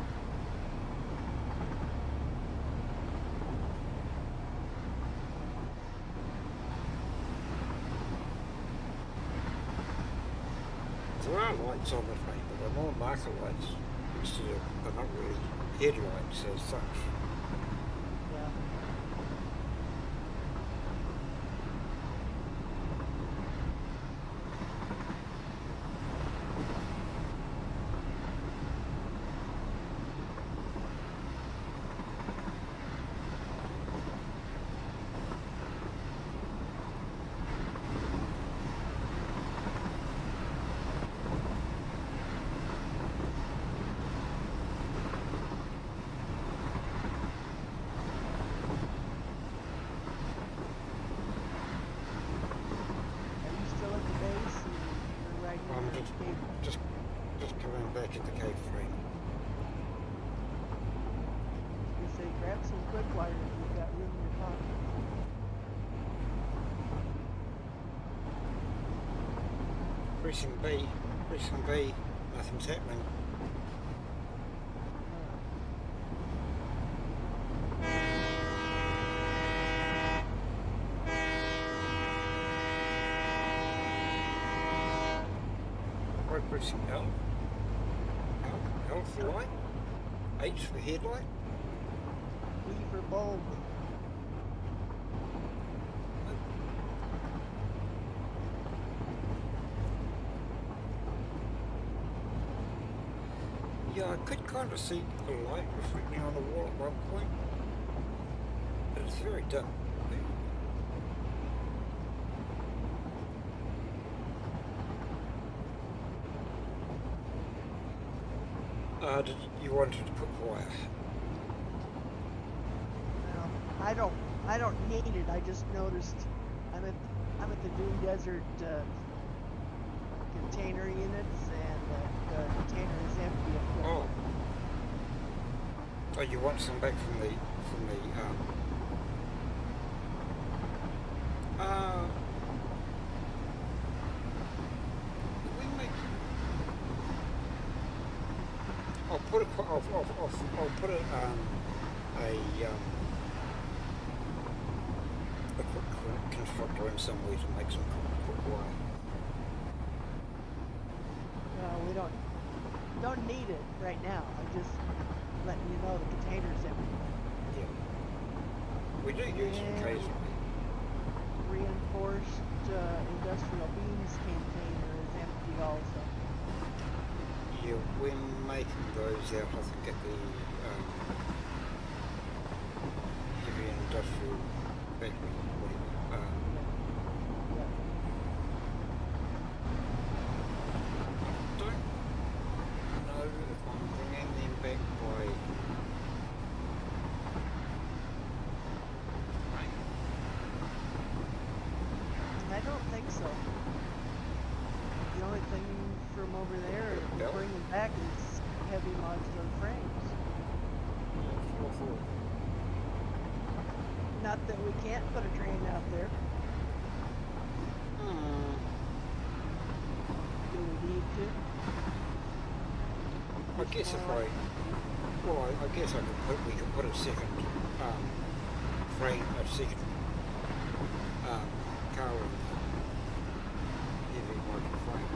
There are lights on the train, but they're more marker lights instead of, they're not really headlights as such. Just coming back at the cave frame. You say grab some quick wire if you've got room in your pocket. Pressing B, nothing's happening. Pressing L for light, H for headlight, B for bulb. Yeah, I could kind of see a light reflecting on the wall at one point, but it's very dim. You wanted to put wire? Well, I don't need it. I just noticed I'm at the Dune Desert container units, and the container is empty. Oh, you want some back from the I'll put a quick constructor in somewhere to make some quick wire. No, we don't need it right now. I'm just letting you know the container's empty. Yeah. We do use it occasionally. Reinforced industrial beams container is empty also. Yeah, we're making those out, I think, at the heavy industrial battery, whatever. Yeah. Don't know if I'm bringing them back by train. I don't think so. The only thing from over there Got a to bell? bring them back is heavy modular frames. Yeah, 4-4. Not that we can't put a train out there. Do we need to? I guess if More I, well, I guess we could put a second frame, a second car in the heavy modular frame.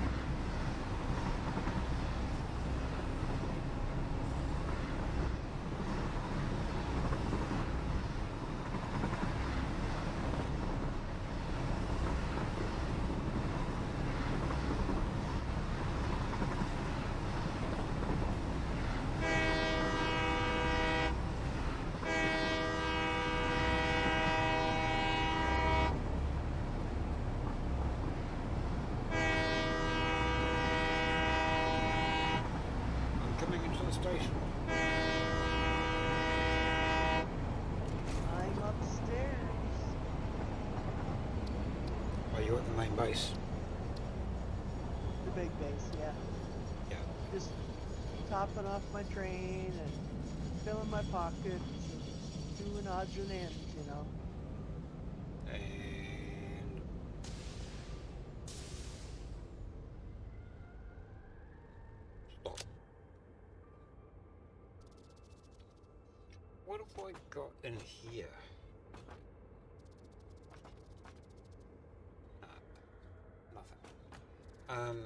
I'm coming into the station. I'm upstairs. Are you at the main base? The big base, yeah. Yeah. Just topping off my train and filling my pockets and doing odds and ends, you know. And stop. What have I got in here? Nothing.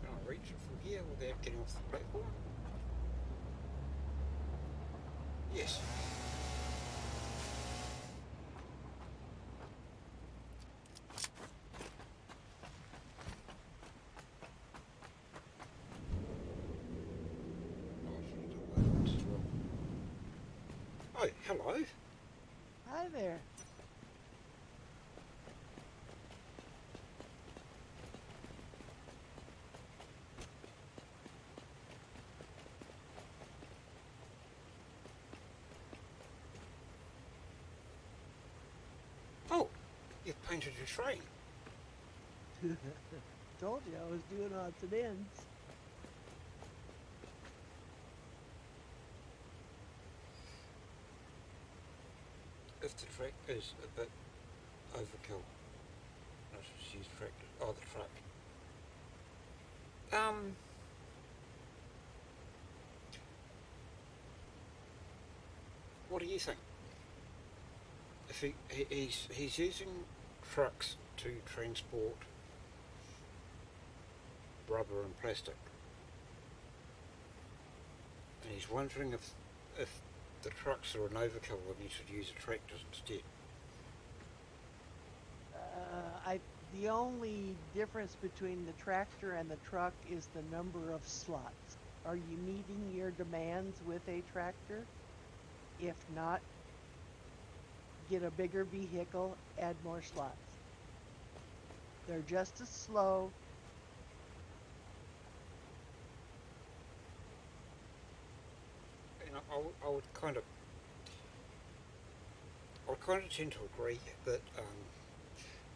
Can I reach it from here without getting off the platform? Yes. Oh, I should have done that once as well. Oh, hello. Hi there. Oh, you've painted your train. Told you I was doing odds and ends. If the track is a bit overkill, I should use tractor. Oh, the truck. What do you think? If he's using trucks to transport rubber and plastic, and he's wondering if the trucks are an overkill and he should use the tractors instead. The only difference between the tractor and the truck is the number of slots. Are you meeting your demands with a tractor? If not, get a bigger vehicle, add more slots. They're just as slow. You know, I would kind of tend to agree that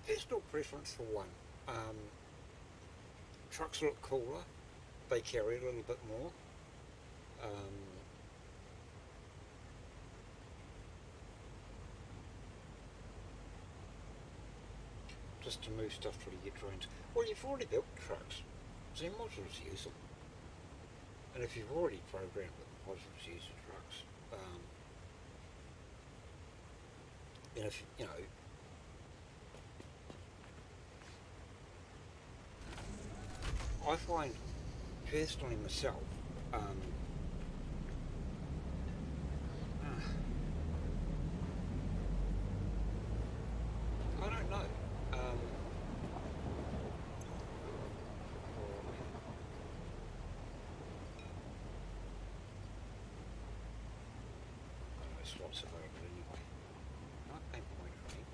personal preference for one. Trucks look cooler. They carry a little bit more. Just to move stuff till you get trains. Well, you've already built trucks, so you might as well just use them. And if you've already programmed them, you might as well just use the trucks. And if, I find personally myself, um, I don't know. There's lots of it anyway. Not paint my train.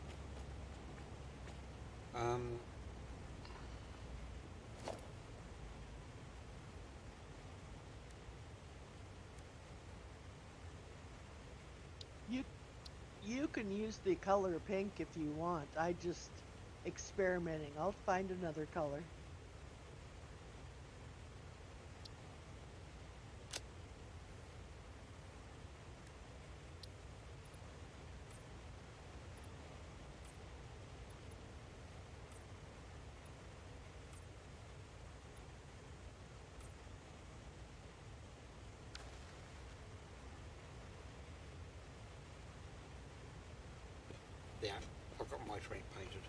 You you can use the color pink if you want. I just experimenting. I'll find another color. Yeah, I've got my train painted.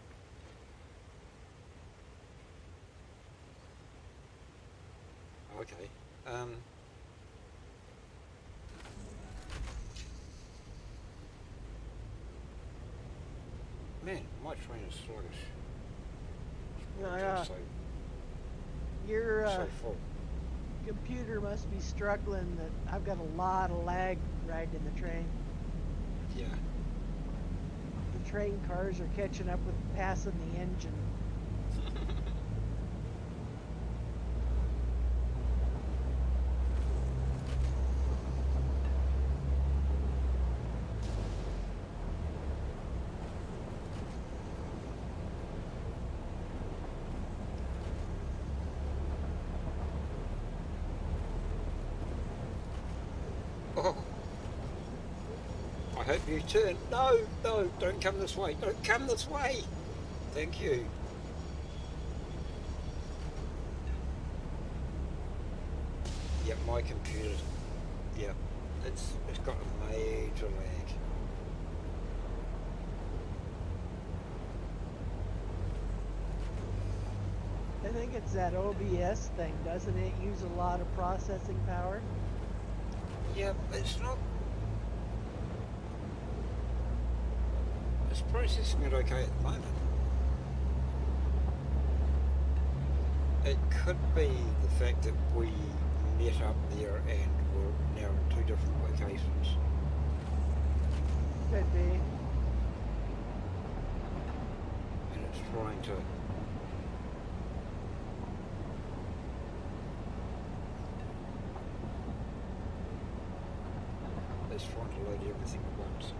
Okay. Man, my train is sluggish. Uh, So your so full. computer must be struggling that I've got a lot of lag riding in the train. Yeah. The train cars are catching up with passing the engine. Oh, I hope you turn. No, no, don't come this way. Don't come this way. Thank you. Yeah, my computer. Yeah, it's got a major lag. I think it's that OBS thing, doesn't it use a lot of processing power? Yeah, it's not. It's processing it okay at the moment. It could be the fact that we met up there and we're now in two different locations. Could be. And it's trying to. It's trying to load everything at once.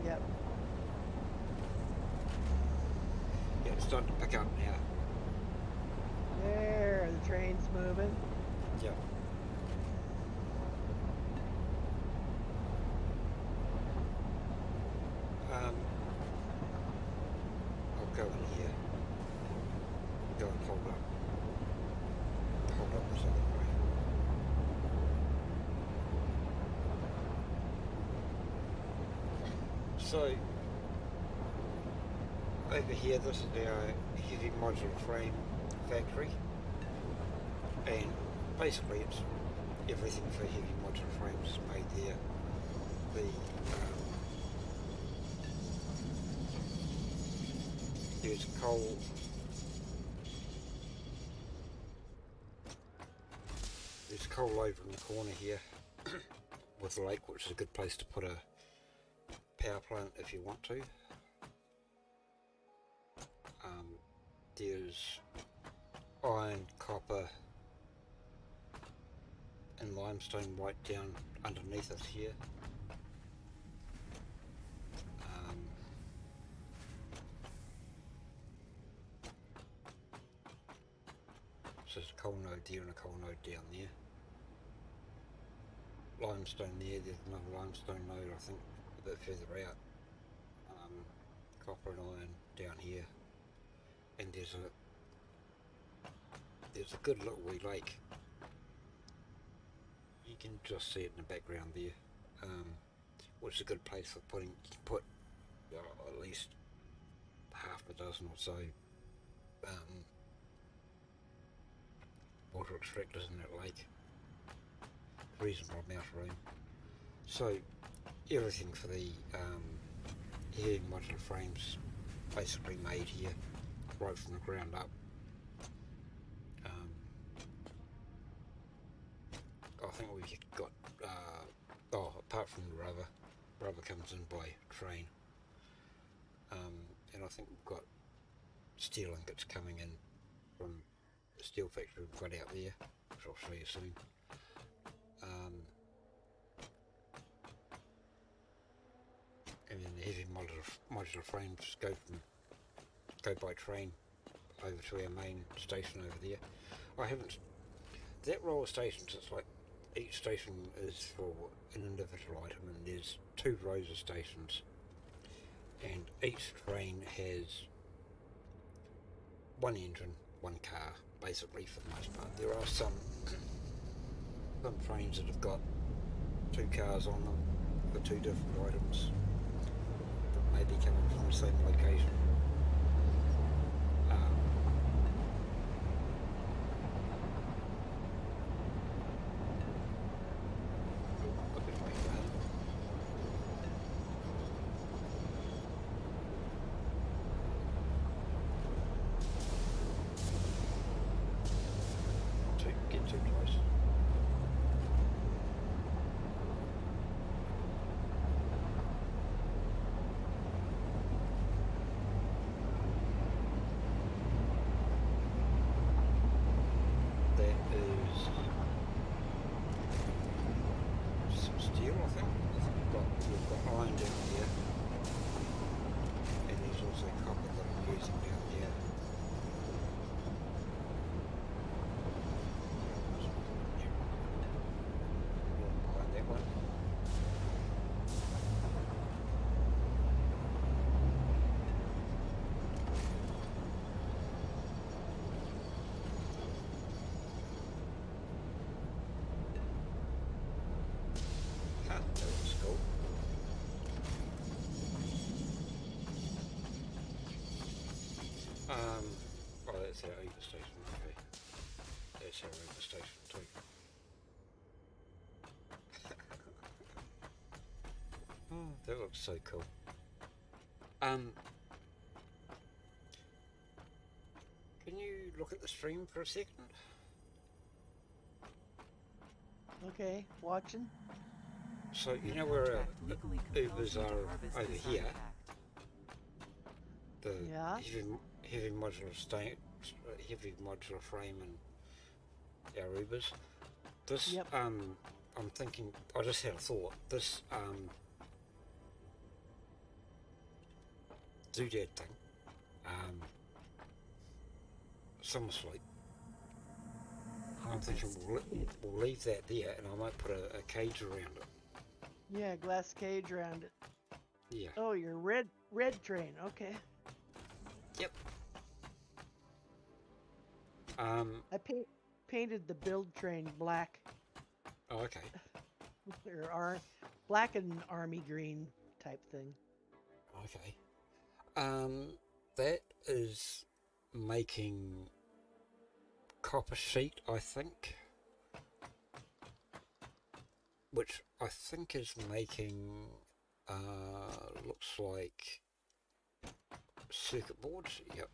Yep. Yeah, it's starting to pick up now. There, the train's moving. Yeah. I'll go in here. Go and hold up. Hold up this other way. So, over here, this is our heavy modular frame factory. And basically it's everything for heavy modular frames is made there. There's coal. There's coal over in the corner here with the lake, which is a good place to put a power plant if you want to. There's iron, copper and limestone right down underneath us here. So there's a coal node there and a coal node down there. Limestone there's another limestone node I think a bit further out. Copper and iron down here. And there's a good little wee lake. You can just see it in the background there. was a good place for put at least half a dozen or so water extractors in that lake. Reasonable amount of room. So everything for the heating modular frames basically made here, right from the ground up. I think we've got, apart from the rubber comes in by train, and I think we've got steel ingots coming in from the steel factory we've got out there, which I'll show you soon. And then the heavy modular frames go by train over to our main station over there. That row of stations, it's like each station is for an individual item, and there's 2 rows of stations, and each train has 1 engine, 1 car, basically, for the most part. There are some trains that have got 2 cars on them for 2 different items that may be coming from the same location. Get too close. That is some steel, I think. We've got iron down here, and there's also copper that I'm using down here. Behind that one. That was cool. Oh, that's our Uber station, okay. That's our Uber station too. Oh, that looks so cool. Can you look at the stream for a second? Okay, watching. So you know where Ubers are over here? The Yeah. heavy modular frame and our Ubers. This Yep. I'm thinking. I just had a thought. This doodad thing. Summer sleep. I'm thinking we'll leave that there, and I might put a cage around it. Yeah, glass cage around it. Yeah. Oh, your red train. Okay. Yep. I painted the build train black, Oh, okay. or black and army green type thing. Okay. That is making copper sheet, I think, which I think is making looks like circuit boards. Yep.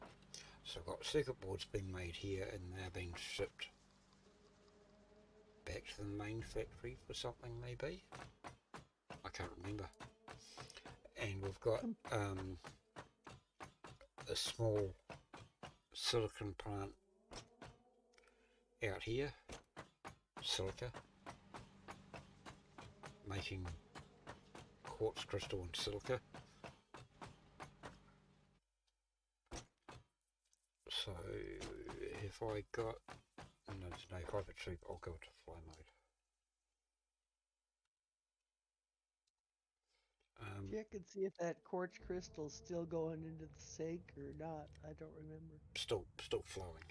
So I've got circuit boards being made here, and they're being shipped back to the main factory for something, maybe. I can't remember. And we've got a small silicon plant out here, silica, making quartz crystal and silica. So if I got no private troop, I'll go to fly mode. Check and see if that quartz crystal's still going into the sink or not. I don't remember. Still flowing.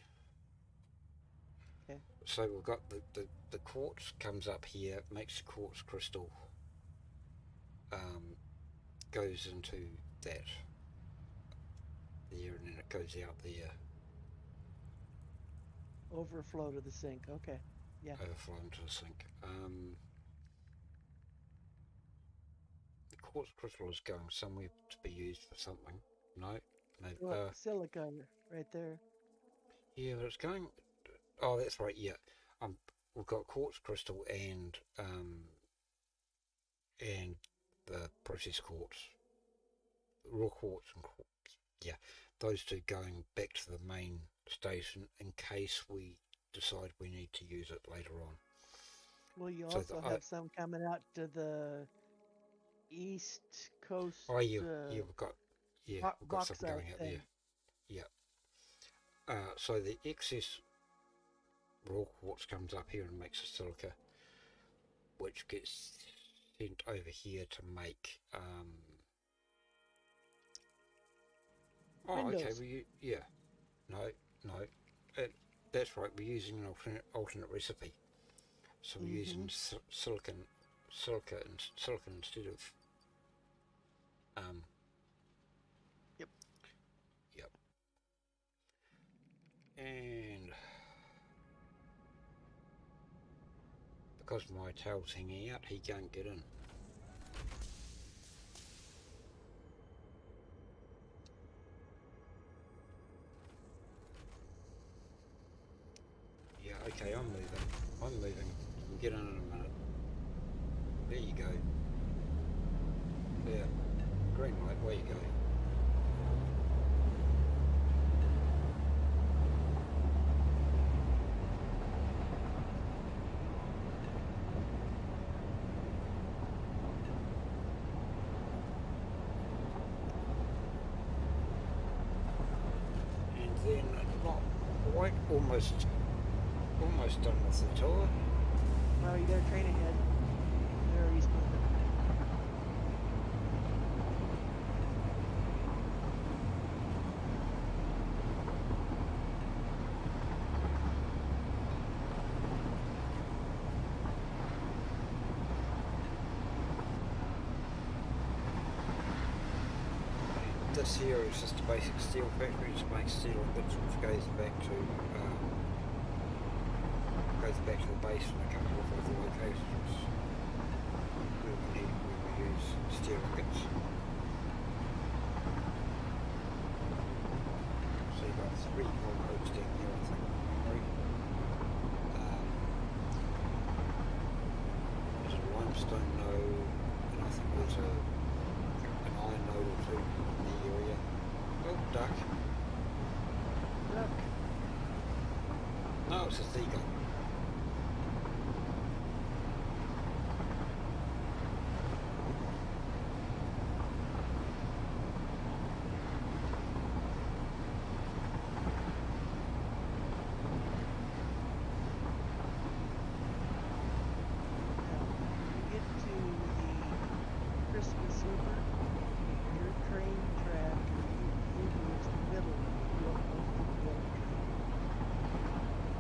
Okay. So we've got the quartz comes up here, makes the quartz crystal, goes into that there, and then it goes out there, Overflow to the sink. Okay. Yeah. overflow into the sink. The quartz crystal is going somewhere to be used for something. No, maybe. Look, silica right there. Yeah, but it's going. Oh, that's right. Yeah, um, we've got quartz crystal and the processed quartz, raw quartz and quartz. Yeah, those two going back to the main station in case we decide we need to use it later on. Well, you So also have some coming out to the east coast oh yeah, we've got something bauxite going out thing. there. Yeah. So the excess raw quartz comes up here and makes a silica, which gets sent over here to make. Oh, okay. Windows. Yeah. No, no. That's right. We're using an alternate recipe. So we're Mm-hmm. using silicon instead of. Um, Yep. yep. And because my tail's hanging out, he can't get in. Yeah, okay, I'm moving. We'll get in a minute. There you go. Yeah. Green light, where you go? And then not quite almost done with the tour. Well, you got a train ahead. There, he's moving. This here is just a basic steel factory, just makes steel ingots, which goes back to the base in a couple of other locations where we use steel ingots. So you've got 3 coal roads down here, I think. There's a limestone node, and I think there's an iron node or two in the area. Oh, duck. Look. No, it's a seagull.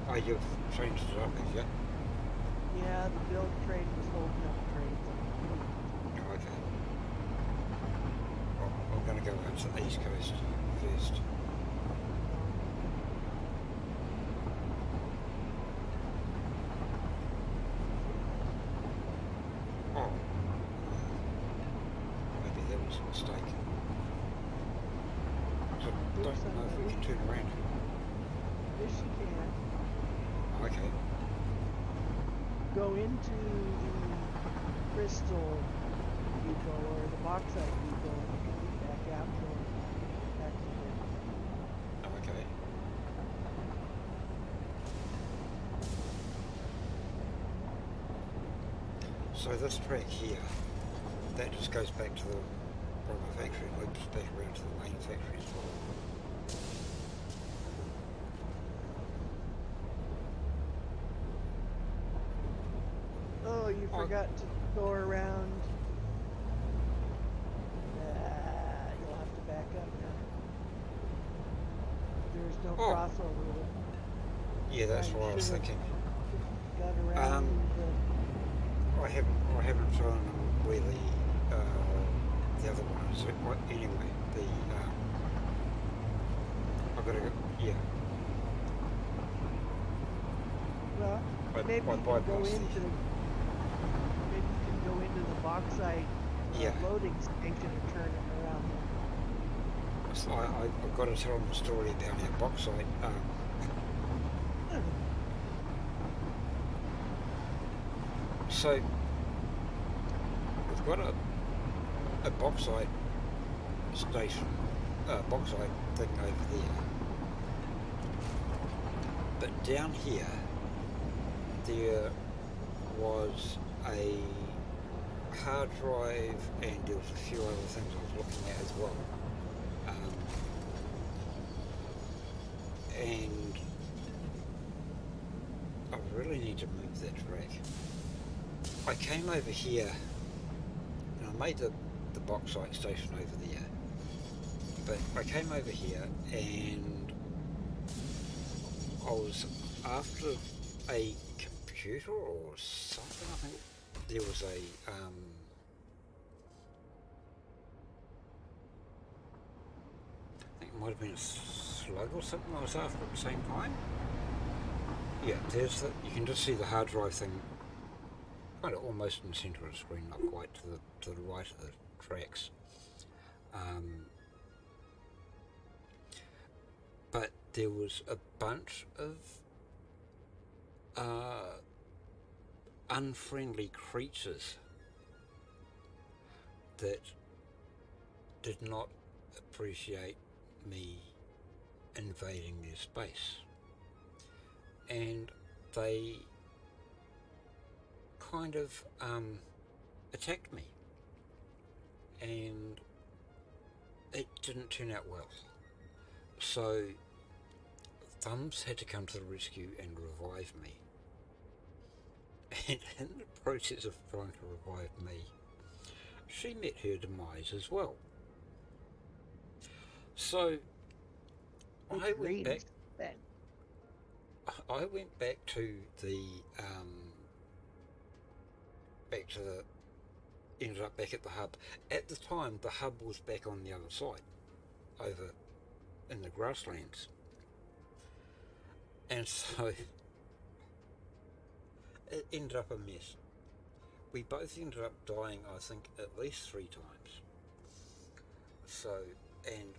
Oh, you've changed it up, have you? Yeah, the build train was holding up trains. Oh, okay. Well, I'm going to go out to the east coast first. Oh. Maybe that was a mistake. I don't know if we can turn around. Yes, you can. Okay. Go into the crystal depot or the bauxite depot and back out to back to the Oh, okay. So this track here, that just goes back to the primary factory and loops back around to the main factory as well. Oh, you forgot to go around. You'll have to back up now. There's no crossover with it. Yeah, that's what I was thinking. Got around I haven't shown them where the the other one is anyway. The I gotta go. Yeah, Well, I maybe you can go bypassed into maybe you can go into the bauxite yeah. loading station and turn it around So I've got to tell them the story about our bauxite. there. So we've got a bauxite station, bauxite thing over there. But down here, there was a hard drive, and there was a few other things I was looking at as well. And I really need to move that track. I came over here, and I made the bauxite station over there. But I came over here, and I was after a computer or something. I think there was a I think it might have been a slug or something I was after at the same time. Yeah, there's you can just see the hard drive thing kind of almost in the centre of the screen, not quite to the right of the tracks. But there was a bunch of unfriendly creatures that did not appreciate me invading their space, and they kind of attacked me, and it didn't turn out well. So Thumbs had to come to the rescue and revive me. And in the process of trying to revive me, she met her demise as well. So I went back. Then. I went back to the ended up back at the hub. At the time, the hub was back on the other side, over in the grasslands, and so it ended up a mess. We both ended up dying, I think, at least 3 times. So, and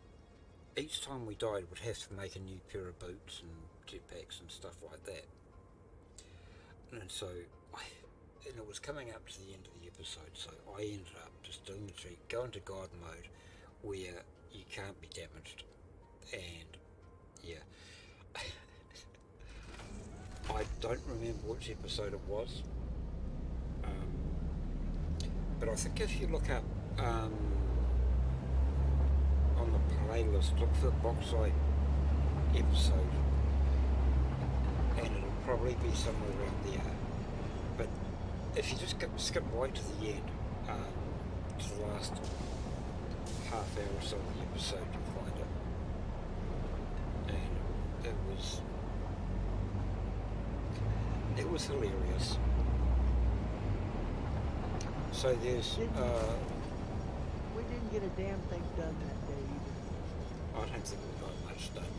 each time we died, we'd have to make a new pair of boots and jetpacks and stuff like that. And so, and it was coming up to the end of the episode, so I ended up just doing the trick, go into God mode, where you can't be damaged. And yeah, I don't remember which episode it was, but I think if you look up on the playlist, look for Bauxite episode, and it'll probably be somewhere around there. But if you just skip right to the end, to the last half hour or so of the episode, you'll find it. And it was hilarious. So there's we didn't get a damn thing done that day either. I don't think we got much done.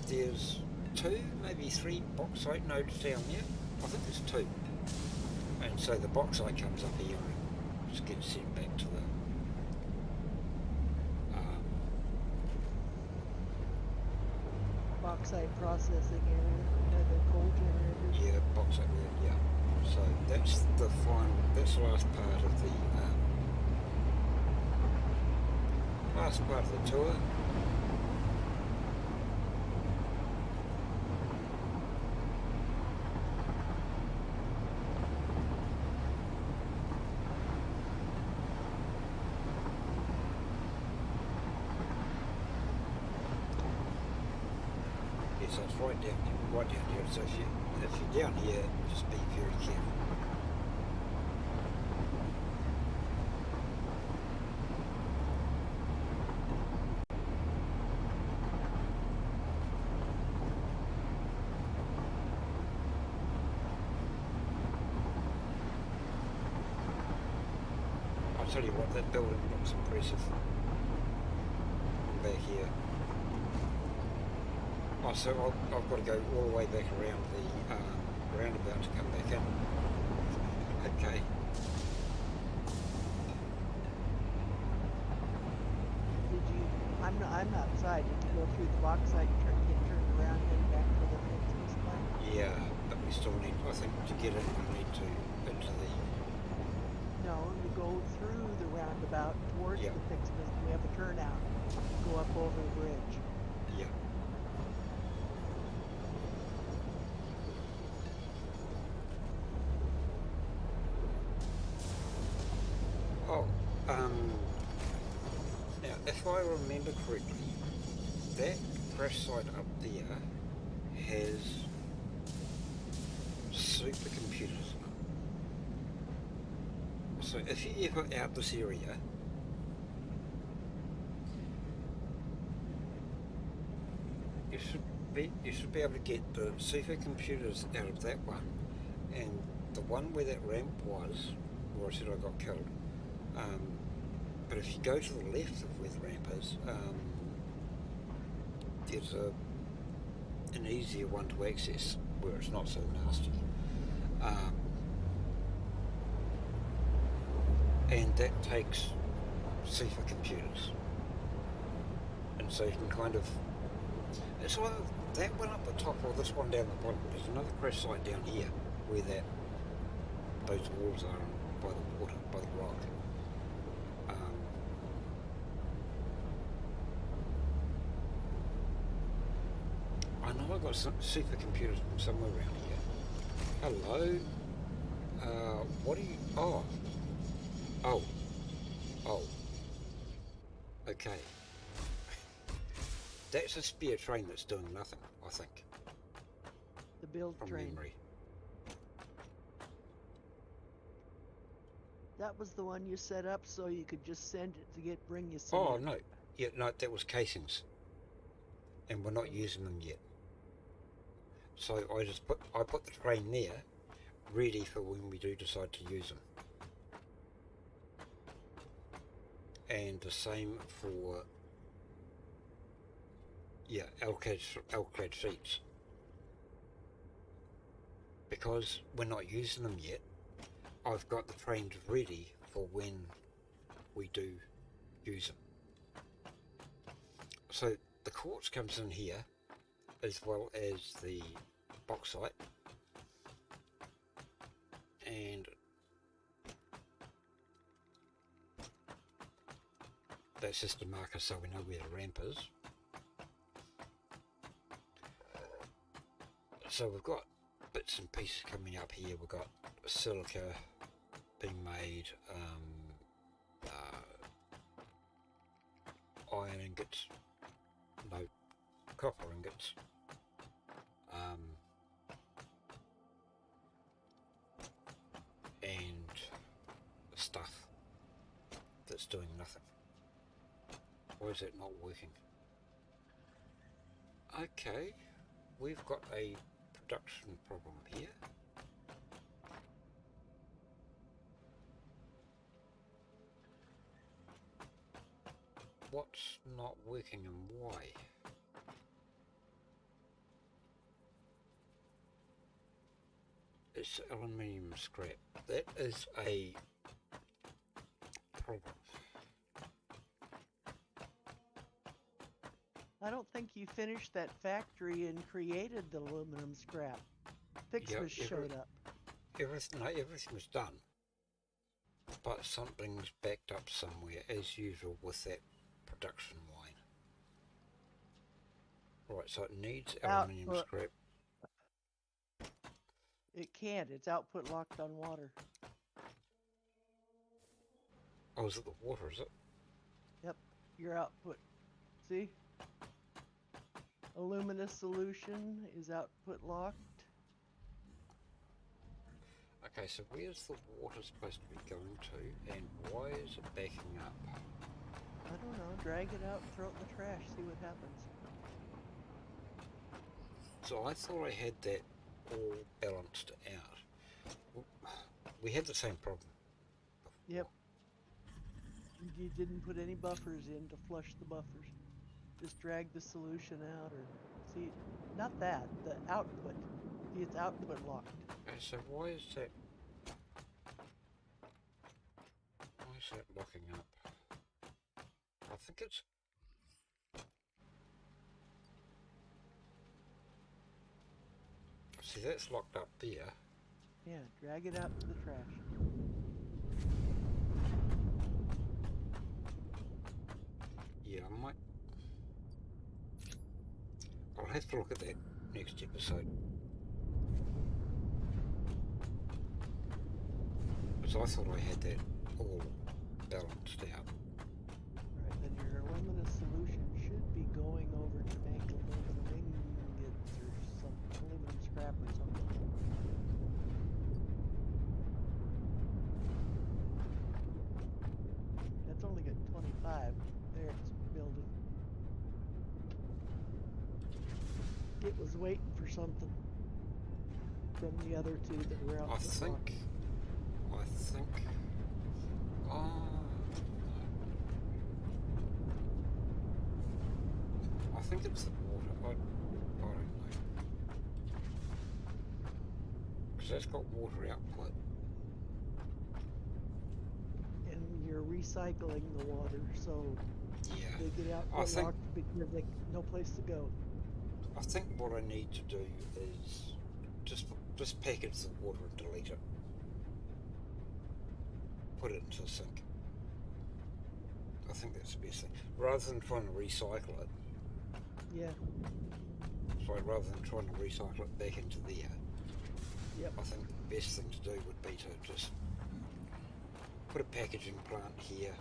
There's 2, maybe 3 bauxite nodes down there. I think there's 2. And so the bauxite comes up here and just gets sent back to the Bauxite processing area, the coal generators. yeah, bauxite there, yeah. So that's the last part of the tour. So it's right down here. So if you're down here, just be very careful. I tell you what, that building looks impressive. Back here. Oh, so I've got to go all the way back around the roundabout to come back in. Okay. Did you? I'm outside. Did you go through the box site and get turned around and head back for the Ficsmas place? Yeah, but we still need, I think, to get in, we need to into the. No, you go through the roundabout towards Yeah. the Ficsmas. We have a turnout. Go up over the bridge. Yeah. Oh, now if I remember correctly, that crash site up there has supercomputers in it. So if you ever out this area, you should be able to get the supercomputers out of that one, and the one where that ramp was, where I said I got killed. But if you go to the left of where the ramp is, there's an easier one to access where it's not so nasty. And that takes supercomputers. And so you can kind of, it's either that one up the top or this one down the bottom. There's another crash site down here where those walls are by the water, by the rock. I know I've got some supercomputers from somewhere around here. Hello? What are you... Oh. Okay. That's a spare train that's doing nothing, I think. The build From train. memory. That was the one you set up so you could just send it to bring you some. Oh, no. Yeah, no, that was casings. And we're not using them yet. So I put the train there, ready for when we do decide to use them. And the same for, yeah, Alclad seats. Because we're not using them yet, I've got the trains ready for when we do use them. So the quartz comes in here, as well as the bauxite, and that's just a marker so we know where the ramp is. So we've got bits and pieces coming up here. We've got silica being made, iron ingots, no, copper ingots, and stuff that's doing nothing. Why is it not working? Okay, we've got a production problem here. What's not working and why? It's aluminium scrap. That is a problem. I don't think you finished that factory and created the aluminum scrap. Ficsmas showed up. Everything was done, but something's backed up somewhere as usual with that production line. Right, so it needs aluminium scrap. It can't. It's output locked on water. Oh, is it the water, is it? Yep, your output. See? Alumina solution is output locked. Okay, so where's the water supposed to be going to, and why is it backing up? I don't know. Drag it out and throw it in the trash. See what happens. So I thought I had that all balanced out. We had the same problem before. Yep. You didn't put any buffers in to flush the buffers. Just drag the solution out, or see, not that, the output. See, it's output locked. So why is that locking up? I think it's... See, that's locked up there. Yeah, drag it out to the trash. Yeah, I might... I'll have to look at that next episode. Because I thought I had that all balanced out. Right, then your aluminum solution should be going over to make aluminum ingots or some aluminum scrap or something. That's only got 25. There, it's building. It was waiting for something from the other two that were out. I think. I think it's the water. I don't know. Because that's got water output. And you're recycling the water, so Yeah. they get out I think- locked because they no place to go. I think what I need to do is just package the water and delete it. Put it into the sink. I think that's the best thing. Rather than trying to recycle it. Yeah. So rather than trying to recycle it back into there. Yep. I think the best thing to do would be to just put a packaging plant here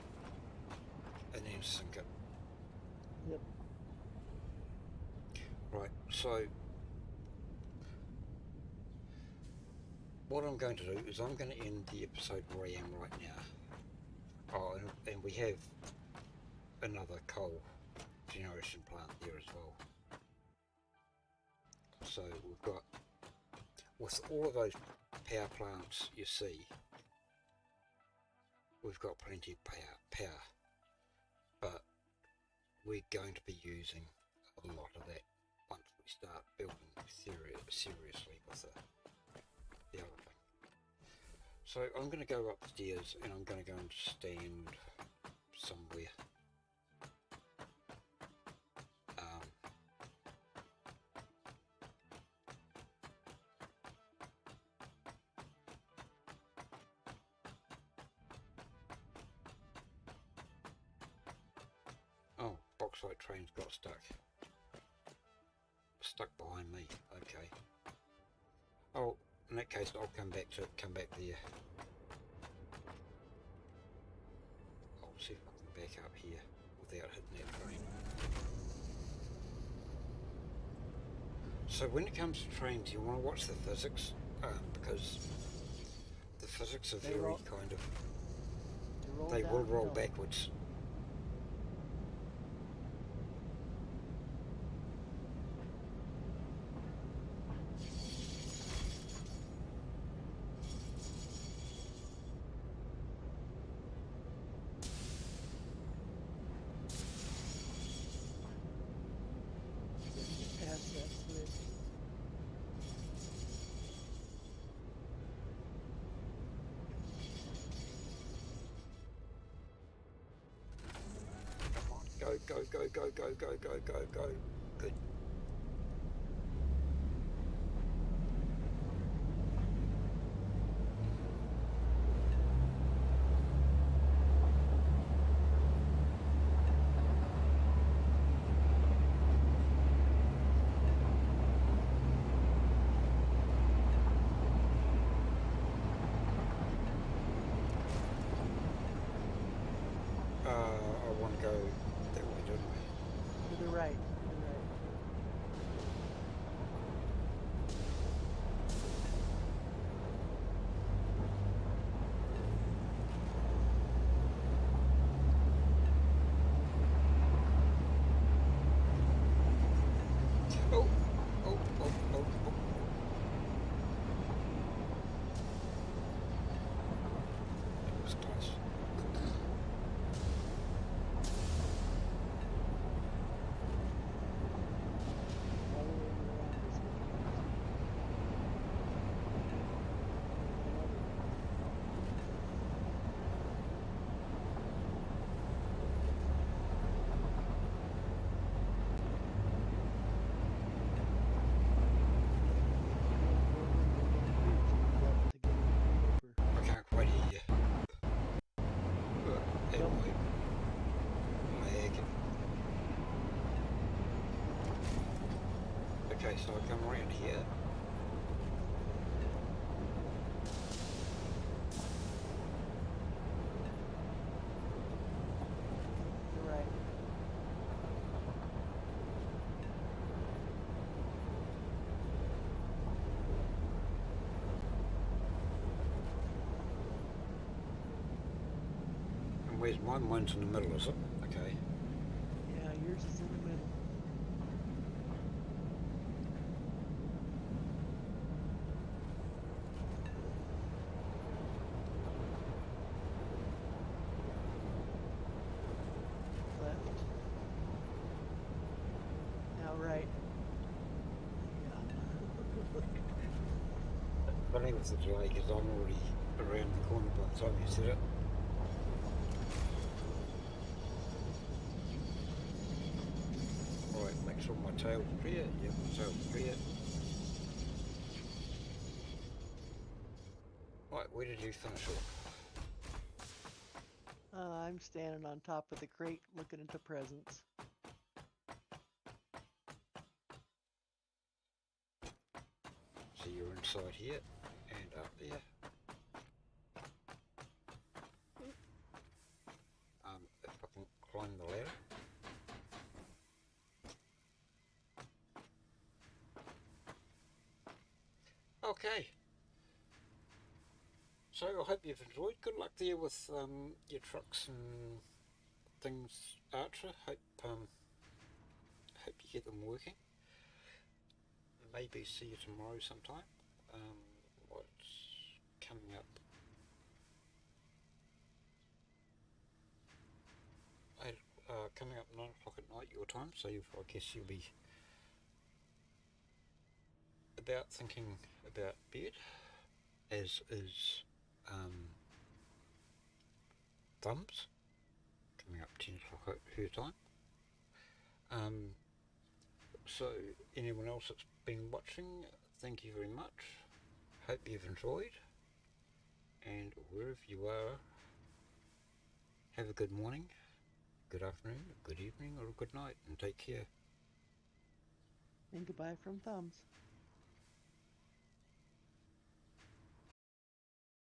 and then sink it. Yep. Right, so what I'm going to do is I'm going to end the episode where I am right now. Oh, and we have another coal generation plant there as well. So we've got, with all of those power plants you see, we've got plenty of power, but we're going to be using a lot of that once we start building seriously with the other thing. So I'm going to go upstairs and I'm going to go and stand somewhere. Oh, bauxite train's got stuck behind me. Okay. Oh, in that case, I'll come back there. I'll see if I can back up here without hitting that train. So when it comes to trains, you want to watch the physics, because the physics are They will roll backwards. Past that switch. Go. Good. I want to go that way, don't I? To the right. Oh. That was close. Okay, so I come around here. You're right. And where's mine? Mine's in the middle, is it? Okay. Yeah, yours is in the middle. Left. Now right. Yeah. Funny with the delay because I'm already around the corner by the time you said it. Alright, make sure my tail's clear. Yep, my tail's clear. Right, where did you finish off? I'm standing on top of the crate looking at the presents. So you're inside here and up there. If I can climb the ladder. Okay. So I hope you've enjoyed. Good luck there with your trucks and things, Archer. Hope you get them working. Maybe see you tomorrow sometime. What's coming up? Coming up 9 o'clock at night your time, so I guess you'll be about thinking about bed, as is Thumbs, coming up 10 o'clock at her time. So anyone else that's been watching, thank you very much. Hope you've enjoyed, and wherever you are, have a good morning, good afternoon, good evening, or a good night, and take care. And goodbye from Thumbs.